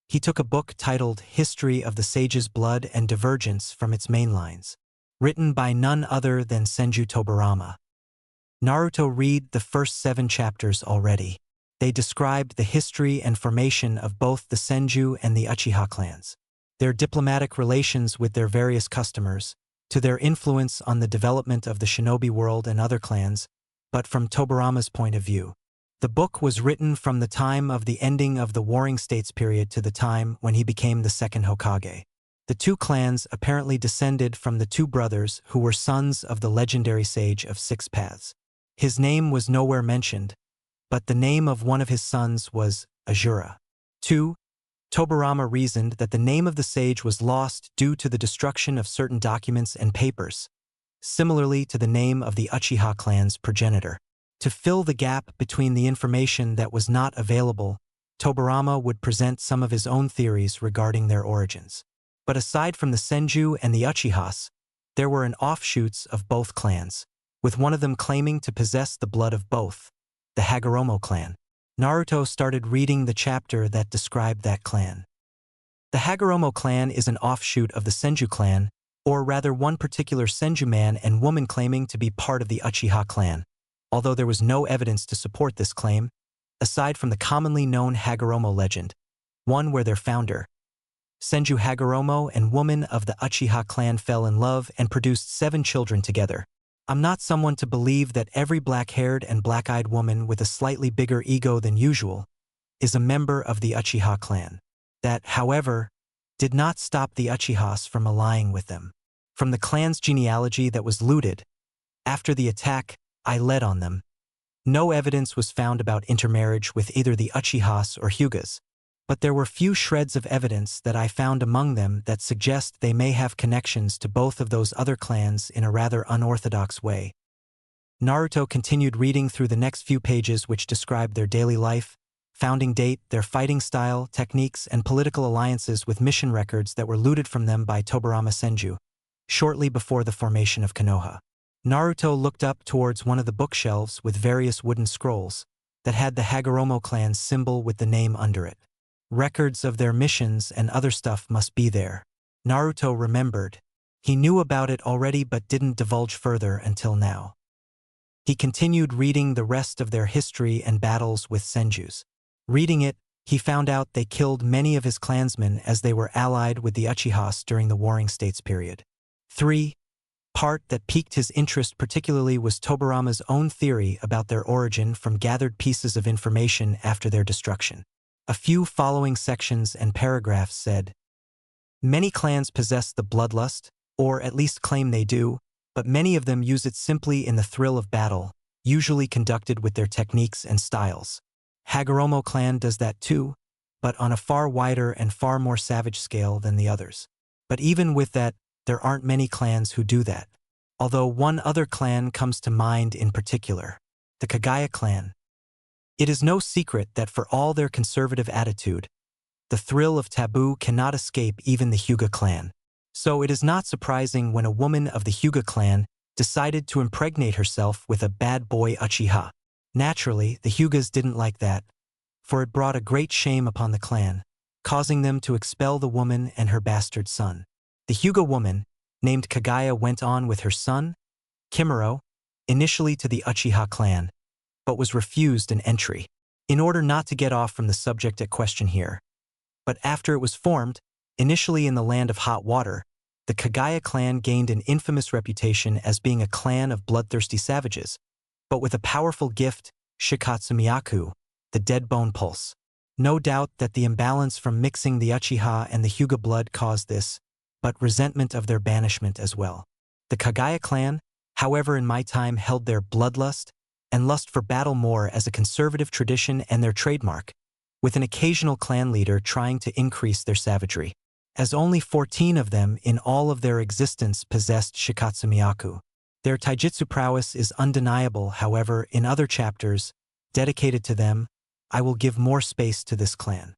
he took a book titled History of the Sage's Blood and Divergence from its main lines, written by none other than Senju Tobirama. Naruto read the first 7 chapters already. They described the history and formation of both the Senju and the Uchiha clans, their diplomatic relations with their various customers, to their influence on the development of the shinobi world and other clans, but from Tobirama's point of view. The book was written from the time of the ending of the Warring States period to the time when he became the second Hokage. The 2 clans apparently descended from the 2 brothers who were sons of the legendary sage of 6 paths. His name was nowhere mentioned, but the name of one of his sons was Azura. 2. Tobirama reasoned that the name of the sage was lost due to the destruction of certain documents and papers, similarly to the name of the Uchiha clan's progenitor. To fill the gap between the information that was not available, Tobirama would present some of his own theories regarding their origins. But aside from the Senju and the Uchihas, there were offshoots of both clans, with one of them claiming to possess the blood of both, the Hagoromo clan. Naruto started reading the chapter that described that clan. The Hagoromo clan is an offshoot of the Senju clan, or rather one particular Senju man and woman claiming to be part of the Uchiha clan, although there was no evidence to support this claim, aside from the commonly known Hagoromo legend, one where their founder, Senju Hagoromo and woman of the Uchiha clan fell in love and produced 7 children together. I'm not someone to believe that every black-haired and black-eyed woman with a slightly bigger ego than usual is a member of the Uchiha clan. That, however, did not stop the Uchihas from allying with them. From the clan's genealogy that was looted, after the attack I led on them, no evidence was found about intermarriage with either the Uchihas or Hyugas, but there were few shreds of evidence that I found among them that suggest they may have connections to both of those other clans in a rather unorthodox way. Naruto continued reading through the next few pages which described their daily life, founding date, their fighting style, techniques, and political alliances with mission records that were looted from them by Tobirama Senju, shortly before the formation of Konoha. Naruto looked up towards one of the bookshelves with various wooden scrolls that had the Hagoromo clan's symbol with the name under it. Records of their missions and other stuff must be there. Naruto remembered. He knew about it already but didn't divulge further until now. He continued reading the rest of their history and battles with Senjus. Reading it, he found out they killed many of his clansmen as they were allied with the Uchihas during the Warring States period. 3. Part that piqued his interest particularly was Tobirama's own theory about their origin from gathered pieces of information after their destruction. A few following sections and paragraphs said, "Many clans possess the bloodlust, or at least claim they do, but many of them use it simply in the thrill of battle, usually conducted with their techniques and styles. Hagoromo clan does that too, but on a far wider and far more savage scale than the others. But even with that, there aren't many clans who do that. Although one other clan comes to mind in particular, the Kagaya clan. It is no secret that for all their conservative attitude, the thrill of taboo cannot escape even the Hyuga clan. So it is not surprising when a woman of the Hyuga clan decided to impregnate herself with a bad boy Uchiha. Naturally, the Hyugas didn't like that, for it brought a great shame upon the clan, causing them to expel the woman and her bastard son. The Hyuga woman, named Kagaya, went on with her son, Kimuro, initially to the Uchiha clan, but was refused an entry. In order not to get off from the subject at question here, but after it was formed, initially in the land of hot water, the Kagaya clan gained an infamous reputation as being a clan of bloodthirsty savages, but with a powerful gift, Shikatsumiyaku, the dead bone pulse. No doubt that the imbalance from mixing the Uchiha and the Hyuga blood caused this, but resentment of their banishment as well. The Kagaya clan, however, in my time held their bloodlust and lust for battle more as a conservative tradition and their trademark, with an occasional clan leader trying to increase their savagery. As only 14 of them in all of their existence possessed Shikatsumiyaku. Their taijutsu prowess is undeniable, however, in other chapters dedicated to them, I will give more space to this clan.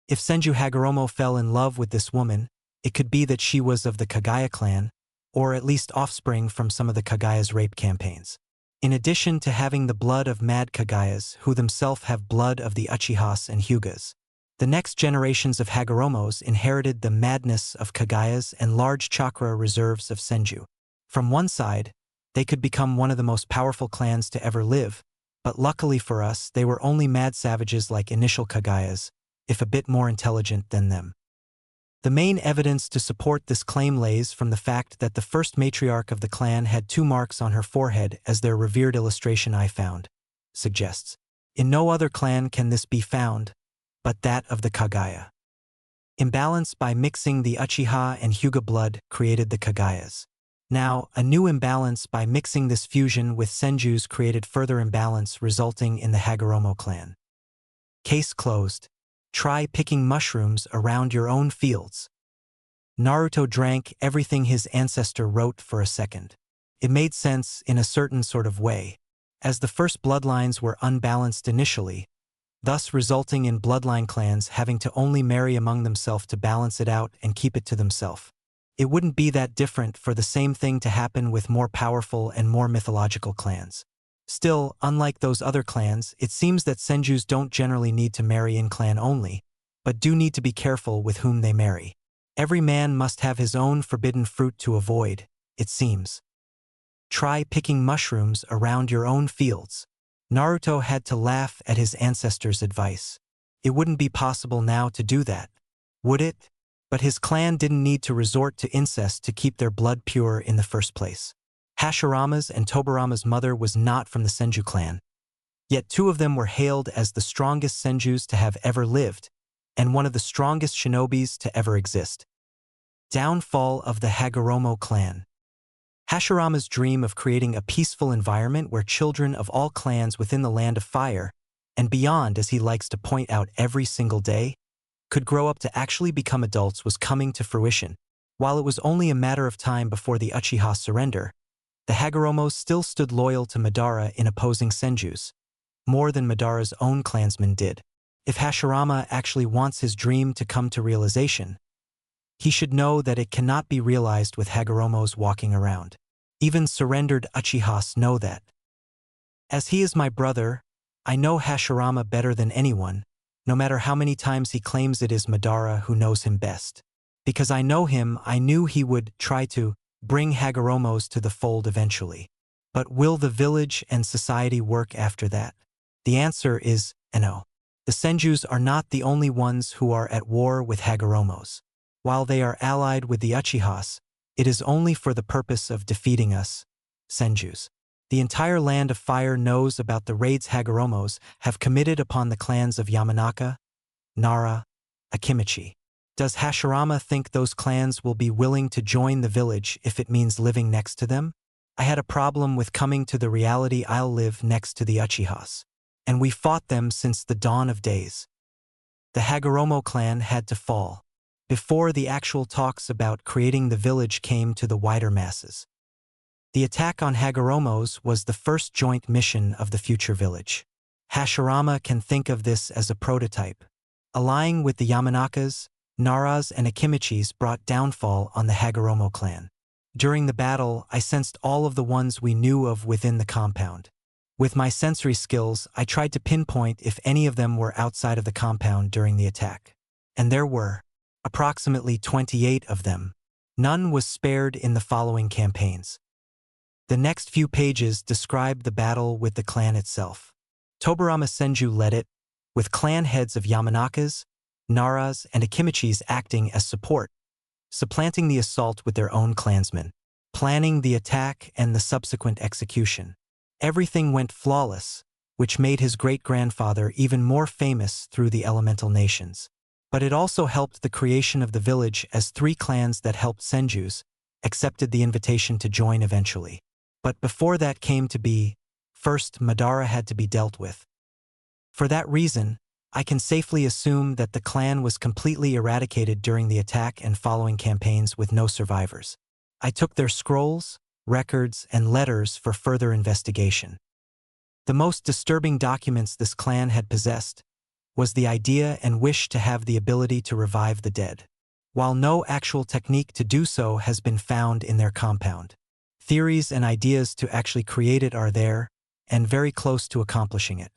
If Senju Hagoromo fell in love with this woman, it could be that she was of the Kagaya clan, or at least offspring from some of the Kagaya's rape campaigns. In addition to having the blood of mad Kagayas who themselves have blood of the Uchihas and Hyugas, the next generations of Hagoromos inherited the madness of Kagayas and large chakra reserves of Senju. From one side, they could become one of the most powerful clans to ever live, but luckily for us, they were only mad savages like initial Kagayas, if a bit more intelligent than them. The main evidence to support this claim lays from the fact that the first matriarch of the clan had 2 marks on her forehead, as their revered illustration I found suggests. In no other clan can this be found, but that of the Kagaya. Imbalance by mixing the Uchiha and Hyuga blood created the Kagayas. Now, a new imbalance by mixing this fusion with Senjus created further imbalance, resulting in the Hagoromo clan. Case closed. Try picking mushrooms around your own fields. Naruto drank everything his ancestor wrote for a second. It made sense in a certain sort of way, as the first bloodlines were unbalanced initially, thus resulting in bloodline clans having to only marry among themselves to balance it out and keep it to themselves. It wouldn't be that different for the same thing to happen with more powerful and more mythological clans. Still, unlike those other clans, it seems that Senjus don't generally need to marry in clan only, but do need to be careful with whom they marry. Every man must have his own forbidden fruit to avoid, it seems. Try picking mushrooms around your own fields. Naruto had to laugh at his ancestors' advice. It wouldn't be possible now to do that, would it? But his clan didn't need to resort to incest to keep their blood pure in the first place. Hashirama's and Tobirama's mother was not from the Senju clan. Yet 2 of them were hailed as the strongest Senjus to have ever lived, and one of the strongest shinobis to ever exist. Downfall of the Hagoromo clan. Hashirama's dream of creating a peaceful environment where children of all clans within the Land of Fire, and beyond as he likes to point out every single day, could grow up to actually become adults was coming to fruition. While it was only a matter of time before the Uchiha surrender, the Hagoromos still stood loyal to Madara in opposing Senjus, more than Madara's own clansmen did. If Hashirama actually wants his dream to come to realization, he should know that it cannot be realized with Hagoromo's walking around. Even surrendered Uchihas know that. As he is my brother, I know Hashirama better than anyone, no matter how many times he claims it is Madara who knows him best. Because I know him, I knew he would try to bring Hagoromo's to the fold eventually. But will the village and society work after that? The answer is no. The Senjus are not the only ones who are at war with Hagoromo's. While they are allied with the Uchihas, it is only for the purpose of defeating us, Senjus. The entire Land of Fire knows about the raids Hagoromo's have committed upon the clans of Yamanaka, Nara, Akimichi. Does Hashirama think those clans will be willing to join the village if it means living next to them? I had a problem with coming to the reality I'll live next to the Uchihas. And we fought them since the dawn of days. The Hagoromo clan had to fall before the actual talks about creating the village came to the wider masses. The attack on Hagoromo's was the first joint mission of the future village. Hashirama can think of this as a prototype. Allying with the Yamanakas, Naras and Akimichis brought downfall on the Hagoromo clan. During the battle, I sensed all of the ones we knew of within the compound. With my sensory skills, I tried to pinpoint if any of them were outside of the compound during the attack. And there were approximately 28 of them. None was spared in the following campaigns. The next few pages describe the battle with the clan itself. Tobirama Senju led it, with clan heads of Yamanakas, Naras, and Akimichis acting as support, supplanting the assault with their own clansmen, planning the attack and the subsequent execution. Everything went flawless, which made his great-grandfather even more famous through the elemental nations. But it also helped the creation of the village, as 3 clans that helped Senjus accepted the invitation to join eventually. But before that came to be, first Madara had to be dealt with. For that reason, I can safely assume that the clan was completely eradicated during the attack and following campaigns with no survivors. I took their scrolls, records, and letters for further investigation. The most disturbing documents this clan had possessed was the idea and wish to have the ability to revive the dead, while no actual technique to do so has been found in their compound. Theories and ideas to actually create it are there, and very close to accomplishing it.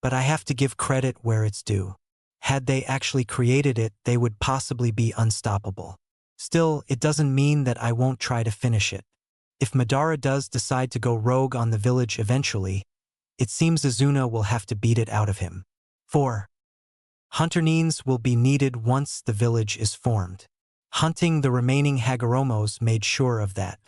But I have to give credit where it's due. Had they actually created it, they would possibly be unstoppable. Still, it doesn't mean that I won't try to finish it. If Madara does decide to go rogue on the village eventually, it seems Izuna will have to beat it out of him. 4. Hunternines will be needed once the village is formed. Hunting the remaining Hagoromos made sure of that.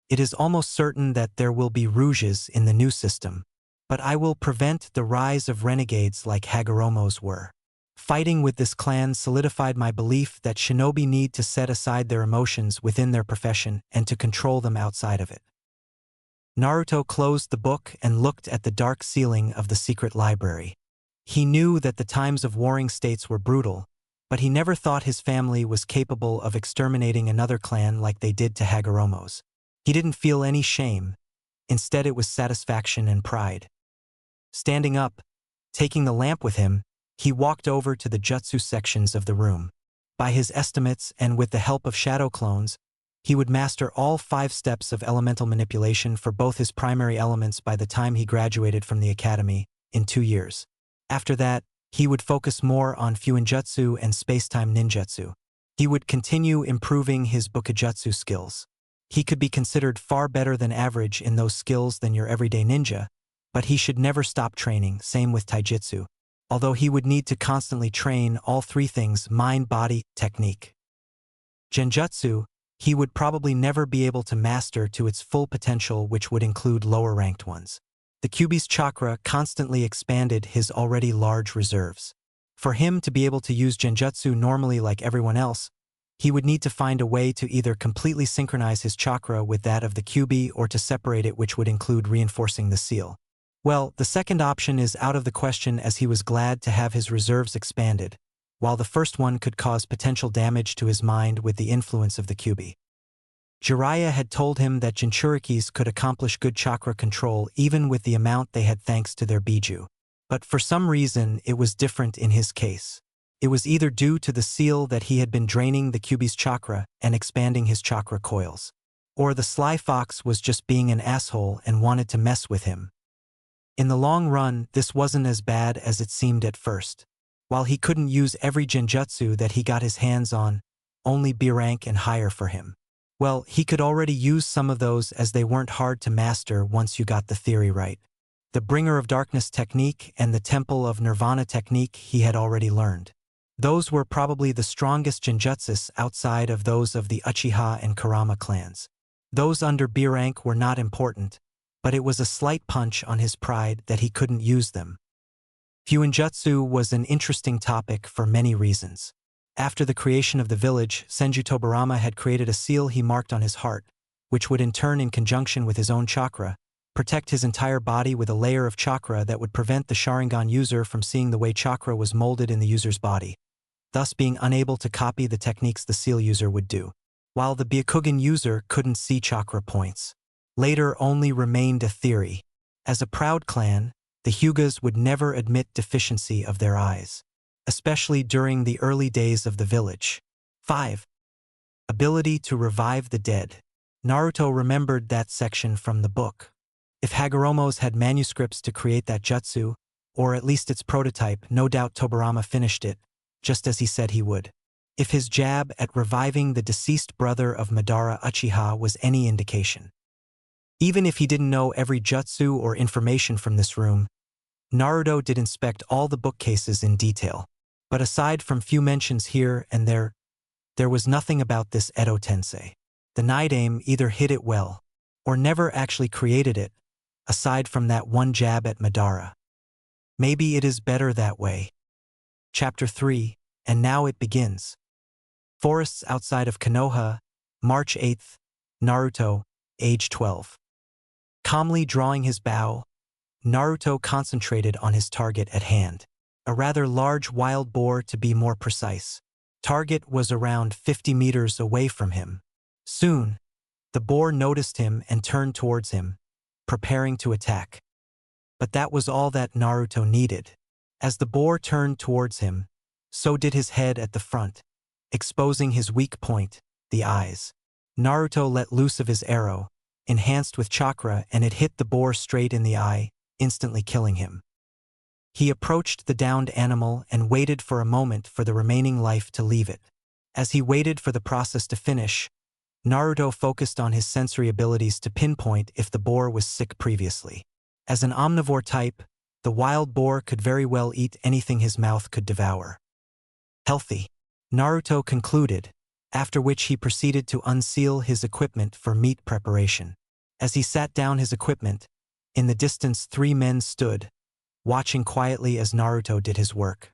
It is almost certain that there will be rouges in the new system, but I will prevent the rise of renegades like Hagoromos were. Fighting with this clan solidified my belief that shinobi need to set aside their emotions within their profession and to control them outside of it. Naruto closed the book and looked at the dark ceiling of the secret library. He knew that the times of warring states were brutal, but he never thought his family was capable of exterminating another clan like they did to Hagoromos. He didn't feel any shame. Instead, it was satisfaction and pride. Standing up, taking the lamp with him, he walked over to the jutsu sections of the room. By his estimates and with the help of shadow clones, he would master all 5 steps of elemental manipulation for both his primary elements by the time he graduated from the academy, in 2 years. After that, he would focus more on Fuinjutsu and Spacetime Ninjutsu. He would continue improving his Bukijutsu skills. He could be considered far better than average in those skills than your everyday ninja, but he should never stop training, same with Taijutsu, although he would need to constantly train all 3 things: mind, body, technique. Genjutsu, he would probably never be able to master to its full potential, which would include lower-ranked ones. The Kyuubi's chakra constantly expanded his already large reserves. For him to be able to use Genjutsu normally like everyone else, he would need to find a way to either completely synchronize his chakra with that of the Kyuubi or to separate it, which would include reinforcing the seal. Well, the second option is out of the question, as he was glad to have his reserves expanded, while the first one could cause potential damage to his mind with the influence of the Kyuubi. Jiraiya had told him that Jinchurikis could accomplish good chakra control even with the amount they had thanks to their Biju. But for some reason, it was different in his case. It was either due to the seal that he had been draining the Kyuubi's chakra and expanding his chakra coils, or the sly fox was just being an asshole and wanted to mess with him. In the long run, this wasn't as bad as it seemed at first. While he couldn't use every genjutsu that he got his hands on, only B rank and higher for him. Well, he could already use some of those as they weren't hard to master once you got the theory right. The Bringer of Darkness technique and the Temple of Nirvana technique he had already learned. Those were probably the strongest genjutsus outside of those of the Uchiha and Kurama clans. Those under B rank were not important, but it was a slight punch on his pride that he couldn't use them. Fuinjutsu was an interesting topic for many reasons. After the creation of the village, Senju Tobirama had created a seal he marked on his heart, which would in turn, in conjunction with his own chakra, protect his entire body with a layer of chakra that would prevent the Sharingan user from seeing the way chakra was molded in the user's body, thus being unable to copy the techniques the seal user would do, while the Byakugan user couldn't see chakra points. Later only remained a theory. As a proud clan, the Hyugas would never admit deficiency of their eyes, especially during the early days of the village. 5. Ability to revive the dead. Naruto remembered that section from the book. If Hagoromo's had manuscripts to create that jutsu, or at least its prototype, no doubt Tobirama finished it, just as he said he would. If his jab at reviving the deceased brother of Madara Uchiha was any indication. Even if he didn't know every jutsu or information from this room, Naruto did inspect all the bookcases in detail. But aside from few mentions here and there was nothing about this Edo Tensei. The Night Aim either hid it well, or never actually created it, aside from that one jab at Madara. Maybe it is better that way. Chapter 3, and now it begins. Forests outside of Konoha, March 8th, Naruto, age 12. Calmly drawing his bow, Naruto concentrated on his target at hand. A rather large wild boar, to be more precise. Target was around 50 meters away from him. Soon, the boar noticed him and turned towards him, preparing to attack. But that was all that Naruto needed. As the boar turned towards him, so did his head at the front, exposing his weak point, the eyes. Naruto let loose of his arrow, enhanced with chakra, and it hit the boar straight in the eye, instantly killing him. He approached the downed animal and waited for a moment for the remaining life to leave it. As he waited for the process to finish, Naruto focused on his sensory abilities to pinpoint if the boar was sick previously. As an omnivore type, the wild boar could very well eat anything his mouth could devour. Healthy, Naruto concluded, after which he proceeded to unseal his equipment for meat preparation. As he sat down his equipment, in the distance 3 men stood, watching quietly as Naruto did his work.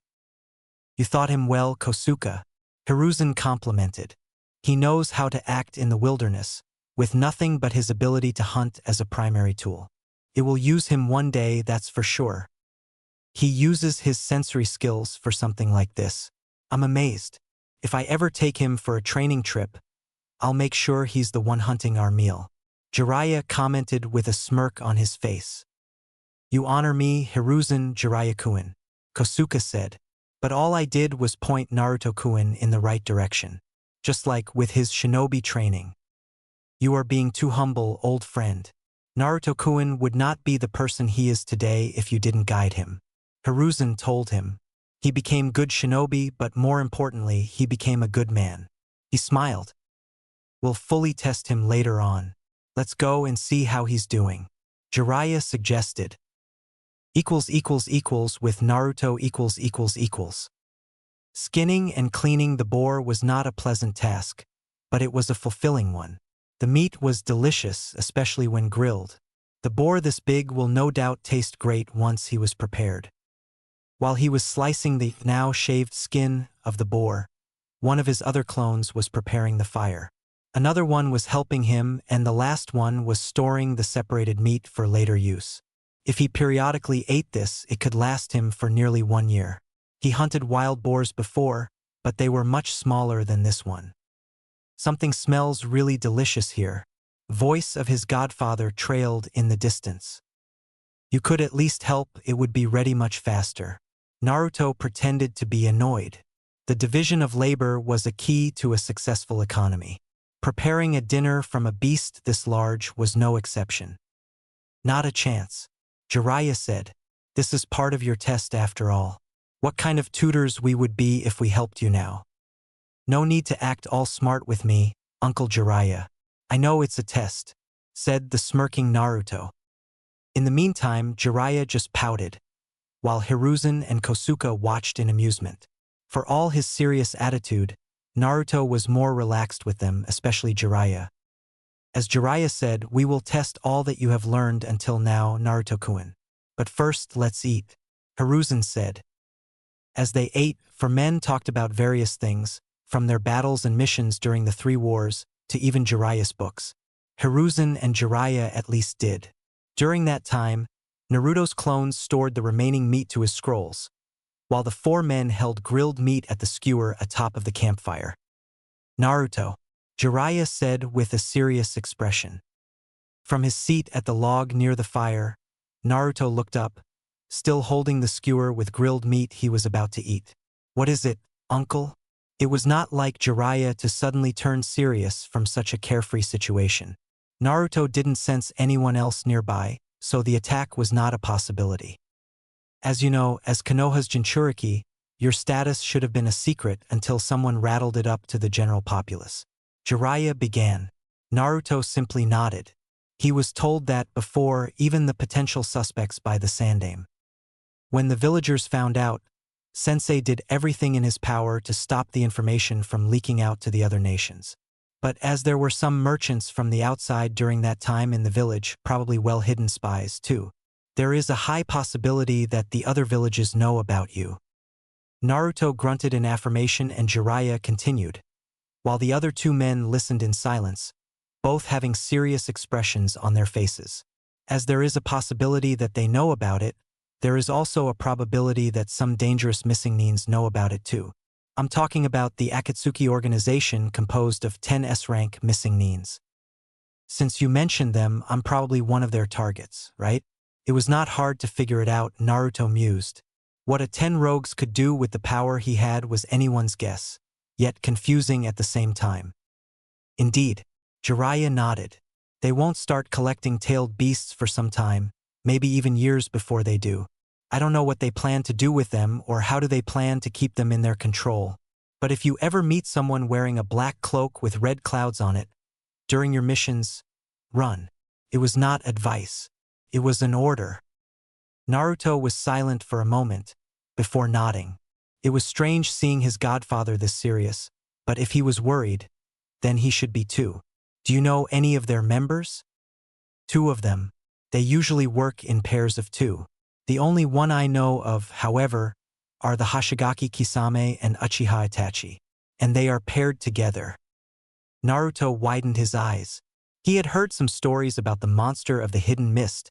"You thought him well, Kosuke," Hiruzen complimented. "He knows how to act in the wilderness, with nothing but his ability to hunt as a primary tool. It will use him one day, that's for sure. He uses his sensory skills for something like this. I'm amazed. If I ever take him for a training trip, I'll make sure he's the one hunting our meal." Jiraiya commented with a smirk on his face. "You honor me, Hiruzen Jiraiya-kun," Kosuke said, "but all I did was point Naruto-kun in the right direction, just like with his shinobi training. You are being too humble, old friend. Naruto-kun would not be the person he is today if you didn't guide him," Hiruzen told him. "He became good shinobi, but more importantly, he became a good man." He smiled. "We'll fully test him later on. Let's go and see how he's doing," Jiraiya suggested. == with Naruto ===. Skinning and cleaning the boar was not a pleasant task, but it was a fulfilling one. The meat was delicious, especially when grilled. The boar this big will no doubt taste great once he was prepared. While he was slicing the now shaved skin of the boar, one of his other clones was preparing the fire. Another one was helping him, and the last one was storing the separated meat for later use. If he periodically ate this, it could last him for nearly 1 year. He hunted wild boars before, but they were much smaller than this one. "Something smells really delicious here," voice of his godfather trailed in the distance. You could at least help, it would be ready much faster. Naruto pretended to be annoyed. The division of labor was a key to a successful economy. Preparing a dinner from a beast this large was no exception. Not a chance. Jiraiya said, "This is part of your test after all. What kind of tutors we would be if we helped you now?" "No need to act all smart with me, Uncle Jiraiya. I know it's a test," said the smirking Naruto. In the meantime, Jiraiya just pouted, while Hiruzen and Kosuke watched in amusement. For all his serious attitude, Naruto was more relaxed with them, especially Jiraiya. As Jiraiya said, "We will test all that you have learned until now, Naruto-kun. But first, let's eat," Hiruzen said. As they ate, four men talked about various things, from their battles and missions during the 3 wars, to even Jiraiya's books. Hiruzen and Jiraiya at least did. During that time, Naruto's clones stored the remaining meat to his scrolls, while the 4 men held grilled meat at the skewer atop of the campfire. "Naruto," Jiraiya said with a serious expression. From his seat at the log near the fire, Naruto looked up, still holding the skewer with grilled meat he was about to eat. "What is it, uncle?" It was not like Jiraiya to suddenly turn serious from such a carefree situation. Naruto didn't sense anyone else nearby, so the attack was not a possibility. "As you know, as Konoha's Jinchuriki, your status should have been a secret until someone rattled it up to the general populace." Jiraiya began. Naruto simply nodded. He was told that before even the potential suspects by the Sandaime. When the villagers found out, Sensei did everything in his power to stop the information from leaking out to the other nations. But as there were some merchants from the outside during that time in the village, probably well-hidden spies too, there is a high possibility that the other villages know about you. Naruto grunted in affirmation and Jiraiya continued, while the other 2 men listened in silence, both having serious expressions on their faces. As there is a possibility that they know about it, there is also a probability that some dangerous missing nins know about it too. I'm talking about the Akatsuki organization composed of 10 S-rank missing nins. Since you mentioned them, I'm probably one of their targets, right? It was not hard to figure it out, Naruto mused. What a 10 rogues could do with the power he had was anyone's guess, yet confusing at the same time. Indeed, Jiraiya nodded. They won't start collecting tailed beasts for some time, maybe even years before they do. I don't know what they plan to do with them or how do they plan to keep them in their control. But if you ever meet someone wearing a black cloak with red clouds on it, during your missions, run. It was not advice. It was an order. Naruto was silent for a moment, before nodding. It was strange seeing his godfather this serious, but if he was worried, then he should be too. Do you know any of their members? 2 of them. They usually work in pairs of 2. The only one I know of, however, are the Hoshigaki Kisame and Uchiha Itachi, and they are paired together. Naruto widened his eyes. He had heard some stories about the monster of the hidden mist,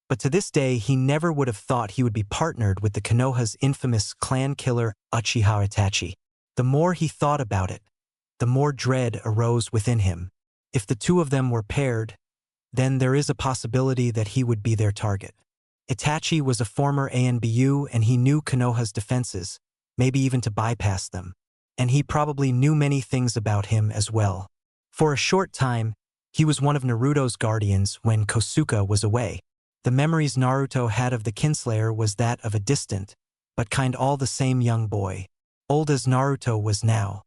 but to this day he never would have thought he would be partnered with the Konoha's infamous clan killer Uchiha Itachi. The more he thought about it, the more dread arose within him. If the 2 of them were paired, then there is a possibility that he would be their target. Itachi was a former ANBU and he knew Konoha's defenses, maybe even to bypass them. And he probably knew many things about him as well. For a short time, he was one of Naruto's guardians when Kosuke was away. The memories Naruto had of the Kinslayer was that of a distant, but kind all the same young boy, old as Naruto was now.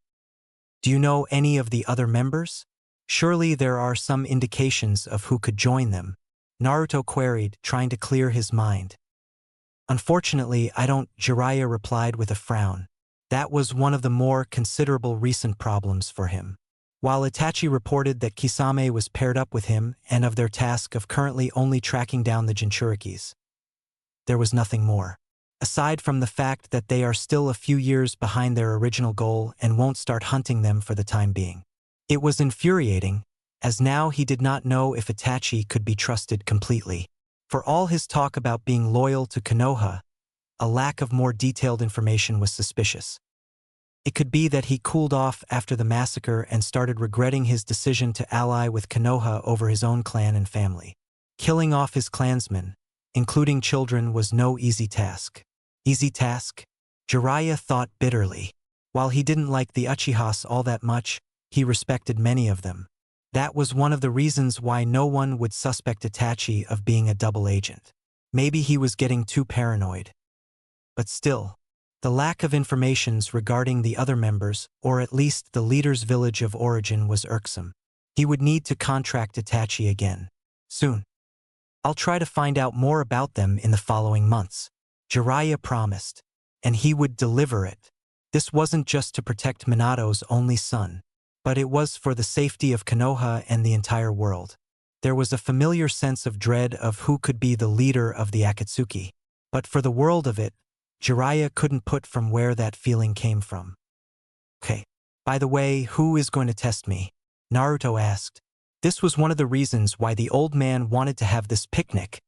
Do you know any of the other members? Surely there are some indications of who could join them, Naruto queried, trying to clear his mind. Unfortunately, I don't, Jiraiya replied with a frown. That was one of the more considerable recent problems for him. While Itachi reported that Kisame was paired up with him and of their task of currently only tracking down the Jinchurikis, there was nothing more. Aside from the fact that they are still a few years behind their original goal and won't start hunting them for the time being. It was infuriating, as now he did not know if Itachi could be trusted completely. For all his talk about being loyal to Konoha, a lack of more detailed information was suspicious. It could be that he cooled off after the massacre and started regretting his decision to ally with Konoha over his own clan and family. Killing off his clansmen, including children, was no easy task. Easy task? Jiraiya thought bitterly. While he didn't like the Uchihas all that much, he respected many of them. That was one of the reasons why no one would suspect Itachi of being a double agent. Maybe he was getting too paranoid. But still, the lack of informations regarding the other members, or at least the leader's village of origin, was irksome. He would need to contract Itachi again. Soon. I'll try to find out more about them in the following months. Jiraiya promised. And he would deliver it. This wasn't just to protect Minato's only son, but it was for the safety of Konoha and the entire world. There was a familiar sense of dread of who could be the leader of the Akatsuki. But for the world of it, Jiraiya couldn't put from where that feeling came from. Okay. By the way, who is going to test me? Naruto asked. This was one of the reasons why the old man wanted to have this picnic.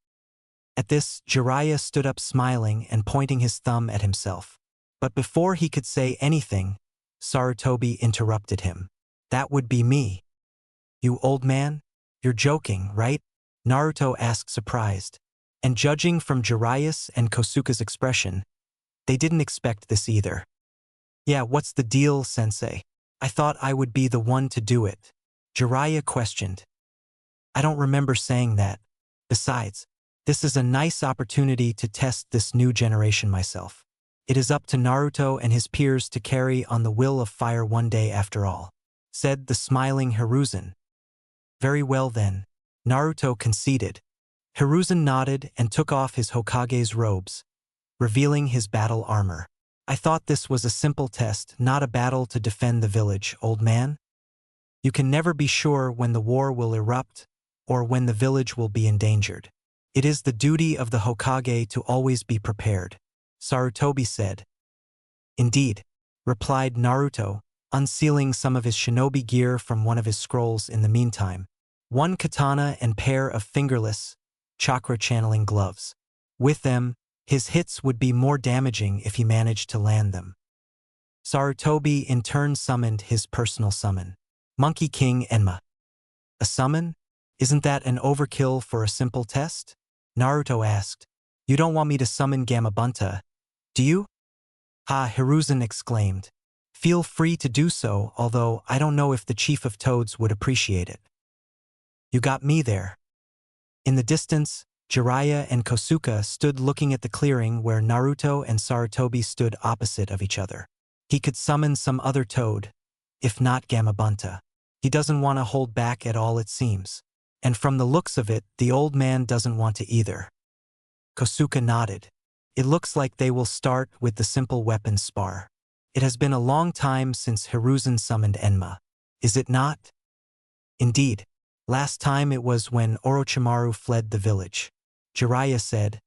At this, Jiraiya stood up smiling and pointing his thumb at himself. But before he could say anything, Sarutobi interrupted him. That would be me. You old man? You're joking, right? Naruto asked, surprised. And judging from Jiraiya's and Kosuke's expression, they didn't expect this either. Yeah, what's the deal, sensei? I thought I would be the one to do it. Jiraiya questioned. I don't remember saying that. Besides, this is a nice opportunity to test this new generation myself. It is up to Naruto and his peers to carry on the will of fire one day after all, said the smiling Hiruzen. Very well then, Naruto conceded. Hiruzen nodded and took off his Hokage's robes, revealing his battle armor. I thought this was a simple test, not a battle to defend the village, old man. You can never be sure when the war will erupt or when the village will be endangered. It is the duty of the Hokage to always be prepared, Sarutobi said. Indeed, replied Naruto, unsealing some of his shinobi gear from one of his scrolls in the meantime. One katana and pair of fingerless, chakra-channeling gloves. With them, his hits would be more damaging if he managed to land them. Sarutobi in turn summoned his personal summon, Monkey King Enma. A summon? Isn't that an overkill for a simple test? Naruto asked. You don't want me to summon Gamabunta, do you? Ha, Hiruzen exclaimed. Feel free to do so, although I don't know if the Chief of Toads would appreciate it. You got me there. In the distance, Jiraiya and Kosuke stood looking at the clearing where Naruto and Sarutobi stood opposite of each other. He could summon some other toad, if not Gamabunta. He doesn't want to hold back at all, it seems. And from the looks of it, the old man doesn't want to either. Kosuke nodded. It looks like they will start with the simple weapons spar. It has been a long time since Hiruzen summoned Enma. Is it not? Indeed. Last time it was when Orochimaru fled the village. Jiraiya said,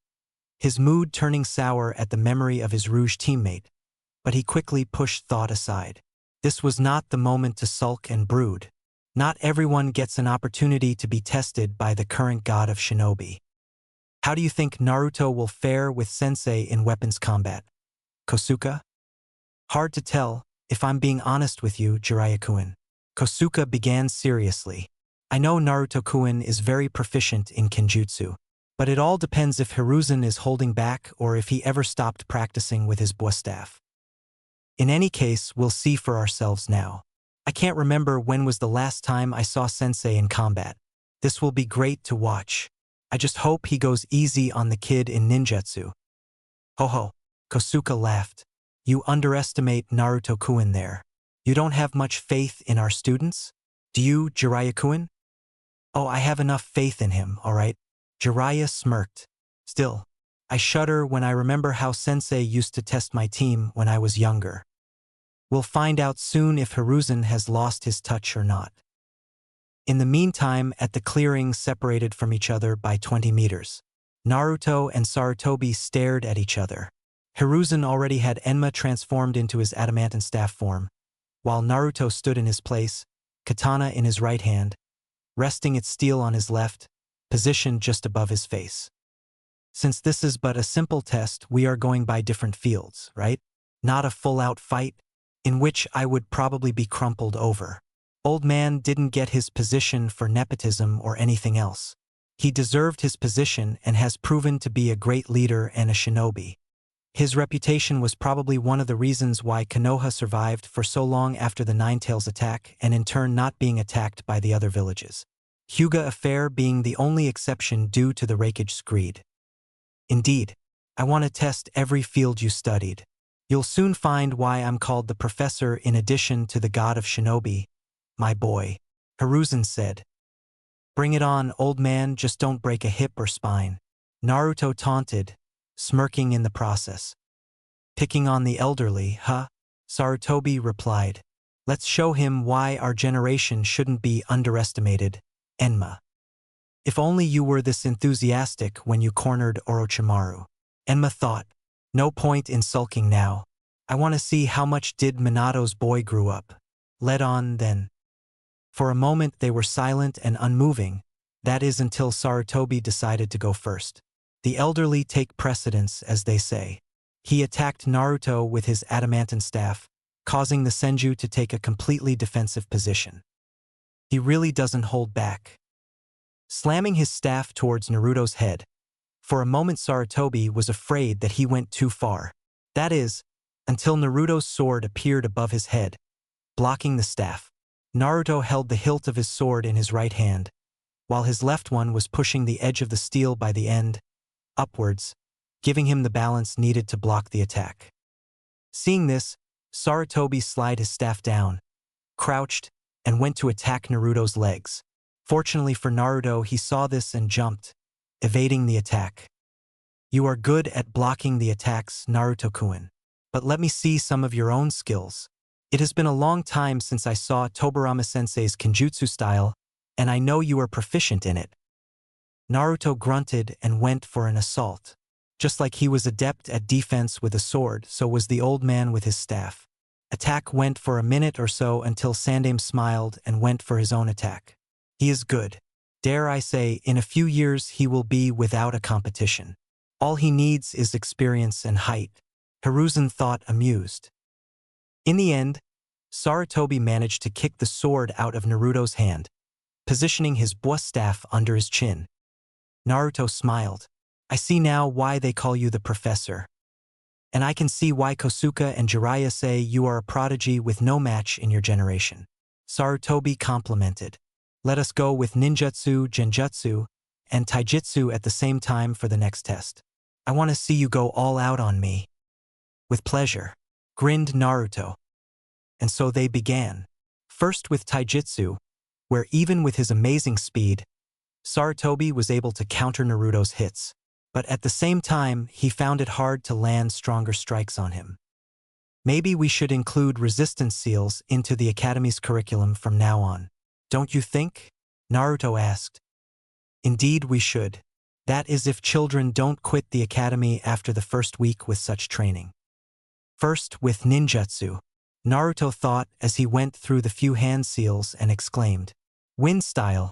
his mood turning sour at the memory of his Rouge teammate, but he quickly pushed thought aside. This was not the moment to sulk and brood. Not everyone gets an opportunity to be tested by the current god of shinobi. How do you think Naruto will fare with sensei in weapons combat? Kosuke? Hard to tell, if I'm being honest with you, Jiraiya-kun. Kosuke began seriously. I know Naruto-kun is very proficient in kenjutsu, but it all depends if Hiruzen is holding back or if he ever stopped practicing with his bow staff. In any case, we'll see for ourselves now. I can't remember when was the last time I saw sensei in combat. This will be great to watch. I just hope he goes easy on the kid in ninjutsu. Ho ho, Kosuke laughed. You underestimate Naruto-kun there. You don't have much faith in our students? Do you, Jiraiya-kun? Oh, I have enough faith in him, all right. Jiraiya smirked. Still, I shudder when I remember how sensei used to test my team when I was younger. We'll find out soon if Hiruzen has lost his touch or not. In the meantime, at the clearing separated from each other by 20 meters, Naruto and Sarutobi stared at each other. Hiruzen already had Enma transformed into his adamantine staff form, while Naruto stood in his place, katana in his right hand, resting its steel on his left, positioned just above his face. Since this is but a simple test, we are going by different fields, right? Not a full-out fight, in which I would probably be crumpled over. Old man didn't get his position for nepotism or anything else. He deserved his position and has proven to be a great leader and a shinobi. His reputation was probably one of the reasons why Konoha survived for so long after the Ninetales attack and in turn not being attacked by the other villages. Hyuga affair being the only exception due to the Raikage greed. Indeed, I want to test every field you studied. You'll soon find why I'm called the professor in addition to the god of shinobi, my boy, Hiruzen said. Bring it on, old man, just don't break a hip or spine. Naruto taunted, smirking in the process. Picking on the elderly, huh? Sarutobi replied. Let's show him why our generation shouldn't be underestimated, Enma. If only you were this enthusiastic when you cornered Orochimaru. Enma thought. No point in sulking now. I want to see how much did Minato's boy grew up. Let on, then. For a moment they were silent and unmoving, that is until Sarutobi decided to go first. The elderly take precedence, as they say. He attacked Naruto with his adamantine staff, causing the Senju to take a completely defensive position. He really doesn't hold back. Slamming his staff towards Naruto's head, for a moment Sarutobi was afraid that he went too far. That is, until Naruto's sword appeared above his head, blocking the staff. Naruto held the hilt of his sword in his right hand, while his left one was pushing the edge of the steel by the end, upwards, giving him the balance needed to block the attack. Seeing this, Sarutobi slid his staff down, crouched, and went to attack Naruto's legs. Fortunately for Naruto, he saw this and jumped, evading the attack. You are good at blocking the attacks, Naruto-kun. But let me see some of your own skills. It has been a long time since I saw Tobirama-sensei's Kenjutsu style, and I know you are proficient in it. Naruto grunted and went for an assault. Just like he was adept at defense with a sword, so was the old man with his staff. Attack went for a minute or so until Sandaime smiled and went for his own attack. He is good. Dare I say, in a few years he will be without a competition. All he needs is experience and height. Hiruzen thought, amused. In the end, Sarutobi managed to kick the sword out of Naruto's hand, positioning his buwa staff under his chin. Naruto smiled. I see now why they call you the professor. And I can see why Kosuke and Jiraiya say you are a prodigy with no match in your generation. Sarutobi complimented. Let us go with ninjutsu, genjutsu, and taijutsu at the same time for the next test. I want to see you go all out on me. With pleasure, grinned Naruto. And so they began. First with taijutsu, where even with his amazing speed, Sarutobi was able to counter Naruto's hits. But at the same time, he found it hard to land stronger strikes on him. Maybe we should include resistance seals into the Academy's curriculum from now on. Don't you think? Naruto asked. Indeed we should. That is if children don't quit the Academy after the first week with such training. First with ninjutsu, Naruto thought as he went through the few hand seals and exclaimed. Wind style.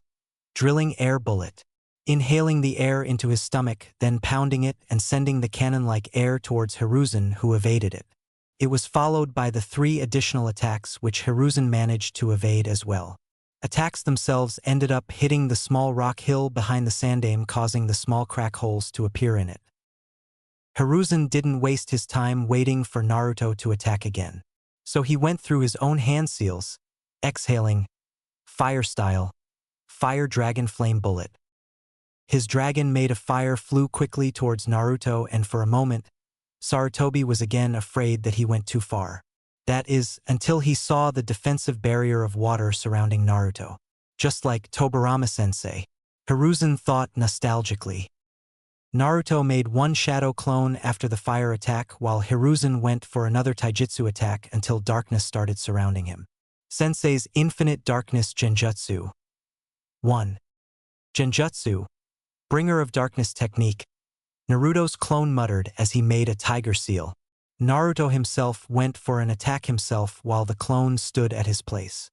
Drilling air bullet. Inhaling the air into his stomach, then pounding it and sending the cannon-like air towards Hiruzen, who evaded it. It was followed by the 3 additional attacks which Hiruzen managed to evade as well. Attacks themselves ended up hitting the small rock hill behind the Sandaime, causing the small crack holes to appear in it. Hiruzen didn't waste his time waiting for Naruto to attack again. So he went through his own hand seals, exhaling, fire style, fire dragon flame bullet. His dragon made of fire flew quickly towards Naruto, and for a moment, Sarutobi was again afraid that he went too far. That is, until he saw the defensive barrier of water surrounding Naruto. Just like Tobirama-sensei, Hiruzen thought nostalgically. Naruto made one shadow clone after the fire attack, while Hiruzen went for another taijutsu attack until darkness started surrounding him. Sensei's infinite darkness genjutsu. 1. Genjutsu. Bringer of darkness technique. Naruto's clone muttered as he made a tiger seal. Naruto himself went for an attack himself while the clone stood at his place.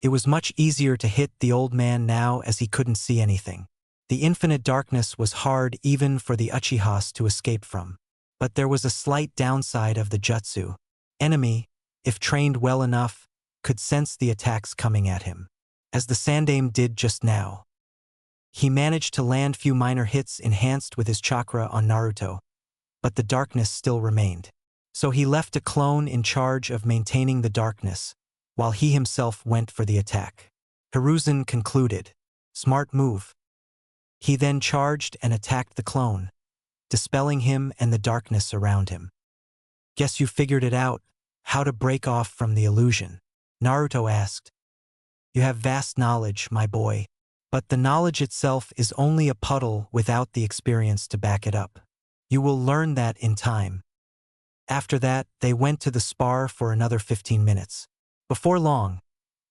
It was much easier to hit the old man now as he couldn't see anything. The infinite darkness was hard even for the Uchihas to escape from. But there was a slight downside of the jutsu. Enemy, if trained well enough, could sense the attacks coming at him, as the Sandaime did just now. He managed to land few minor hits enhanced with his chakra on Naruto, but the darkness still remained. So he left a clone in charge of maintaining the darkness, while he himself went for the attack. Hiruzen concluded, "Smart move." He then charged and attacked the clone, dispelling him and the darkness around him. "Guess you figured it out, how to break off from the illusion," Naruto asked. "You have vast knowledge, my boy, but the knowledge itself is only a puddle without the experience to back it up. You will learn that in time." After that, they went to the spar for another 15 minutes. Before long,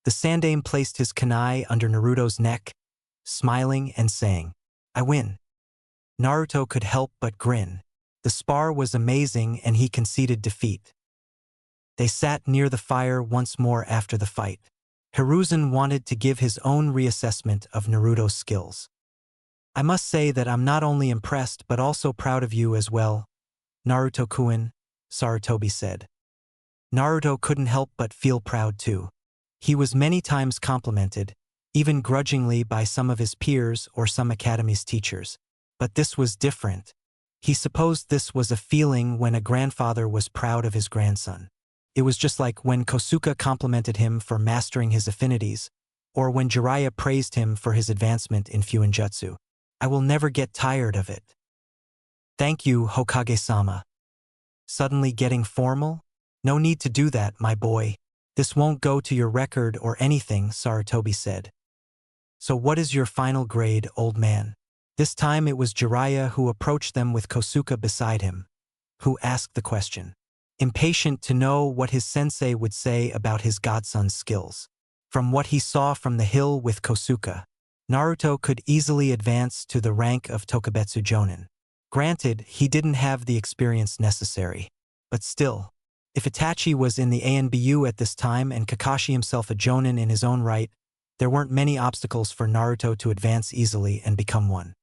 the Sandaime placed his kunai under Naruto's neck, smiling and saying, "I win." Naruto could help but grin. The spar was amazing and he conceded defeat. They sat near the fire once more after the fight. Hiruzen wanted to give his own reassessment of Naruto's skills. "I must say that I'm not only impressed but also proud of you as well, Naruto-kun," Sarutobi said. Naruto couldn't help but feel proud too. He was many times complimented, even grudgingly by some of his peers or some academy's teachers. But this was different. He supposed this was a feeling when a grandfather was proud of his grandson. It was just like when Kosuke complimented him for mastering his affinities, or when Jiraiya praised him for his advancement in Fuinjutsu. "I will never get tired of it." "Thank you, Hokage-sama." Suddenly getting formal? "No need to do that, my boy. This won't go to your record or anything," Sarutobi said. "So what is your final grade, old man?" This time it was Jiraiya who approached them with Kosuke beside him, who asked the question, impatient to know what his sensei would say about his godson's skills. From what he saw from the hill with Kosuke, Naruto could easily advance to the rank of Tokubetsu Jonin. Granted, he didn't have the experience necessary, but still, if Itachi was in the ANBU at this time and Kakashi himself a Jonin in his own right, there weren't many obstacles for Naruto to advance easily and become one.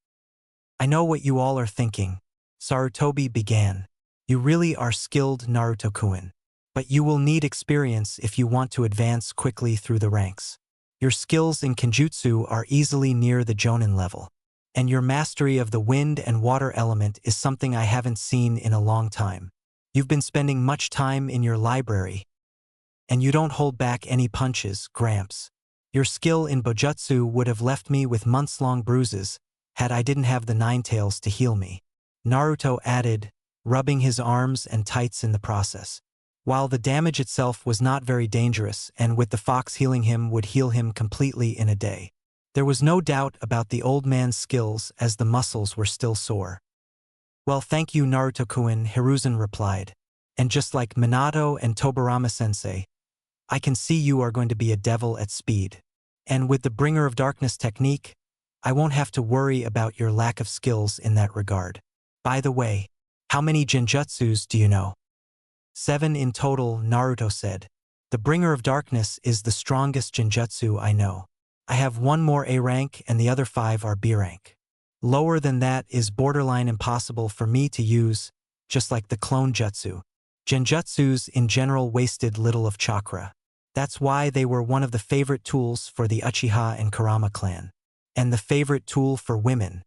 "I know what you all are thinking," Sarutobi began. "You really are skilled, Naruto-kun, but you will need experience if you want to advance quickly through the ranks. Your skills in Kenjutsu are easily near the Jonin level, and your mastery of the wind and water element is something I haven't seen in a long time. You've been spending much time in your library, and you don't hold back any punches, Gramps. Your skill in Bojutsu would have left me with months-long bruises had I didn't have the Nine Tails to heal me," Naruto added, rubbing his arms and tights in the process. While the damage itself was not very dangerous and with the fox healing him would heal him completely in a day, there was no doubt about the old man's skills as the muscles were still sore. "Well, thank you, Naruto-kun," Hiruzen replied. "And just like Minato and Tobirama-sensei, I can see you are going to be a devil at speed. And with the Bringer of Darkness technique, I won't have to worry about your lack of skills in that regard. By the way, how many genjutsus do you know?" 7 in total, Naruto said. "The Bringer of Darkness is the strongest genjutsu I know. I have one more A rank and the other 5 are B rank. Lower than that is borderline impossible for me to use, just like the clone jutsu. Genjutsus in general wasted little of chakra. That's why they were one of the favorite tools for the Uchiha and Kurama clan. And the favorite tool for women."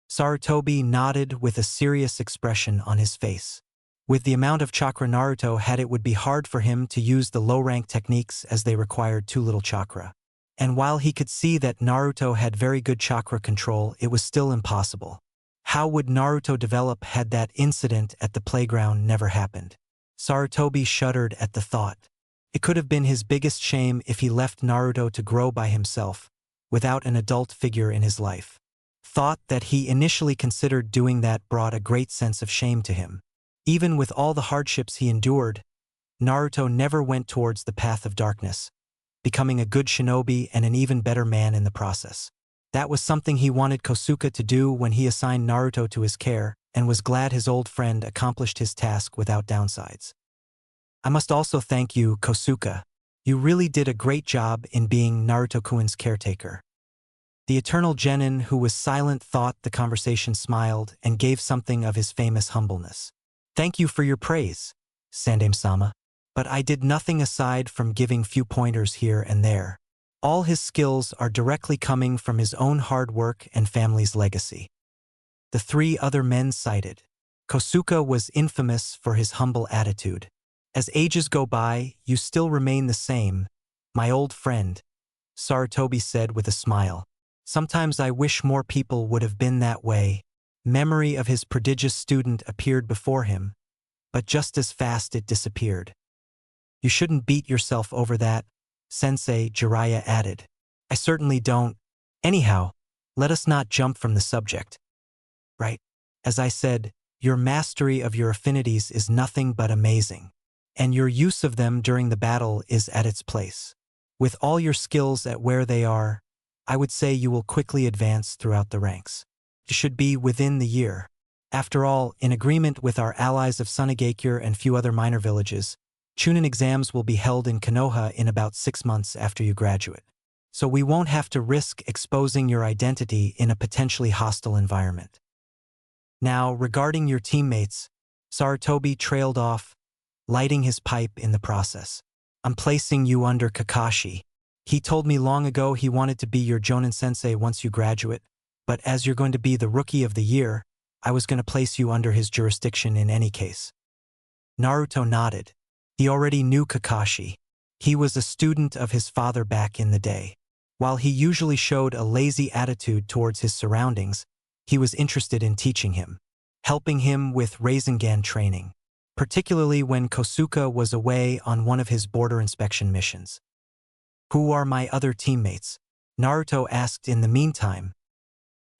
Sarutobi nodded with a serious expression on his face. With the amount of chakra Naruto had, it would be hard for him to use the low-rank techniques as they required too little chakra. And while he could see that Naruto had very good chakra control, it was still impossible. How would Naruto develop had that incident at the playground never happened? Sarutobi shuddered at the thought. It could have been his biggest shame if he left Naruto to grow by himself, without an adult figure in his life. Thought that he initially considered doing that brought a great sense of shame to him. Even with all the hardships he endured, Naruto never went towards the path of darkness, becoming a good shinobi and an even better man in the process. That was something he wanted Kosuke to do when he assigned Naruto to his care, and was glad his old friend accomplished his task without downsides. "I must also thank you, Kosuke. You really did a great job in being Naruto-kun's caretaker." The eternal genin who was silent thought the conversation smiled and gave something of his famous humbleness. "Thank you for your praise, Sandaime-sama. But I did nothing aside from giving few pointers here and there. All his skills are directly coming from his own hard work and family's legacy. The three other men cited. Kosuke was infamous for his humble attitude. As ages go by, you still remain the same, my old friend, Sarutobi said with a smile. Sometimes I wish more people would have been that way. Memory of his prodigious student appeared before him, but just as fast it disappeared. You shouldn't beat yourself over that, Sensei, Jiraiya added. I certainly don't. Anyhow, let us not jump from the subject. Right? As I said, your mastery of your affinities is nothing but amazing, and your use of them during the battle is at its place. With all your skills at where they are, I would say you will quickly advance throughout the ranks. It should be within the year. After all, in agreement with our allies of Sunagakure and few other minor villages, Chunin exams will be held in Konoha in about 6 months after you graduate. So we won't have to risk exposing your identity in a potentially hostile environment. Now, regarding your teammates, Sarutobi trailed off, lighting his pipe in the process. I'm placing you under Kakashi. He told me long ago he wanted to be your Jonin sensei once you graduate, but as you're going to be the rookie of the year, I was going to place you under his jurisdiction in any case. Naruto nodded. He already knew Kakashi. He was a student of his father back in the day. While he usually showed a lazy attitude towards his surroundings, he was interested in teaching him, helping him with Rasengan training, particularly when Kosuke was away on one of his border inspection missions. Who are my other teammates? Naruto asked in the meantime.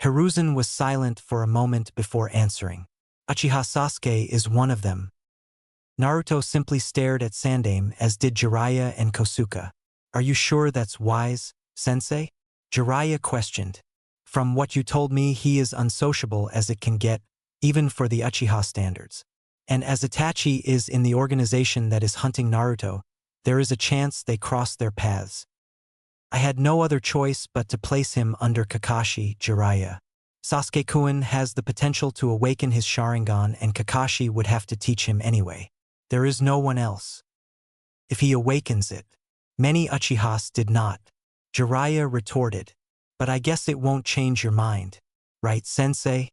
Hiruzen was silent for a moment before answering. Uchiha Sasuke is one of them. Naruto simply stared at Sandaime, as did Jiraiya and Kosuke. Are you sure that's wise, sensei? Jiraiya questioned. From what you told me, he is unsociable as it can get, even for the Uchiha standards. And as Itachi is in the organization that is hunting Naruto, there is a chance they cross their paths. I had no other choice but to place him under Kakashi, Jiraiya. Sasuke-kun has the potential to awaken his Sharingan, and Kakashi would have to teach him anyway. There is no one else. If he awakens it. Many Uchihas did not. Jiraiya retorted. But I guess it won't change your mind. Right, sensei?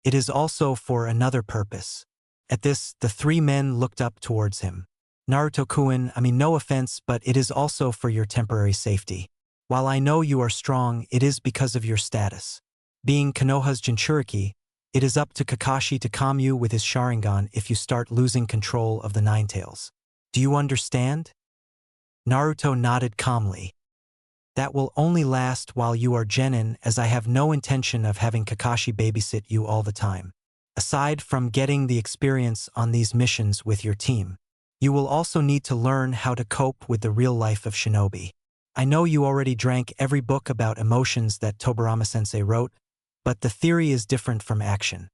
It is also for another purpose. At this, the three men looked up towards him. Naruto-kun, no offense, but it is also for your temporary safety. While I know you are strong, it is because of your status. Being Konoha's Jinchuriki, it is up to Kakashi to calm you with his Sharingan if you start losing control of the Nine Tails. Do you understand? Naruto nodded calmly. That will only last while you are genin, as I have no intention of having Kakashi babysit you all the time. Aside from getting the experience on these missions with your team, you will also need to learn how to cope with the real life of shinobi. I know you already drank every book about emotions that Tobirama-sensei wrote, but the theory is different from action.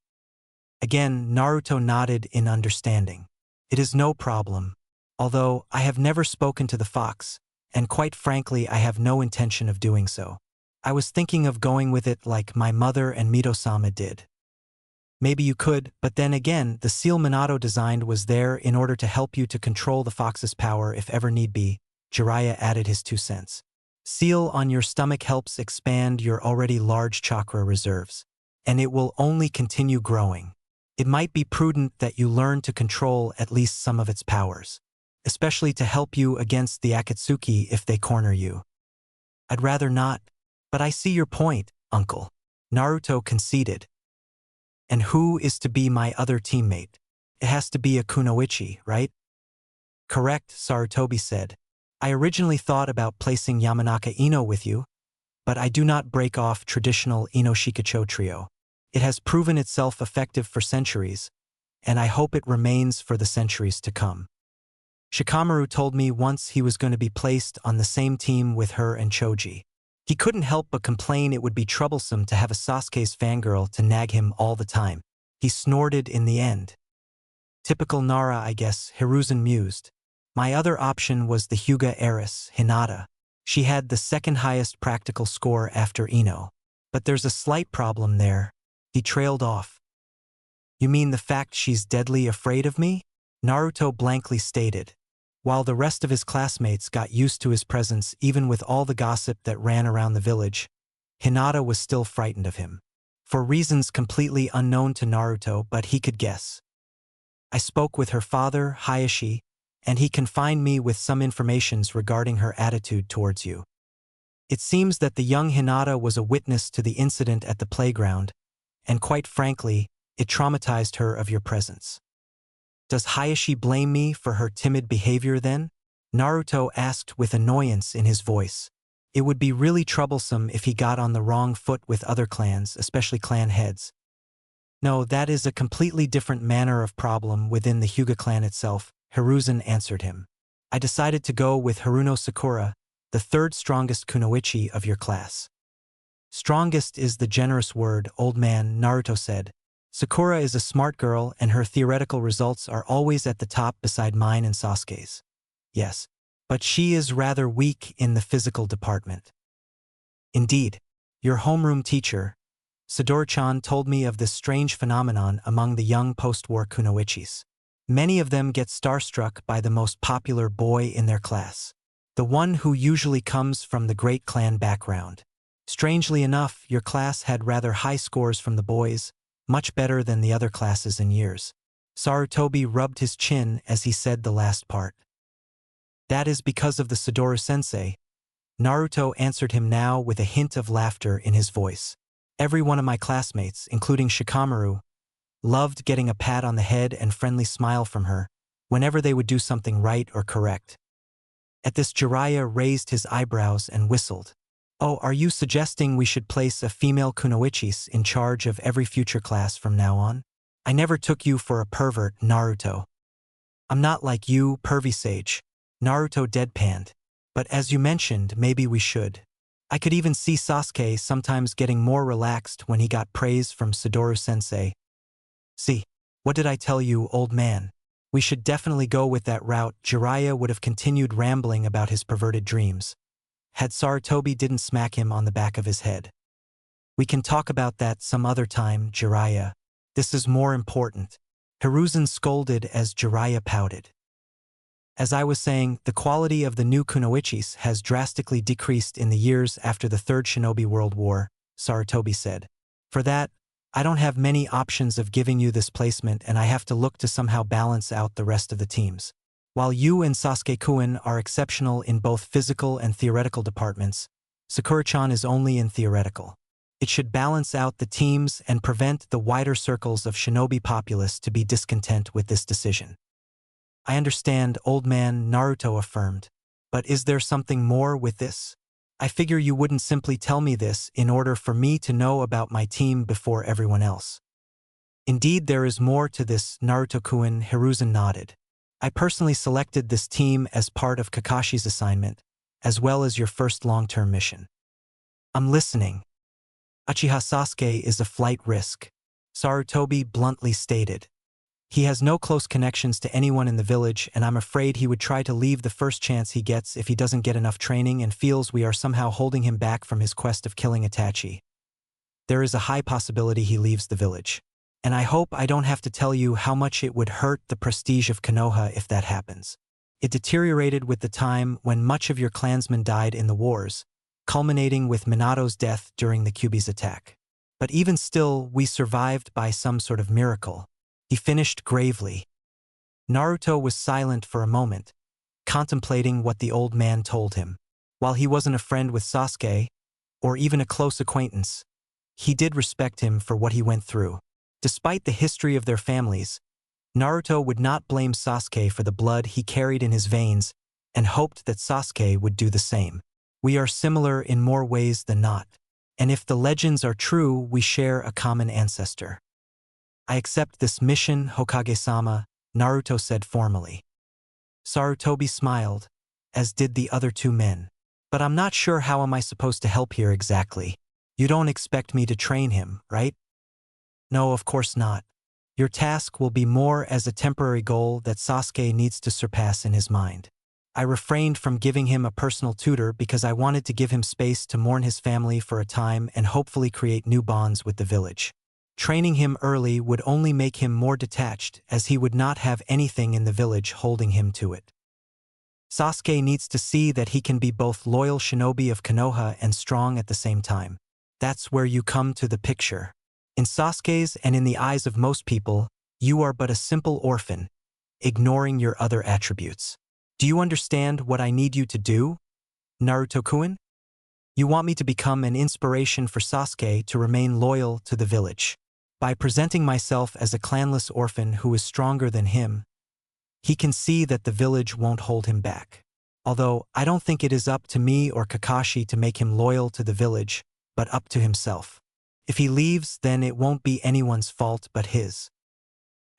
Again, Naruto nodded in understanding. It is no problem. Although, I have never spoken to the fox, and quite frankly I have no intention of doing so. I was thinking of going with it like my mother and Mito-sama did. Maybe you could, but then again, the seal Minato designed was there in order to help you to control the fox's power if ever need be. Jiraiya added his 2 cents. Seal on your stomach helps expand your already large chakra reserves, and it will only continue growing. It might be prudent that you learn to control at least some of its powers, especially to help you against the Akatsuki if they corner you. I'd rather not, but I see your point, uncle. Naruto conceded. And who is to be my other teammate? It has to be a kunoichi, right? Correct, Sarutobi said. I originally thought about placing Yamanaka Ino with you, but I do not break off traditional Ino Shikacho trio. It has proven itself effective for centuries, and I hope it remains for the centuries to come. Shikamaru told me once he was going to be placed on the same team with her and Choji. He couldn't help but complain it would be troublesome to have a Sasuke's fangirl to nag him all the time. He snorted in the end. Typical Nara, I guess, Hiruzen mused. My other option was the Hyuga heiress, Hinata. She had the second highest practical score after Ino. But there's a slight problem there. He trailed off. You mean the fact she's deadly afraid of me? Naruto blankly stated. While the rest of his classmates got used to his presence even with all the gossip that ran around the village, Hinata was still frightened of him. For reasons completely unknown to Naruto, but he could guess. I spoke with her father, Hiraishin, and he confined me with some informations regarding her attitude towards you. It seems that the young Hinata was a witness to the incident at the playground, and quite frankly, it traumatized her of your presence. Does Hiraishin blame me for her timid behavior then? Naruto asked with annoyance in his voice. It would be really troublesome if he got on the wrong foot with other clans, especially clan heads. No, that is a completely different manner of problem within the Hyuga clan itself, Hiruzen answered him. I decided to go with Haruno Sakura, the third strongest kunoichi of your class. Strongest is the generous word, old man, Naruto said. Sakura is a smart girl and her theoretical results are always at the top beside mine and Sasuke's. Yes, but she is rather weak in the physical department. Indeed, your homeroom teacher, Sadora-chan, told me of this strange phenomenon among the young post-war kunoichis. Many of them get starstruck by the most popular boy in their class, the one who usually comes from the great clan background. Strangely enough, your class had rather high scores from the boys, much better than the other classes in years. Sarutobi rubbed his chin as he said the last part. That is because of the Sadora-sensei. Naruto answered him now with a hint of laughter in his voice. Every one of my classmates, including Shikamaru, loved getting a pat on the head and friendly smile from her whenever they would do something right or correct. At this, Jiraiya raised his eyebrows and whistled. Oh, are you suggesting we should place a female kunoichis in charge of every future class from now on? I never took you for a pervert, Naruto. I'm not like you, pervy sage. Naruto deadpanned. But as you mentioned, maybe we should. I could even see Sasuke sometimes getting more relaxed when he got praise from Sadora-sensei. See, what did I tell you, old man? We should definitely go with that route. Jiraiya would have continued rambling about his perverted dreams, had Sarutobi didn't smack him on the back of his head. We can talk about that some other time, Jiraiya. This is more important. Hiruzen scolded as Jiraiya pouted. As I was saying, the quality of the new kunoichis has drastically decreased in the years after the Third Shinobi World War, Sarutobi said. For that, I don't have many options of giving you this placement and I have to look to somehow balance out the rest of the teams. While you and Sasuke-kun are exceptional in both physical and theoretical departments, Sakura-chan is only in theoretical. It should balance out the teams and prevent the wider circles of shinobi populace to be discontent with this decision. I understand, old man, Naruto affirmed. But is there something more with this? I figure you wouldn't simply tell me this in order for me to know about my team before everyone else. Indeed, there is more to this, Naruto-kun. Hiruzen nodded. I personally selected this team as part of Kakashi's assignment, as well as your first long-term mission. I'm listening. Uchiha Sasuke is a flight risk, Sarutobi bluntly stated. He has no close connections to anyone in the village and I'm afraid he would try to leave the first chance he gets if he doesn't get enough training and feels we are somehow holding him back from his quest of killing Itachi. There is a high possibility he leaves the village. And I hope I don't have to tell you how much it would hurt the prestige of Konoha if that happens. It deteriorated with the time when much of your clansmen died in the wars, culminating with Minato's death during the Kyuubi's attack. But even still, we survived by some sort of miracle. He finished gravely. Naruto was silent for a moment, contemplating what the old man told him. While he wasn't a friend with Sasuke, or even a close acquaintance, he did respect him for what he went through. Despite the history of their families, Naruto would not blame Sasuke for the blood he carried in his veins and hoped that Sasuke would do the same. We are similar in more ways than not, and if the legends are true, we share a common ancestor. I accept this mission, Hokage-sama, Naruto said formally. Sarutobi smiled, as did the other two men. But I'm not sure how am I supposed to help here exactly. You don't expect me to train him, right? No, of course not. Your task will be more as a temporary goal that Sasuke needs to surpass in his mind. I refrained from giving him a personal tutor because I wanted to give him space to mourn his family for a time and hopefully create new bonds with the village. Training him early would only make him more detached as he would not have anything in the village holding him to it. Sasuke needs to see that he can be both loyal shinobi of Konoha and strong at the same time. That's where you come to the picture. In Sasuke's and in the eyes of most people, you are but a simple orphan, ignoring your other attributes. Do you understand what I need you to do, Naruto-kun? You want me to become an inspiration for Sasuke to remain loyal to the village. By presenting myself as a clanless orphan who is stronger than him, he can see that the village won't hold him back. Although, I don't think it is up to me or Kakashi to make him loyal to the village, but up to himself. If he leaves, then it won't be anyone's fault but his.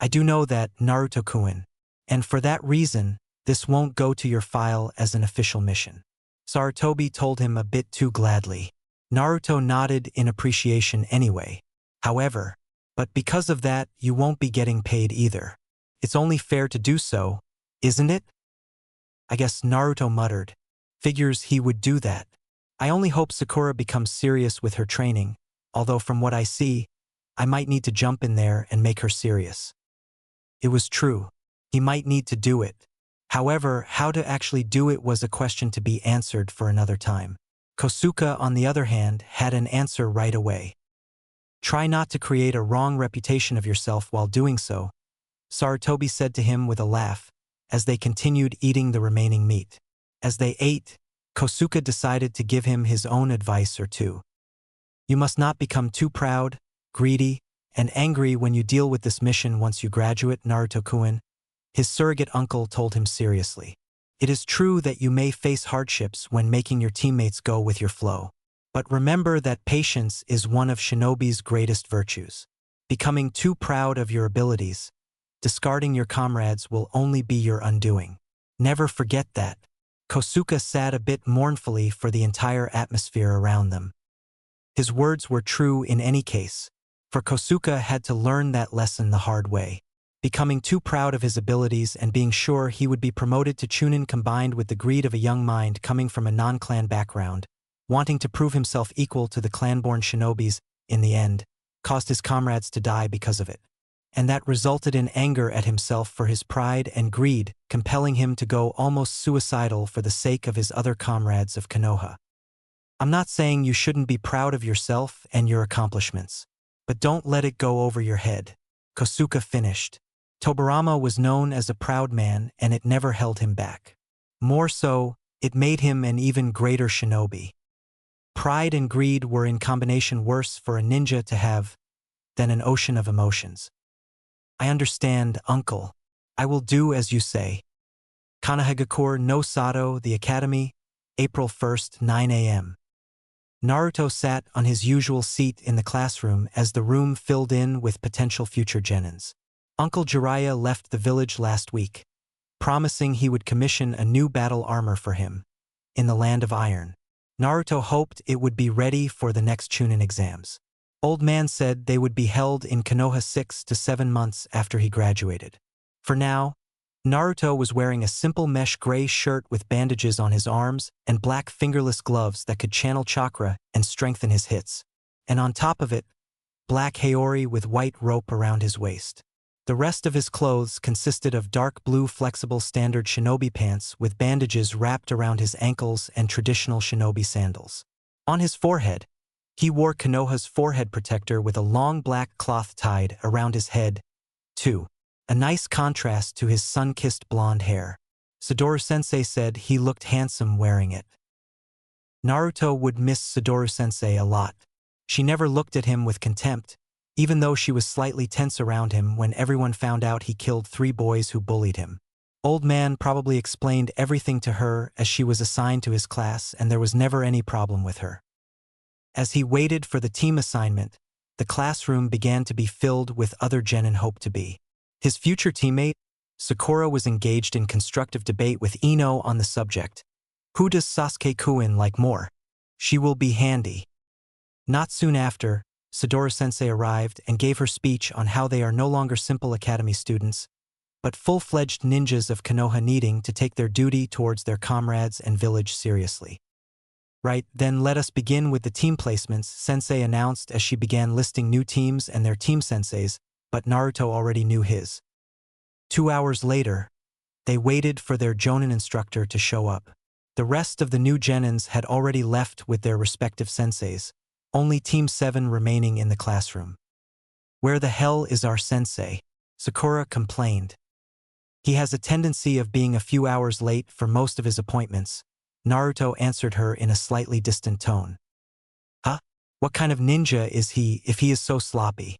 I do know that, Naruto-kun, and for that reason, this won't go to your file as an official mission. Sarutobi told him a bit too gladly. Naruto nodded in appreciation anyway. However, but because of that, you won't be getting paid either. It's only fair to do so, isn't it? I guess Naruto muttered. Figures he would do that. I only hope Sakura becomes serious with her training, although from what I see, I might need to jump in there and make her serious. It was true. He might need to do it. However, how to actually do it was a question to be answered for another time. Kosuke, on the other hand, had an answer right away. Try not to create a wrong reputation of yourself while doing so, Sarutobi said to him with a laugh, as they continued eating the remaining meat. As they ate, Kosuke decided to give him his own advice or two. You must not become too proud, greedy, and angry when you deal with this mission once you graduate, Naruto-kun, his surrogate uncle told him seriously. It is true that you may face hardships when making your teammates go with your flow. But remember that patience is one of shinobi's greatest virtues. Becoming too proud of your abilities, discarding your comrades will only be your undoing. Never forget that. Kosuke sat a bit mournfully for the entire atmosphere around them. His words were true in any case, for Kosuke had to learn that lesson the hard way. Becoming too proud of his abilities and being sure he would be promoted to Chunin combined with the greed of a young mind coming from a non-clan background, wanting to prove himself equal to the clan-born shinobis, in the end, caused his comrades to die because of it. And that resulted in anger at himself for his pride and greed, compelling him to go almost suicidal for the sake of his other comrades of Konoha. I'm not saying you shouldn't be proud of yourself and your accomplishments, but don't let it go over your head. Kosuke finished. Tobirama was known as a proud man and it never held him back. More so, it made him an even greater shinobi. Pride and greed were in combination worse for a ninja to have than an ocean of emotions. I understand, uncle. I will do as you say. Kanahagakure no Sato, the Academy, April 1st, 9 a.m. Naruto sat on his usual seat in the classroom as the room filled in with potential future genins. Uncle Jiraiya left the village last week, promising he would commission a new battle armor for him, in the Land of Iron. Naruto hoped it would be ready for the next Chunin exams. Old man said they would be held in Konoha 6 to 7 months after he graduated. For now, Naruto was wearing a simple mesh gray shirt with bandages on his arms and black fingerless gloves that could channel chakra and strengthen his hits. And on top of it, black haori with white rope around his waist. The rest of his clothes consisted of dark blue flexible standard shinobi pants with bandages wrapped around his ankles and traditional shinobi sandals. On his forehead, he wore Konoha's forehead protector with a long black cloth tied around his head, too. A nice contrast to his sun-kissed blonde hair. Sadaru-sensei said he looked handsome wearing it. Naruto would miss Sadaru-sensei a lot. She never looked at him with contempt, even though she was slightly tense around him when everyone found out he killed 3 boys who bullied him. Old man probably explained everything to her as she was assigned to his class and there was never any problem with her. As he waited for the team assignment, the classroom began to be filled with other genin hoped to be. His future teammate, Sakura, was engaged in constructive debate with Ino on the subject. Who does Sasuke-kun like more? She will be handy. Not soon after, Sadaru-sensei arrived and gave her speech on how they are no longer simple academy students, but full-fledged ninjas of Konoha needing to take their duty towards their comrades and village seriously. Right, then let us begin with the team placements, Sensei announced as she began listing new teams and their team senseis, but Naruto already knew his. 2 hours later, They waited for their Jonin instructor to show up. The rest of the new Genins had already left with their respective senseis, only Team 7 remaining in the classroom. "Where the hell is our sensei?" Sakura complained. "He has a tendency of being a few hours late for most of his appointments," Naruto answered her in a slightly distant tone. "Huh? What kind of ninja is he if he is so sloppy?"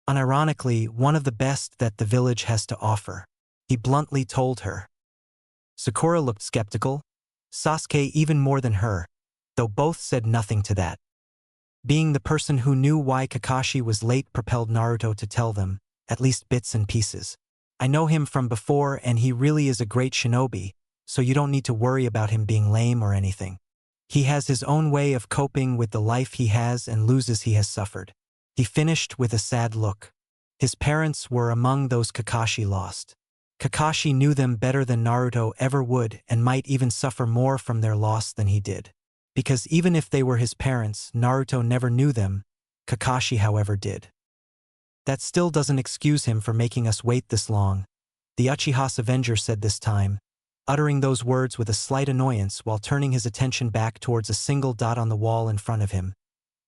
"Unironically, one of the best that the village has to offer," he bluntly told her. Sakura looked skeptical, Sasuke even more than her, though both said nothing to that. Being the person who knew why Kakashi was late propelled Naruto to tell them, at least bits and pieces. "I know him from before and he really is a great shinobi, so you don't need to worry about him being lame or anything. He has his own way of coping with the life he has and losses he has suffered." He finished with a sad look. His parents were among those Kakashi lost. Kakashi knew them better than Naruto ever would and might even suffer more from their loss than he did. Because even if they were his parents, Naruto never knew them, Kakashi however did. "That still doesn't excuse him for making us wait this long," the Uchiha's Avenger said this time, uttering those words with a slight annoyance while turning his attention back towards a single dot on the wall in front of him,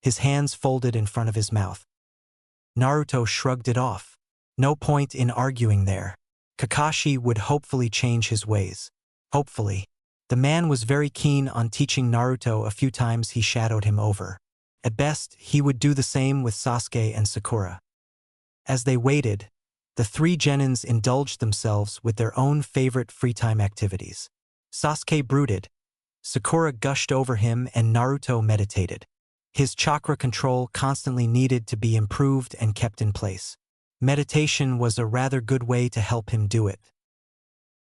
his hands folded in front of his mouth. Naruto shrugged it off. No point in arguing there. Kakashi would hopefully change his ways. Hopefully. The man was very keen on teaching Naruto a few times he shadowed him over. At best, he would do the same with Sasuke and Sakura. As they waited, the three Genins indulged themselves with their own favorite free-time activities. Sasuke brooded, Sakura gushed over him, and Naruto meditated. His chakra control constantly needed to be improved and kept in place. Meditation was a rather good way to help him do it.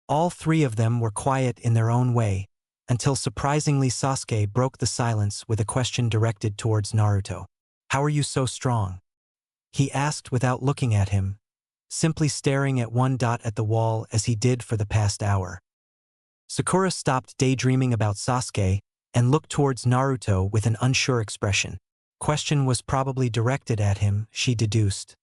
All three of them were quiet in their own way, until surprisingly Sasuke broke the silence with a question directed towards Naruto. "How are you so strong?" he asked without looking at him, simply staring at one dot at the wall as he did for the past hour. Sakura stopped daydreaming about Sasuke and looked towards Naruto with an unsure expression. Question was probably directed at him, she deduced.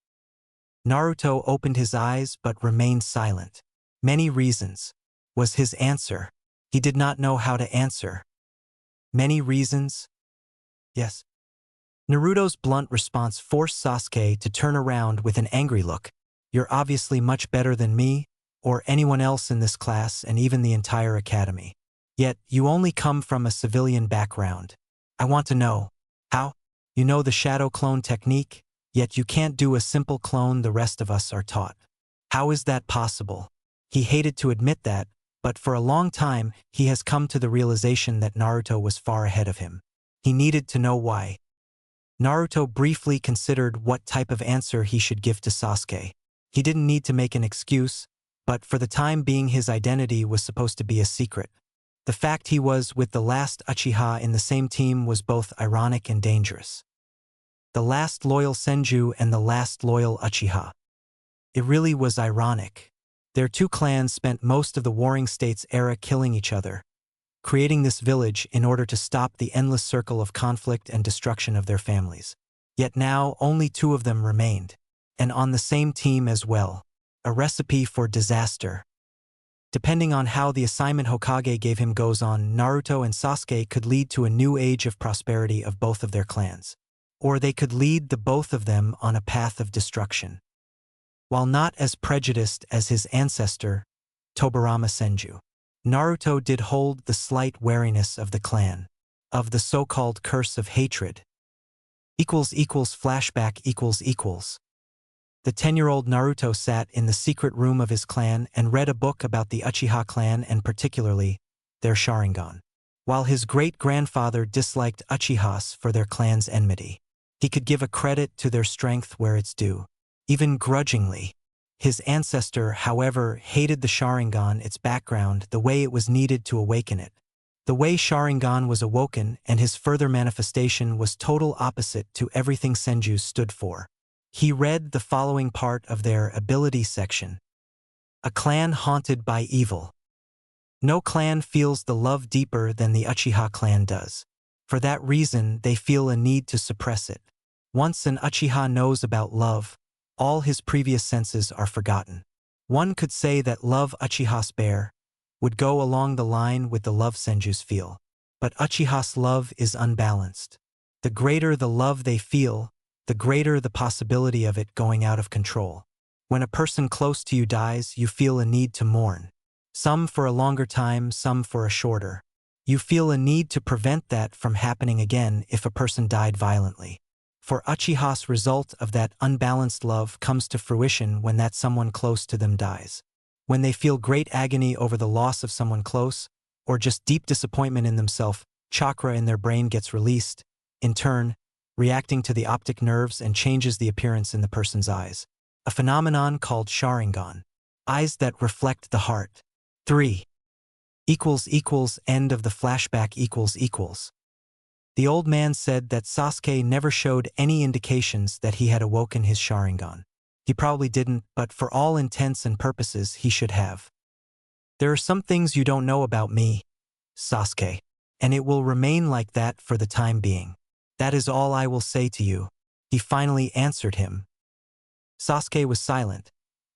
Naruto opened his eyes but remained silent. "Many reasons," was his answer. He did not know how to answer. "Many reasons?" "Yes." Naruto's blunt response forced Sasuke to turn around with an angry look. "You're obviously much better than me, or anyone else in this class and even the entire academy. Yet, you only come from a civilian background. I want to know, how? You know the shadow clone technique, yet you can't do a simple clone the rest of us are taught. How is that possible?" He hated to admit that, but for a long time, he has come to the realization that Naruto was far ahead of him. He needed to know why. Naruto briefly considered what type of answer he should give to Sasuke. He didn't need to make an excuse, but for the time being his identity was supposed to be a secret. The fact he was with the last Uchiha in the same team was both ironic and dangerous. The last loyal Senju and the last loyal Uchiha. It really was ironic. Their two clans spent most of the Warring States era killing each other, creating this village in order to stop the endless circle of conflict and destruction of their families. Yet now only two of them remained, and on the same team as well. A recipe for disaster. Depending on how the assignment Hokage gave him goes on, Naruto and Sasuke could lead to a new age of prosperity of both of their clans. Or they could lead the both of them on a path of destruction. While not as prejudiced as his ancestor, Tobirama Senju, Naruto did hold the slight wariness of the clan, of the so-called curse of hatred. Flashback. The 10-year-old Naruto sat in the secret room of his clan and read a book about the Uchiha clan and particularly their Sharingan. While his great-grandfather disliked Uchihas for their clan's enmity, he could give a credit to their strength where it's due, even grudgingly. His ancestor, however, hated the Sharingan, its background, the way it was needed to awaken it. The way Sharingan was awoken and his further manifestation was total opposite to everything Senju stood for. He read the following part of their ability section. A clan haunted by evil. No clan feels the love deeper than the Uchiha clan does. For that reason, they feel a need to suppress it. Once an Uchiha knows about love, all his previous senses are forgotten. One could say that love Uchiha's bear would go along the line with the love Senju's feel. But Uchiha's love is unbalanced. The greater the love they feel, the greater the possibility of it going out of control. When a person close to you dies, you feel a need to mourn. Some for a longer time, some for a shorter. You feel a need to prevent that from happening again if a person died violently. For Uchiha's result of that unbalanced love comes to fruition when that someone close to them dies. When they feel great agony over the loss of someone close, or just deep disappointment in themselves, chakra in their brain gets released, in turn, reacting to the optic nerves and changes the appearance in the person's eyes. A phenomenon called Sharingan. Eyes that reflect the heart. 3. End of the flashback . The old man said that Sasuke never showed any indications that he had awoken his Sharingan. He probably didn't, but for all intents and purposes he should have. There are some things you don't know about me, Sasuke, and it will remain like that for the time being. That is all I will say to you. He finally answered him. Sasuke was silent,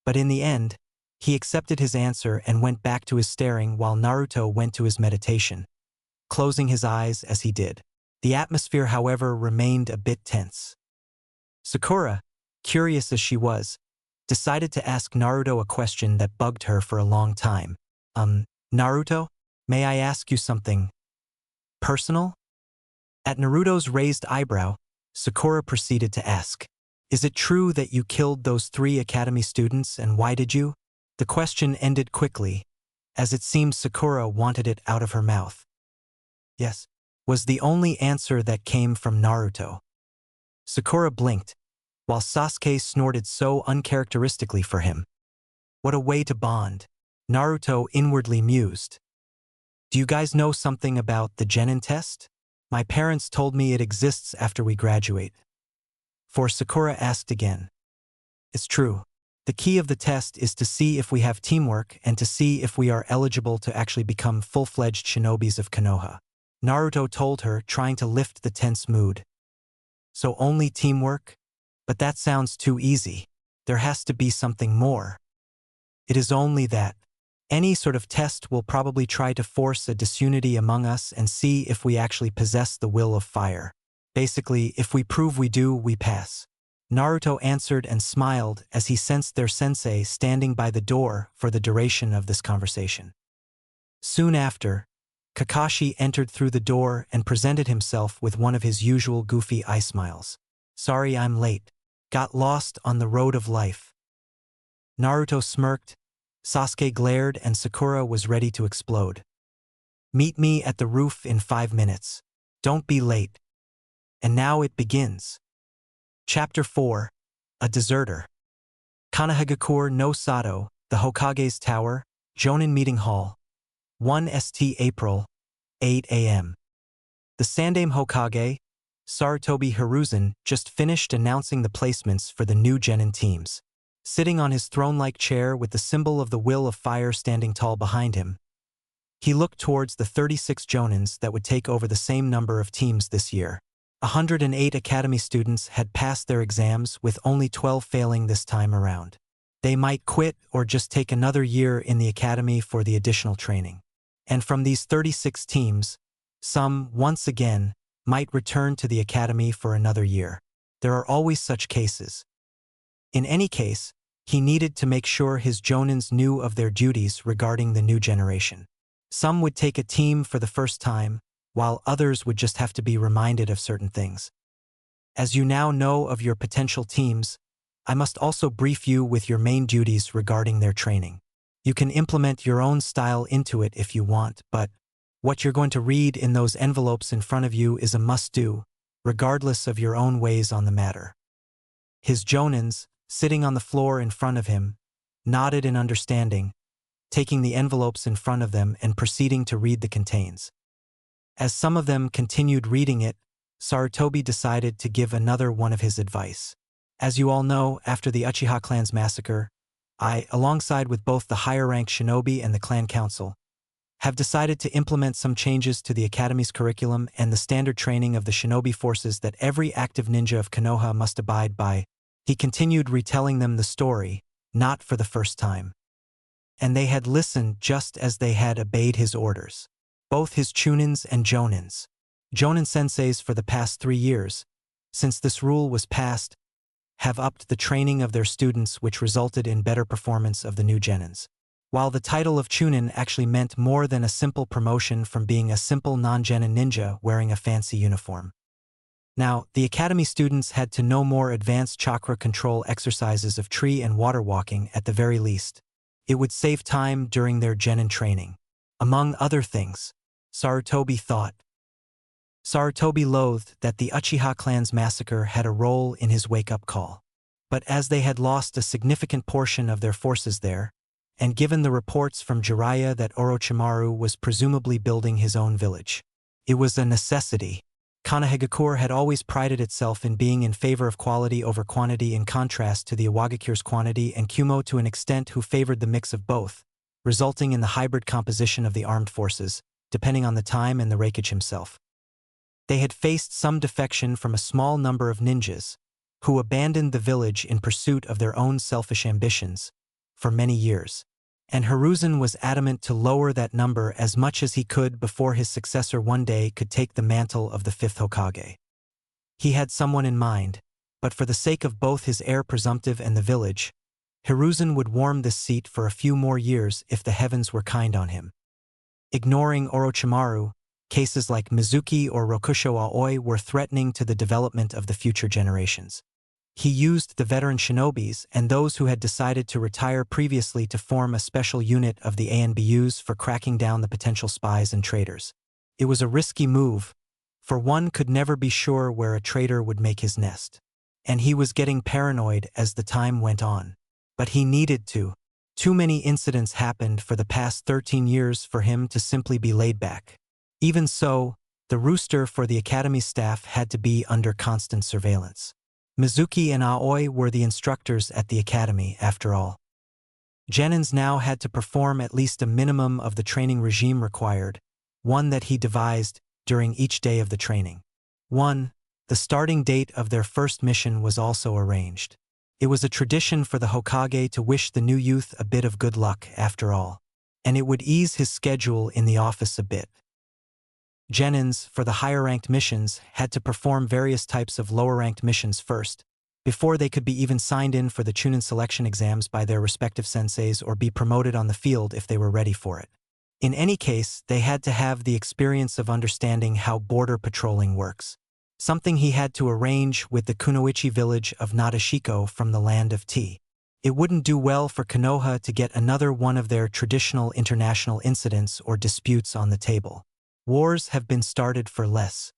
but in the end, he accepted his answer and went back to his staring while Naruto went to his meditation, closing his eyes as he did. The atmosphere, however, remained a bit tense. Sakura, curious as she was, decided to ask Naruto a question that bugged her for a long time. Naruto, may I ask you something personal? At Naruto's raised eyebrow, Sakura proceeded to ask, is it true that you killed those 3 academy students, and why did you? The question ended quickly, as it seemed Sakura wanted it out of her mouth. Yes, was the only answer that came from Naruto. Sakura blinked, while Sasuke snorted so uncharacteristically for him. What a way to bond, Naruto inwardly mused. Do you guys know something about the Genin test? My parents told me it exists after we graduate. For Sakura asked again. It's true. The key of the test is to see if we have teamwork and to see if we are eligible to actually become full-fledged shinobis of Konoha. Naruto told her, trying to lift the tense mood. So only teamwork? But that sounds too easy. There has to be something more. It is only that. Any sort of test will probably try to force a disunity among us and see if we actually possess the will of fire. Basically, if we prove we do, we pass. Naruto answered and smiled as he sensed their sensei standing by the door for the duration of this conversation. Soon after, Kakashi entered through the door and presented himself with one of his usual goofy eye smiles. Sorry I'm late. Got lost on the road of life. Naruto smirked, Sasuke glared, and Sakura was ready to explode. Meet me at the roof in 5 minutes. Don't be late. And now it begins. Chapter 4. A Deserter. Kanahagakure no Sato, the Hokage's Tower, Jonin Meeting Hall. 1 St. April, 8 a.m. The Sandaime Hokage, Sarutobi Hiruzen, just finished announcing the placements for the new Genin teams. Sitting on his throne-like chair with the symbol of the will of fire standing tall behind him, he looked towards the 36 Jonins that would take over the same number of teams this year. 108 academy students had passed their exams, with only 12 failing this time around. They might quit or just take another year in the academy for the additional training. And from these 36 teams, some, once again, might return to the academy for another year. There are always such cases. In any case, he needed to make sure his Jonins knew of their duties regarding the new generation. Some would take a team for the first time, while others would just have to be reminded of certain things. As you now know of your potential teams, I must also brief you with your main duties regarding their training. You can implement your own style into it if you want, but what you're going to read in those envelopes in front of you is a must-do, regardless of your own ways on the matter. His Jonins, sitting on the floor in front of him, nodded in understanding, taking the envelopes in front of them and proceeding to read the contents. As some of them continued reading it, Sarutobi decided to give another one of his advice. As you all know, after the Uchiha clan's massacre, I, alongside with both the higher-ranked shinobi and the clan council, have decided to implement some changes to the academy's curriculum and the standard training of the shinobi forces that every active ninja of Konoha must abide by. He continued retelling them the story, not for the first time. and they had listened just as they had obeyed his orders. Both his chunins and jonins. Jonin senseis for the past 3 years, since this rule was passed, have upped the training of their students, which resulted in better performance of the new genins. While the title of chunin actually meant more than a simple promotion from being a simple non-genin ninja wearing a fancy uniform. Now, the academy students had to know more advanced chakra control exercises of tree and water walking at the very least. It would save time during their genin training. Among other things, Sarutobi thought. Sarutobi loathed that the Uchiha clan's massacre had a role in his wake-up call. But as they had lost a significant portion of their forces there, and given the reports from Jiraiya that Orochimaru was presumably building his own village, it was a necessity. Konohagakure had always prided itself in being in favor of quality over quantity, in contrast to the Iwagakure's quantity and Kumo to an extent who favored the mix of both, resulting in the hybrid composition of the armed forces, depending on the time and the Reikage himself. They had faced some defection from a small number of ninjas, who abandoned the village in pursuit of their own selfish ambitions, for many years, and Hiruzen was adamant to lower that number as much as he could before his successor one day could take the mantle of the 5th Hokage. He had someone in mind, but for the sake of both his heir presumptive and the village, Hiruzen would warm this seat for a few more years if the heavens were kind on him. Ignoring Orochimaru, cases like Mizuki or Rokusho Aoi were threatening to the development of the future generations. He used the veteran shinobis and those who had decided to retire previously to form a special unit of the ANBUs for cracking down the potential spies and traitors. It was a risky move, for one could never be sure where a traitor would make his nest. And he was getting paranoid as the time went on. But he needed to. Too many incidents happened for the past 13 years for him to simply be laid back. Even so, the rooster for the academy staff had to be under constant surveillance. Mizuki and Aoi were the instructors at the academy, after all. Genins now had to perform at least a minimum of the training regime required, one that he devised during each day of the training. 1. The starting date of their first mission was also arranged. It was a tradition for the Hokage to wish the new youth a bit of good luck, after all, and it would ease his schedule in the office a bit. Genins, for the higher-ranked missions, had to perform various types of lower-ranked missions first, before they could be even signed in for the Chunin selection exams by their respective senseis or be promoted on the field if they were ready for it. In any case, they had to have the experience of understanding how border patrolling works, something he had to arrange with the Kunoichi village of Nadeshiko from the land of tea. It wouldn't do well for Konoha to get another one of their traditional international incidents or disputes on the table. Wars have been started for less.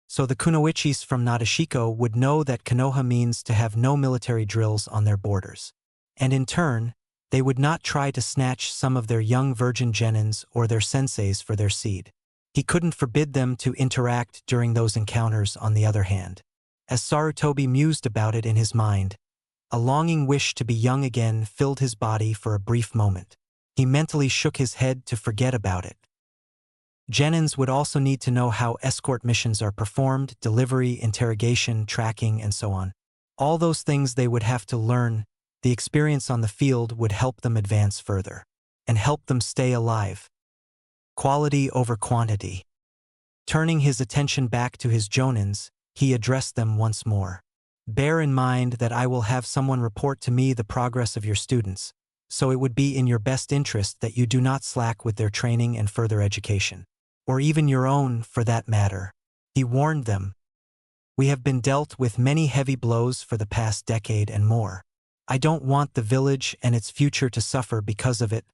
So the Kunoichis from Nadeshiko would know that Konoha means to have no military drills on their borders. And in turn, they would not try to snatch some of their young virgin genins or their senseis for their seed. He couldn't forbid them to interact during those encounters on the other hand. As Sarutobi mused about it in his mind, a longing wish to be young again filled his body for a brief moment. He mentally shook his head to forget about it. Genins would also need to know how escort missions are performed, delivery, interrogation, tracking, and so on. All those things they would have to learn. The experience on the field would help them advance further, and help them stay alive. Quality over quantity. Turning his attention back to his jonins, he addressed them once more. Bear in mind that I will have someone report to me the progress of your students, so it would be in your best interest that you do not slack with their training and further education. Or even your own, for that matter. He warned them. We have been dealt with many heavy blows for the past decade and more. I don't want the village and its future to suffer because of it,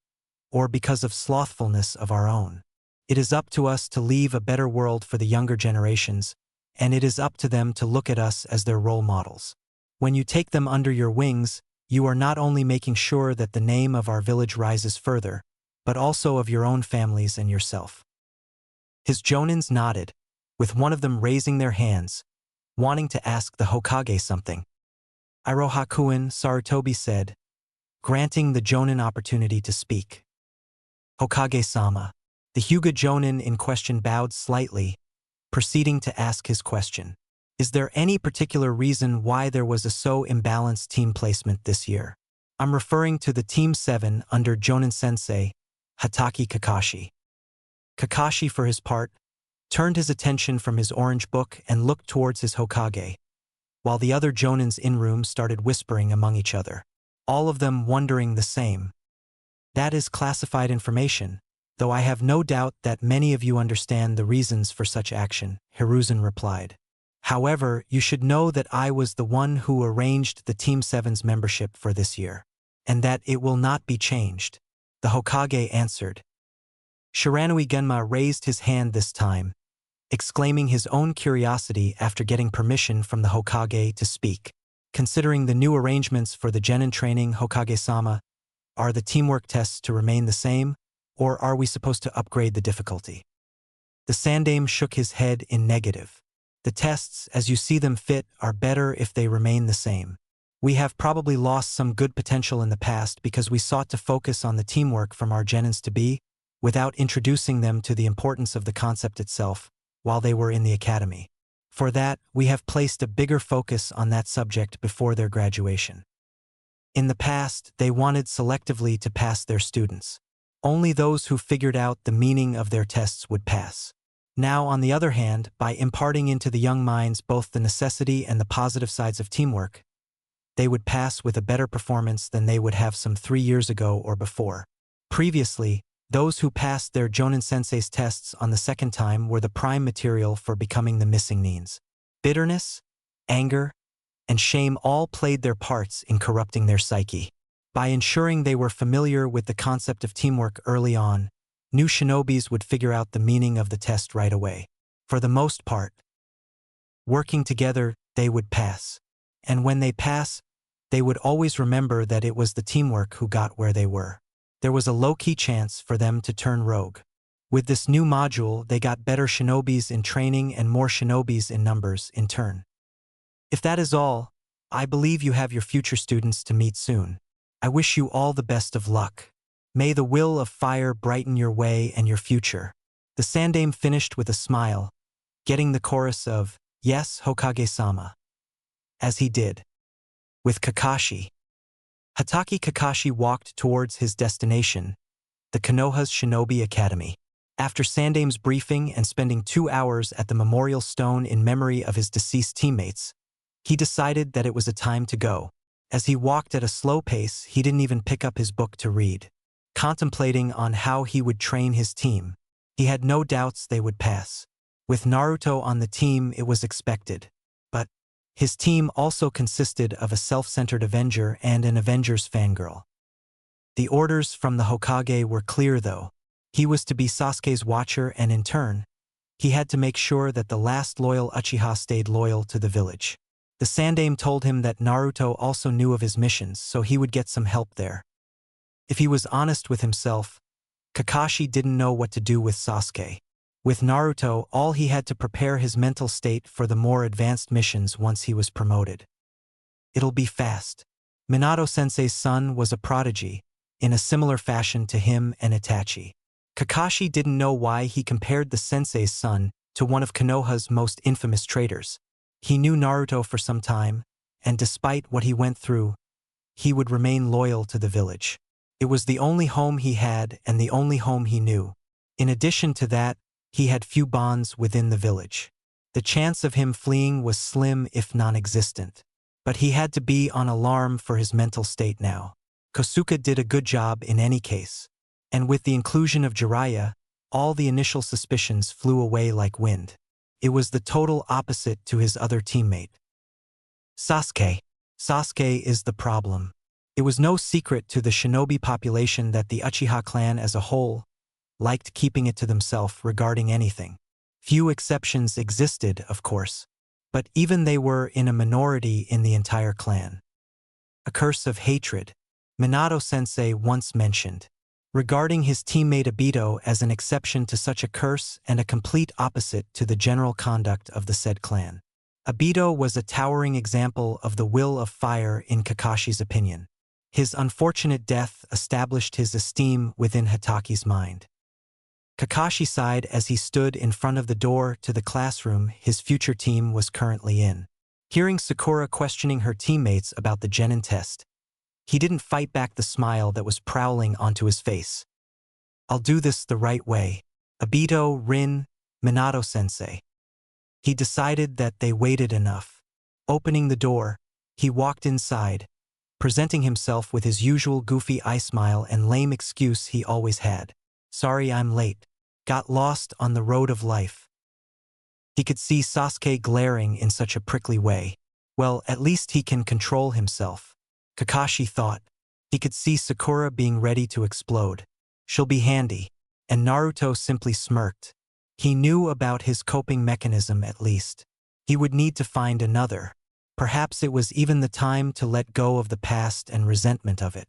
or because of slothfulness of our own. It is up to us to leave a better world for the younger generations, and it is up to them to look at us as their role models. When you take them under your wings, you are not only making sure that the name of our village rises further, but also of your own families and yourself. His jonins nodded, with one of them raising their hands, wanting to ask the Hokage something. Irohakuin, Sarutobi said, granting the jonin opportunity to speak. Hokage-sama. The Hyuga jonin in question bowed slightly, proceeding to ask his question. Is there any particular reason why there was a so imbalanced team placement this year? I'm referring to the Team 7 under Jonin-sensei, Hatake Kakashi. Kakashi, for his part, turned his attention from his orange book and looked towards his Hokage, while the other Jonins in room started whispering among each other, all of them wondering the same. That is classified information, though I have no doubt that many of you understand the reasons for such action, Hiruzen replied. However, you should know that I was the one who arranged the Team 7's membership for this year, and that it will not be changed, the Hokage answered. Shiranui Genma raised his hand this time, exclaiming his own curiosity after getting permission from the Hokage to speak. Considering the new arrangements for the genin training, Hokage-sama, are the teamwork tests to remain the same, or are we supposed to upgrade the difficulty? The Sandaime shook his head in negative. The tests, as you see them fit, are better if they remain the same. We have probably lost some good potential in the past because we sought to focus on the teamwork from our genins to be, without introducing them to the importance of the concept itself, while they were in the academy. For that, we have placed a bigger focus on that subject before their graduation. In the past, they wanted selectively to pass their students. Only those who figured out the meaning of their tests would pass. Now, on the other hand, by imparting into the young minds both the necessity and the positive sides of teamwork, they would pass with a better performance than they would have some 3 years ago or before. Previously, those who passed their Jonin-sensei's tests on the second time were the prime material for becoming the missing neens. Bitterness, anger, and shame all played their parts in corrupting their psyche. By ensuring they were familiar with the concept of teamwork early on, new shinobis would figure out the meaning of the test right away. For the most part, working together, they would pass. And when they pass, they would always remember that it was the teamwork who got where they were. There was a low-key chance for them to turn rogue. With this new module, they got better shinobis in training and more shinobis in numbers in turn. If that is all, I believe you have your future students to meet soon. I wish you all the best of luck. May the will of fire brighten your way and your future. The Sandaime finished with a smile, getting the chorus of, "Yes, Hokage-sama," as he did. With Kakashi. Hatake Kakashi walked towards his destination, the Konoha's Shinobi Academy. After Sandaime's briefing and spending 2 hours at the memorial stone in memory of his deceased teammates, he decided that it was a time to go. As he walked at a slow pace, he didn't even pick up his book to read. Contemplating on how he would train his team, he had no doubts they would pass. With Naruto on the team, it was expected. But his team also consisted of a self-centered Avenger and an Avengers fangirl. The orders from the Hokage were clear though. He was to be Sasuke's watcher and in turn, he had to make sure that the last loyal Uchiha stayed loyal to the village. The Sandaime told him that Naruto also knew of his missions, so he would get some help there. If he was honest with himself, Kakashi didn't know what to do with Sasuke. With Naruto, all he had to prepare his mental state for the more advanced missions once he was promoted. It'll be fast. Minato-sensei's son was a prodigy, in a similar fashion to him and Itachi. Kakashi didn't know why he compared the sensei's son to one of Konoha's most infamous traitors. He knew Naruto for some time, and despite what he went through, he would remain loyal to the village. It was the only home he had and the only home he knew. In addition to that, he had few bonds within the village. The chance of him fleeing was slim if non-existent. But he had to be on alarm for his mental state now. Kosuke did a good job in any case. And with the inclusion of Jiraiya, all the initial suspicions flew away like wind. It was the total opposite to his other teammate. Sasuke. Sasuke is the problem. It was no secret to the shinobi population that the Uchiha clan as a whole liked keeping it to themselves regarding anything. Few exceptions existed, of course, but even they were in a minority in the entire clan. A curse of hatred, Minato-sensei once mentioned, regarding his teammate Obito as an exception to such a curse and a complete opposite to the general conduct of the said clan. Obito was a towering example of the will of fire in Kakashi's opinion. His unfortunate death established his esteem within Hitachi's mind. Kakashi sighed as he stood in front of the door to the classroom his future team was currently in. Hearing Sakura questioning her teammates about the genin test, He didn't fight back the smile that was prowling onto his face. I'll do this the right way. Obito, Rin, Minato-sensei. He decided that they waited enough. Opening the door, he walked inside, presenting himself with his usual goofy eye smile and lame excuse he always had. Sorry I'm late. Got lost on the road of life. He could see Sasuke glaring in such a prickly way. Well, at least he can control himself. Kakashi thought. He could see Sakura being ready to explode. She'll be handy. And Naruto simply smirked. He knew about his coping mechanism at least. He would need to find another. Perhaps it was even the time to let go of the past and resentment of it.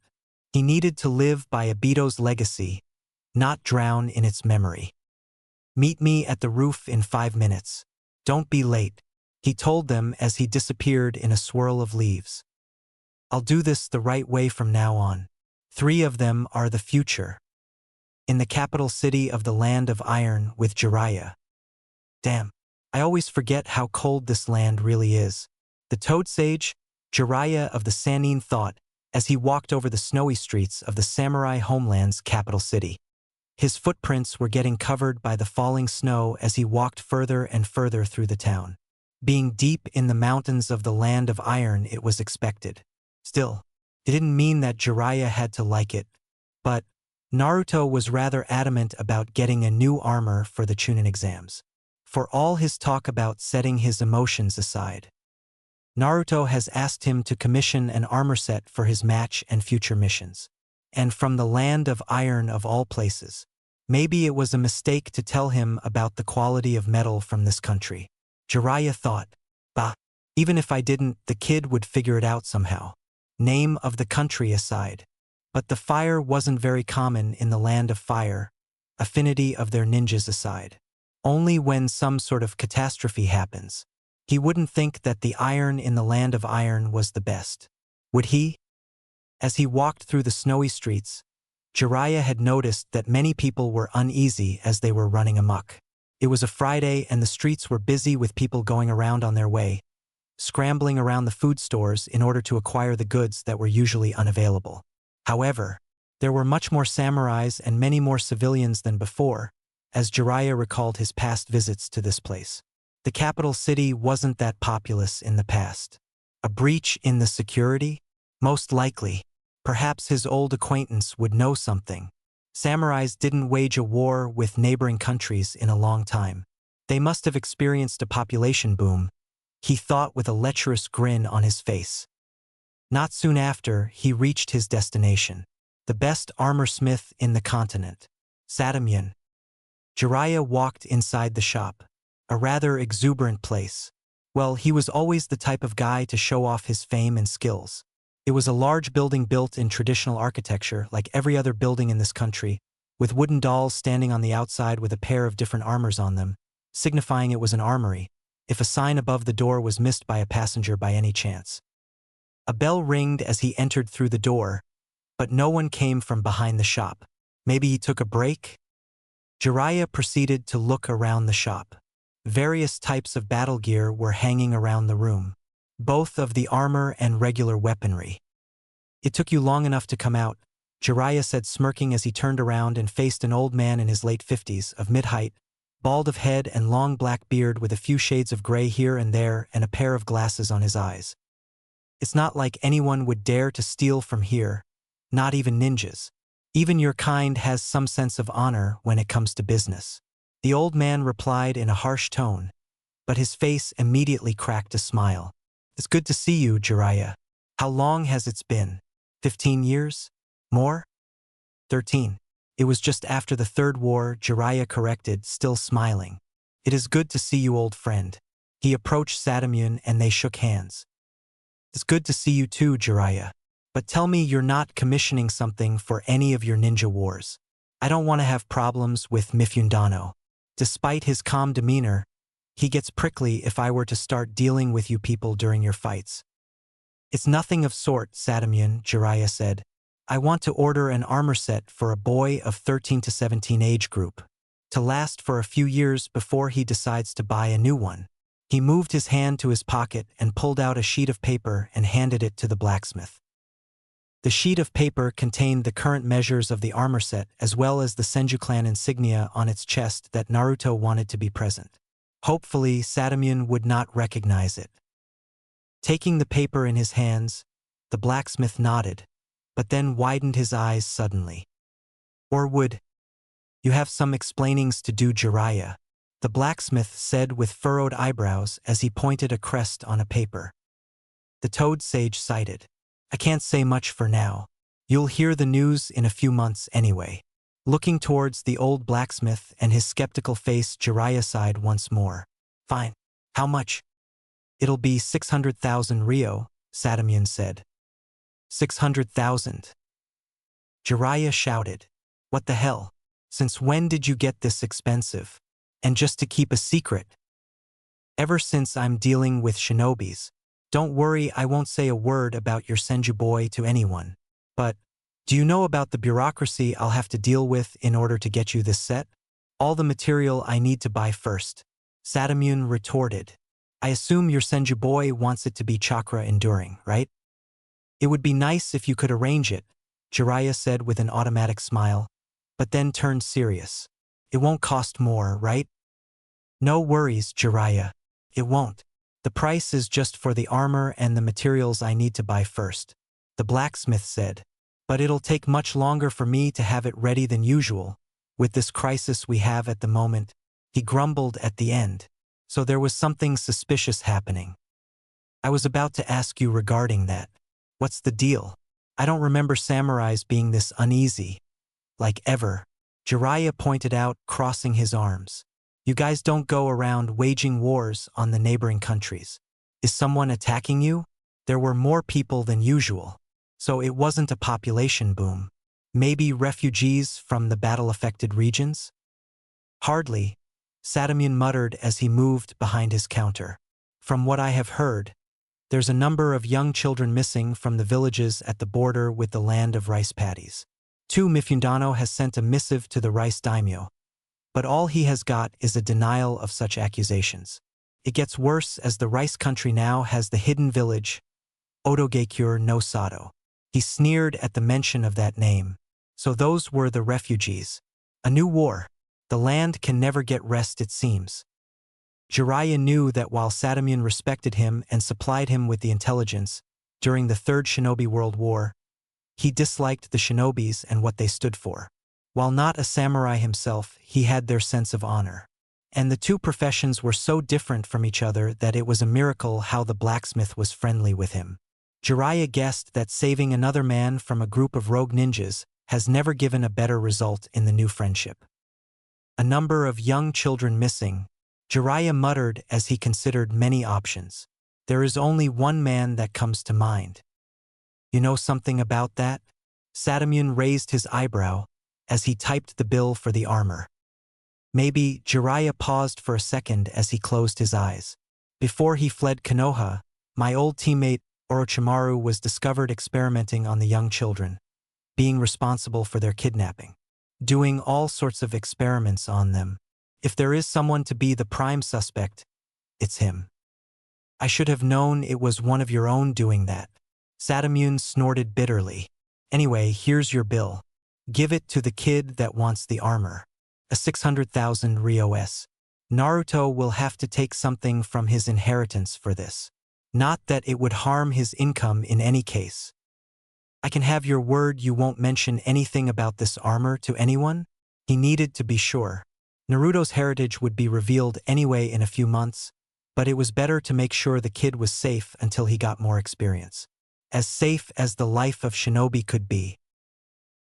He needed to live by Obito's legacy, not drown in its memory. Meet me at the roof in 5 minutes. Don't be late, he told them as he disappeared in a swirl of leaves. I'll do this the right way from now on. 3 of them are the future. In the capital city of the Land of Iron with Jiraiya. Damn, I always forget how cold this land really is. The Toad Sage, Jiraiya of the Sannin thought as he walked over the snowy streets of the samurai homeland's capital city. His footprints were getting covered by the falling snow as he walked further and further through the town. Being deep in the mountains of the Land of Iron, it was expected. Still, it didn't mean that Jiraiya had to like it, but Naruto was rather adamant about getting a new armor for the Chunin exams. For all his talk about setting his emotions aside, Naruto has asked him to commission an armor set for his match and future missions. And from the Land of Iron of all places. Maybe it was a mistake to tell him about the quality of metal from this country. Jiraiya thought, bah, even if I didn't, the kid would figure it out somehow. Name of the country aside. But the fire wasn't very common in the Land of Fire, affinity of their ninjas aside. Only when some sort of catastrophe happens. He wouldn't think that the iron in the Land of Iron was the best. Would he? As he walked through the snowy streets, Jiraiya had noticed that many people were uneasy as they were running amok. It was a Friday and the streets were busy with people going around on their way, scrambling around the food stores in order to acquire the goods that were usually unavailable. However, there were much more samurais and many more civilians than before, as Jiraiya recalled his past visits to this place. The capital city wasn't that populous in the past. A breach in the security? Most likely. Perhaps his old acquaintance would know something. Samurais didn't wage a war with neighboring countries in a long time. They must have experienced a population boom, he thought with a lecherous grin on his face. Not soon after, he reached his destination. The best armorsmith in the continent. Satamyan. Jiraiya walked inside the shop. A rather exuberant place. Well, he was always the type of guy to show off his fame and skills. It was a large building built in traditional architecture like every other building in this country, with wooden dolls standing on the outside with a pair of different armors on them, signifying it was an armory, if a sign above the door was missed by a passenger by any chance. A bell ringed as he entered through the door, but no one came from behind the shop. Maybe he took a break? Jiraiya proceeded to look around the shop. Various types of battle gear were hanging around the room. Both of the armor and regular weaponry. It took you long enough to come out, Jiraiya said, smirking as he turned around and faced an old man in his late 50s, of mid-height, bald of head and long black beard with a few shades of gray here and there and a pair of glasses on his eyes. It's not like anyone would dare to steal from here, not even ninjas. Even your kind has some sense of honor when it comes to business. The old man replied in a harsh tone, but his face immediately cracked a smile. It's good to see you, Jiraiya. How long has it been? 15 years? More? 13. It was just after the Third War, Jiraiya corrected, still smiling. It is good to see you, old friend. He approached Satamyan and they shook hands. It's good to see you too, Jiraiya. But tell me you're not commissioning something for any of your ninja wars. I don't want to have problems with Mifundano. Despite his calm demeanor, he gets prickly if I were to start dealing with you people during your fights. It's nothing of sort, Satamyan, Jiraiya said. I want to order an armor set for a boy of 13 to 17 age group, to last for a few years before he decides to buy a new one. He moved his hand to his pocket and pulled out a sheet of paper and handed it to the blacksmith. The sheet of paper contained the current measures of the armor set as well as the Senju clan insignia on its chest that Naruto wanted to be present. Hopefully, Satamune would not recognize it. Taking the paper in his hands, the blacksmith nodded, but then widened his eyes suddenly. Or would you have some explainings to do, Jiraiya? The blacksmith said with furrowed eyebrows as he pointed a crest on a paper. The toad sage sighed. I can't say much for now. You'll hear the news in a few months anyway. Looking towards the old blacksmith and his skeptical face, Jiraiya sighed once more. Fine. How much? It'll be 600,000 Ryo, Satamune said. 600,000. Jiraiya shouted. What the hell? Since when did you get this expensive? And just to keep a secret? Ever since I'm dealing with shinobis. Don't worry, I won't say a word about your Senju boy to anyone. But, do you know about the bureaucracy I'll have to deal with in order to get you this set? All the material I need to buy first. Satamune retorted. I assume your Senju boy wants it to be chakra enduring, right? It would be nice if you could arrange it, Jiraiya said with an automatic smile, but then turned serious. It won't cost more, right? No worries, Jiraiya. It won't. The price is just for the armor and the materials I need to buy first, the blacksmith said. But it'll take much longer for me to have it ready than usual, with this crisis we have at the moment, he grumbled at the end. So there was something suspicious happening. I was about to ask you regarding that. What's the deal? I don't remember samurais being this uneasy. Like ever, Jiraiya pointed out, crossing his arms. You guys don't go around waging wars on the neighboring countries. Is someone attacking you? There were more people than usual. So it wasn't a population boom. Maybe refugees from the battle-affected regions? Hardly, Satamune muttered as he moved behind his counter. From what I have heard, there's a number of young children missing from the villages at the border with the land of rice paddies. Mifundano has sent a missive to the rice daimyo, but all he has got is a denial of such accusations. It gets worse as the rice country now has the hidden village, Odogekure no Sato. He sneered at the mention of that name. So those were the refugees. A new war. The land can never get rest, it seems. Jiraiya knew that while Satamune respected him and supplied him with the intelligence during the Third Shinobi World War, he disliked the shinobis and what they stood for. While not a samurai himself, he had their sense of honor. And the two professions were so different from each other that it was a miracle how the blacksmith was friendly with him. Jiraiya guessed that saving another man from a group of rogue ninjas has never given a better result in the new friendship. A number of young children missing, Jiraiya muttered as he considered many options. There is only one man that comes to mind. You know something about that? Satamune raised his eyebrow as he typed the bill for the armor. Maybe. Jiraiya paused for a second as he closed his eyes. Before he fled Konoha, my old teammate Orochimaru was discovered experimenting on the young children, being responsible for their kidnapping, doing all sorts of experiments on them. If there is someone to be the prime suspect, it's him. I should have known it was one of your own doing that. Satamune snorted bitterly. Anyway, here's your bill. Give it to the kid that wants the armor. A 600,000 Ryos. Naruto will have to take something from his inheritance for this. Not that it would harm his income in any case. I can have your word you won't mention anything about this armor to anyone? He needed to be sure. Naruto's heritage would be revealed anyway in a few months, but it was better to make sure the kid was safe until he got more experience. As safe as the life of shinobi could be.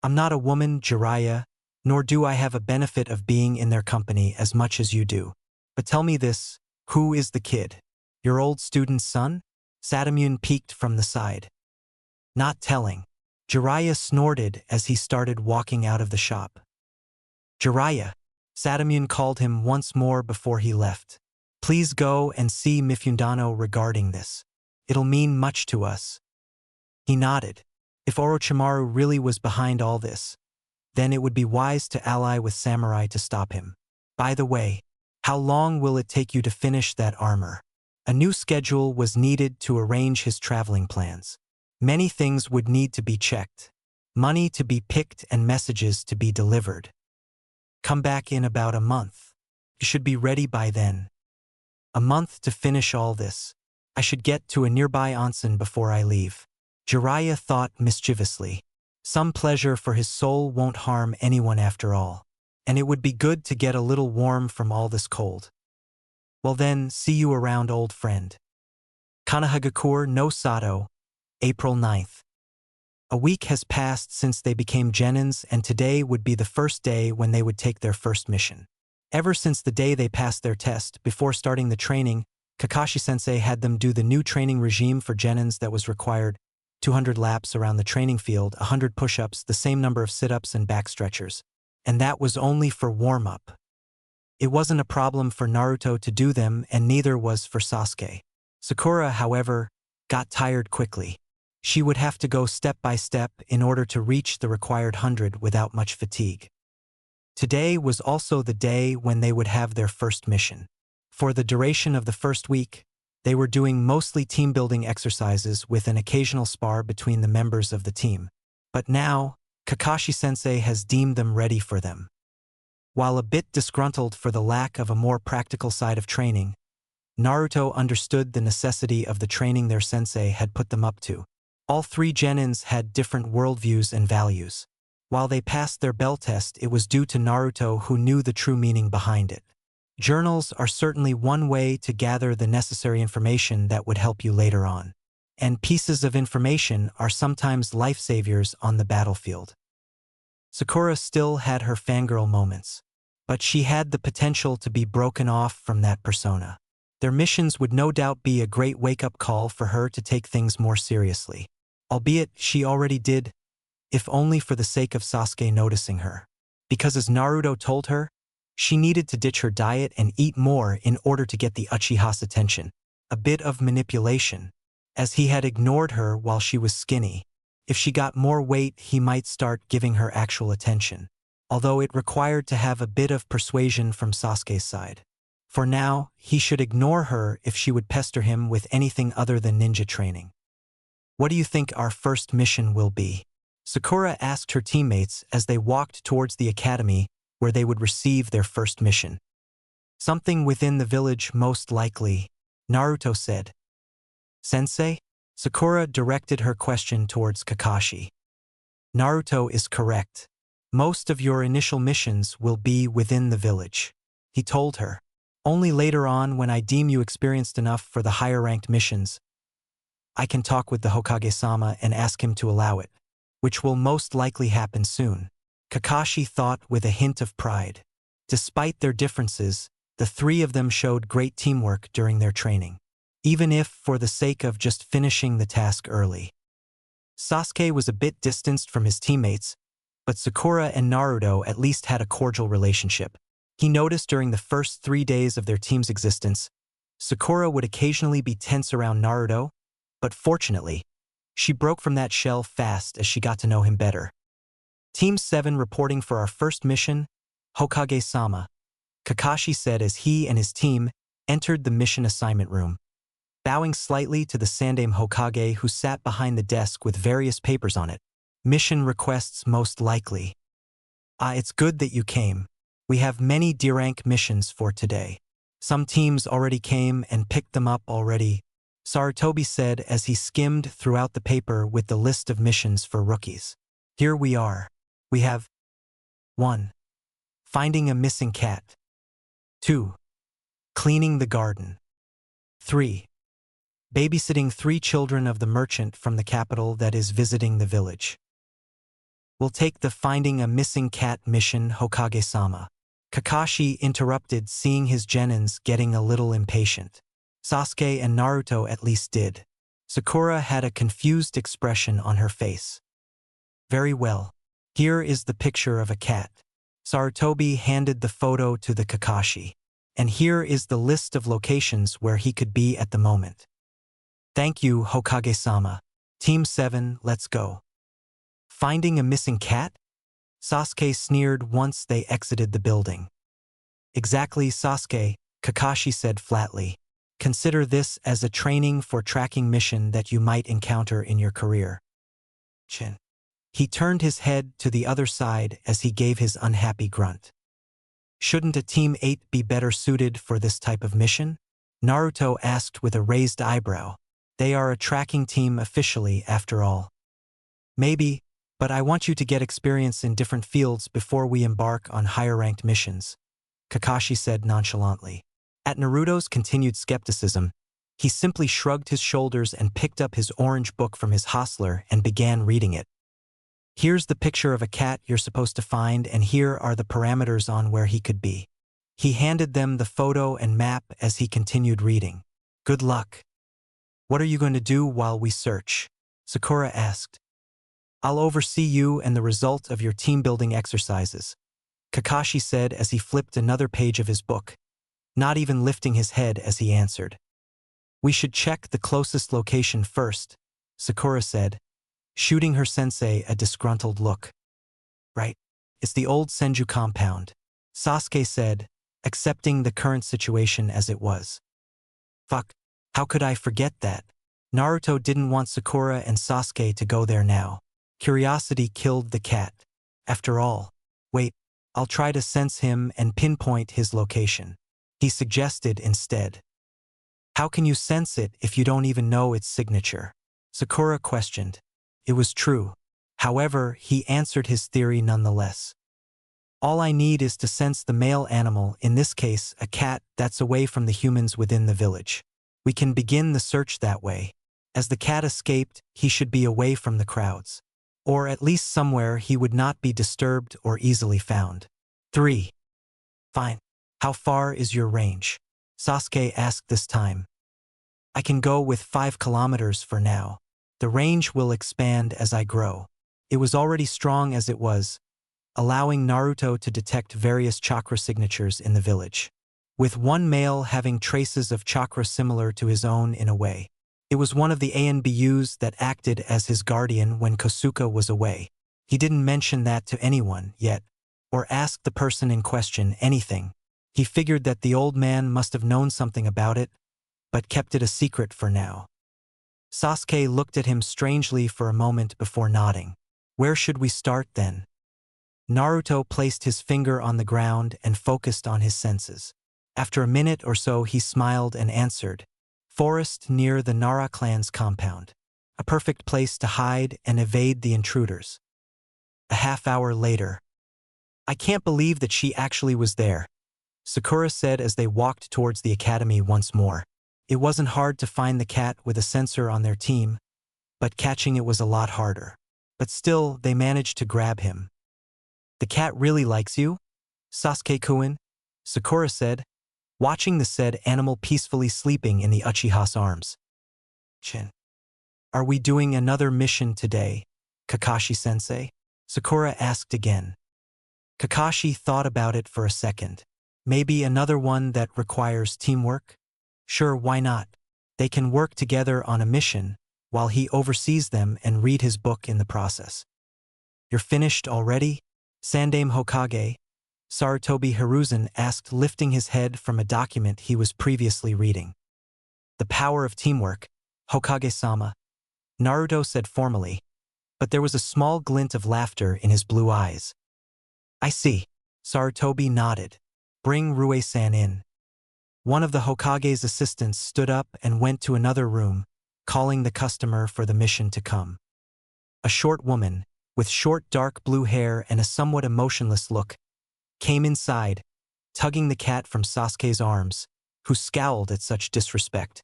I'm not a woman, Jiraiya, nor do I have a benefit of being in their company as much as you do. But tell me this, who is the kid? Your old student's son? Satamune peeked from the side. Not telling. Jiraiya snorted as he started walking out of the shop. Jiraiya. Satamune called him once more before he left. Please go and see Mifundano regarding this. It'll mean much to us. He nodded. If Orochimaru really was behind all this, then it would be wise to ally with samurai to stop him. By the way, how long will it take you to finish that armor? A new schedule was needed to arrange his traveling plans. Many things would need to be checked. Money to be picked and messages to be delivered. Come back in about a month. You should be ready by then. A month to finish all this. I should get to a nearby onsen before I leave. Jiraiya thought mischievously. Some pleasure for his soul won't harm anyone after all. And it would be good to get a little warm from all this cold. Well then, see you around, old friend. Kanahagakure no Sato, April 9th. A week has passed since they became genins, and today would be the first day when they would take their first mission. Ever since the day they passed their test, before starting the training, Kakashi-sensei had them do the new training regime for genins that was required: 200 laps around the training field, 100 push-ups, the same number of sit-ups and back stretchers. And that was only for warm-up. It wasn't a problem for Naruto to do them, and neither was for Sasuke. Sakura, however, got tired quickly. She would have to go step by step in order to reach the required 100 without much fatigue. Today was also the day when they would have their first mission. For the duration of the first week, they were doing mostly team-building exercises with an occasional spar between the members of the team. But now, Kakashi-sensei has deemed them ready for them. While a bit disgruntled for the lack of a more practical side of training, Naruto understood the necessity of the training their sensei had put them up to. All three genins had different worldviews and values. While they passed their bell test, it was due to Naruto, who knew the true meaning behind it. Journals are certainly one way to gather the necessary information that would help you later on. And pieces of information are sometimes life-saviors on the battlefield. Sakura still had her fangirl moments, but she had the potential to be broken off from that persona. Their missions would no doubt be a great wake-up call for her to take things more seriously. Albeit she already did, if only for the sake of Sasuke noticing her. Because as Naruto told her, she needed to ditch her diet and eat more in order to get the Uchiha's attention. A bit of manipulation, as he had ignored her while she was skinny. If she got more weight, he might start giving her actual attention. Although it required to have a bit of persuasion from Sasuke's side. For now, he should ignore her if she would pester him with anything other than ninja training. What do you think our first mission will be? Sakura asked her teammates as they walked towards the academy where they would receive their first mission. Something within the village, most likely, Naruto said. Sensei? Sakura directed her question towards Kakashi. Naruto is correct. Most of your initial missions will be within the village, he told her. Only later on, when I deem you experienced enough for the higher-ranked missions, I can talk with the Hokage-sama and ask him to allow it, which will most likely happen soon. Kakashi thought with a hint of pride. Despite their differences, the three of them showed great teamwork during their training, even if for the sake of just finishing the task early. Sasuke was a bit distanced from his teammates, but Sakura and Naruto at least had a cordial relationship. He noticed during the first 3 days of their team's existence, Sakura would occasionally be tense around Naruto, but fortunately, she broke from that shell fast as she got to know him better. Team 7 reporting for our first mission, Hokage-sama, Kakashi said as he and his team entered the mission assignment room, bowing slightly to the Sandaime Hokage, who sat behind the desk with various papers on it. Mission requests most likely. It's good that you came. We have many D-rank missions for today. Some teams already came and picked them up already, Sarutobi said as he skimmed throughout the paper with the list of missions for rookies. Here we are. We have 1. Finding a missing cat. 2. Cleaning the garden. 3. Babysitting 3 children of the merchant from the capital that is visiting the village. We'll take the finding a missing cat mission, Hokage-sama. Kakashi interrupted, seeing his genins getting a little impatient. Sasuke and Naruto at least did. Sakura had a confused expression on her face. Very well. Here is the picture of a cat. Sarutobi handed the photo to the Kakashi. And here is the list of locations where he could be at the moment. Thank you, Hokage-sama. Team 7, let's go. Finding a missing cat? Sasuke sneered once they exited the building. Exactly, Sasuke, Kakashi said flatly. Consider this as a training for tracking mission that you might encounter in your career. Chin. He turned his head to the other side as he gave his unhappy grunt. Shouldn't a Team 8 be better suited for this type of mission? Naruto asked with a raised eyebrow. They are a tracking team officially, after all. Maybe, but I want you to get experience in different fields before we embark on higher-ranked missions, Kakashi said nonchalantly. At Naruto's continued skepticism, he simply shrugged his shoulders and picked up his orange book from his hostler and began reading it. Here's the picture of a cat you're supposed to find, and here are the parameters on where he could be. He handed them the photo and map as he continued reading. Good luck. What are you going to do while we search? Sakura asked. I'll oversee you and the result of your team-building exercises, Kakashi said as he flipped another page of his book, not even lifting his head as he answered. We should check the closest location first, Sakura said, shooting her sensei a disgruntled look. Right, it's the old Senju compound, Sasuke said, accepting the current situation as it was. Fuck, how could I forget that? Naruto didn't want Sakura and Sasuke to go there now. Curiosity killed the cat. After all, wait, I'll try to sense him and pinpoint his location, he suggested instead. How can you sense it if you don't even know its signature? Sakura questioned. It was true. However, he answered his theory nonetheless. All I need is to sense the male animal, in this case a cat, that's away from the humans within the village. We can begin the search that way. As the cat escaped, he should be away from the crowds. Or at least somewhere he would not be disturbed or easily found. 3. Fine. How far is your range? Sasuke asked this time. I can go with 5 kilometers for now. The range will expand as I grow. It was already strong as it was, allowing Naruto to detect various chakra signatures in the village, with one male having traces of chakra similar to his own in a way. It was one of the ANBUs that acted as his guardian when Kosuke was away. He didn't mention that to anyone yet, or ask the person in question anything. He figured that the old man must have known something about it, but kept it a secret for now. Sasuke looked at him strangely for a moment before nodding. Where should we start then? Naruto placed his finger on the ground and focused on his senses. After a minute or so he smiled and answered, forest near the Nara clan's compound. A perfect place to hide and evade the intruders. A half-hour later. I can't believe that she actually was there, Sakura said as they walked towards the academy once more. It wasn't hard to find the cat with a sensor on their team, but catching it was a lot harder. But still, they managed to grab him. The cat really likes you? Sasuke-kun, Sakura said, watching the said animal peacefully sleeping in the Uchiha's arms. Chin. Are we doing another mission today, Kakashi-sensei? Sakura asked again. Kakashi thought about it for a second. Maybe another one that requires teamwork? Sure, why not? They can work together on a mission, while he oversees them and read his book in the process. You're finished already? Sandaime Hokage, Sarutobi Hiruzen asked, lifting his head from a document he was previously reading. The power of teamwork, Hokage-sama, Naruto said formally, but there was a small glint of laughter in his blue eyes. I see. Sarutobi nodded. Bring Rue-san in. One of the Hokage's assistants stood up and went to another room, calling the customer for the mission to come. A short woman, with short dark blue hair and a somewhat emotionless look, came inside, tugging the cat from Sasuke's arms, who scowled at such disrespect.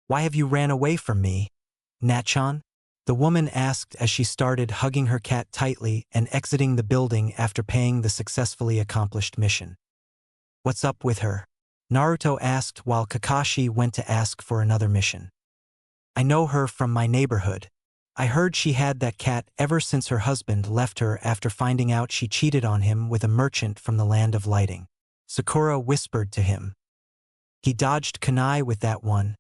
Why have you ran away from me, Nachan? The woman asked as she started hugging her cat tightly and exiting the building after paying the successfully accomplished mission. What's up with her? Naruto asked while Kakashi went to ask for another mission. I know her from my neighborhood. I heard she had that cat ever since her husband left her after finding out she cheated on him with a merchant from the land of lighting. Sakura whispered to him. He dodged kunai with that one,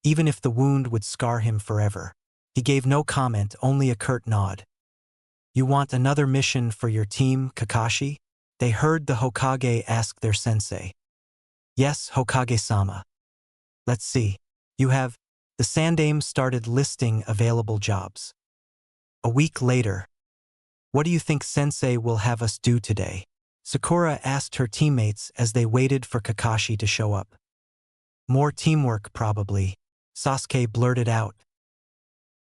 even if the wound would scar him forever. He gave no comment, only a curt nod. You want another mission for your team, Kakashi? They heard the Hokage ask their sensei. Yes, Hokage-sama. Let's see. You have, the Sandaime started listing available jobs. A week later. What do you think Sensei will have us do today? Sakura asked her teammates as they waited for Kakashi to show up. More teamwork, probably, Sasuke blurted out.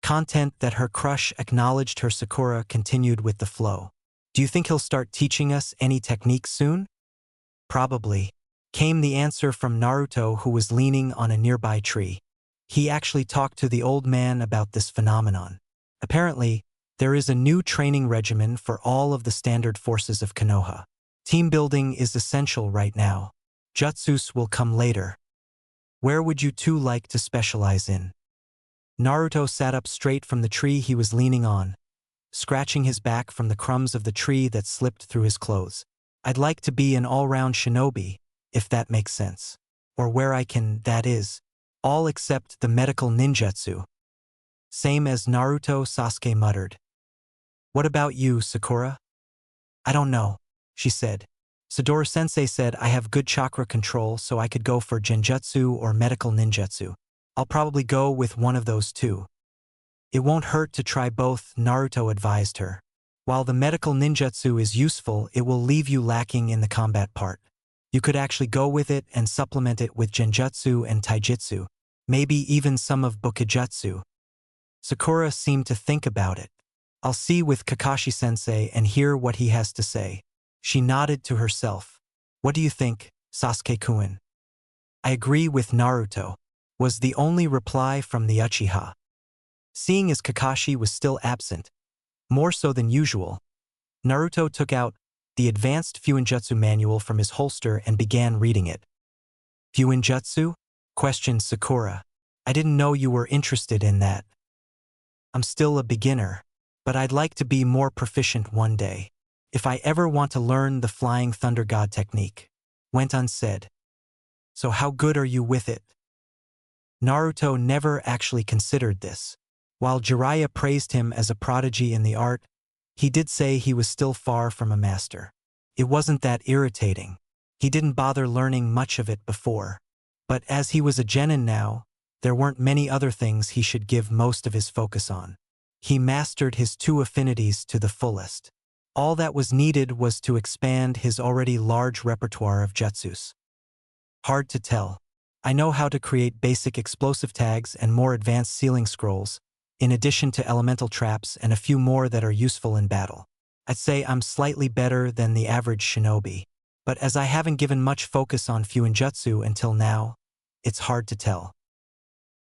Content that her crush acknowledged her. Sakura continued with the flow. Do you think he'll start teaching us any techniques soon? Probably, came the answer from Naruto, who was leaning on a nearby tree. He actually talked to the old man about this phenomenon. Apparently, there is a new training regimen for all of the standard forces of Konoha. Team building is essential right now. Jutsus will come later. Where would you two like to specialize in? Naruto sat up straight from the tree he was leaning on, scratching his back from the crumbs of the tree that slipped through his clothes. I'd like to be an all-round shinobi, if that makes sense. Or where I can, that is, all except the medical ninjutsu. Same as Naruto, Sasuke muttered. What about you, Sakura? I don't know, she said. Sadora-sensei said I have good chakra control, so I could go for genjutsu or medical ninjutsu. I'll probably go with one of those two. It won't hurt to try both, Naruto advised her. While the medical ninjutsu is useful, it will leave you lacking in the combat part. You could actually go with it and supplement it with genjutsu and taijutsu, maybe even some of bukijutsu. Sakura seemed to think about it. I'll see with Kakashi-sensei and hear what he has to say. She nodded to herself. What do you think, Sasuke-kun? I agree with Naruto, was the only reply from the Uchiha. Seeing as Kakashi was still absent, more so than usual, Naruto took out the Advanced Fuinjutsu manual from his holster and began reading it. Fuinjutsu? Questioned Sakura. I didn't know you were interested in that. I'm still a beginner, but I'd like to be more proficient one day, if I ever want to learn the Flying Thunder God technique, went unsaid. So how good are you with it? Naruto never actually considered this. While Jiraiya praised him as a prodigy in the art, he did say he was still far from a master. It wasn't that irritating. He didn't bother learning much of it before. But as he was a genin now, there weren't many other things he should give most of his focus on. He mastered his two affinities to the fullest. All that was needed was to expand his already large repertoire of jutsus. Hard to tell. I know how to create basic explosive tags and more advanced sealing scrolls, in addition to elemental traps and a few more that are useful in battle. I'd say I'm slightly better than the average shinobi, but as I haven't given much focus on Fuinjutsu until now, it's hard to tell.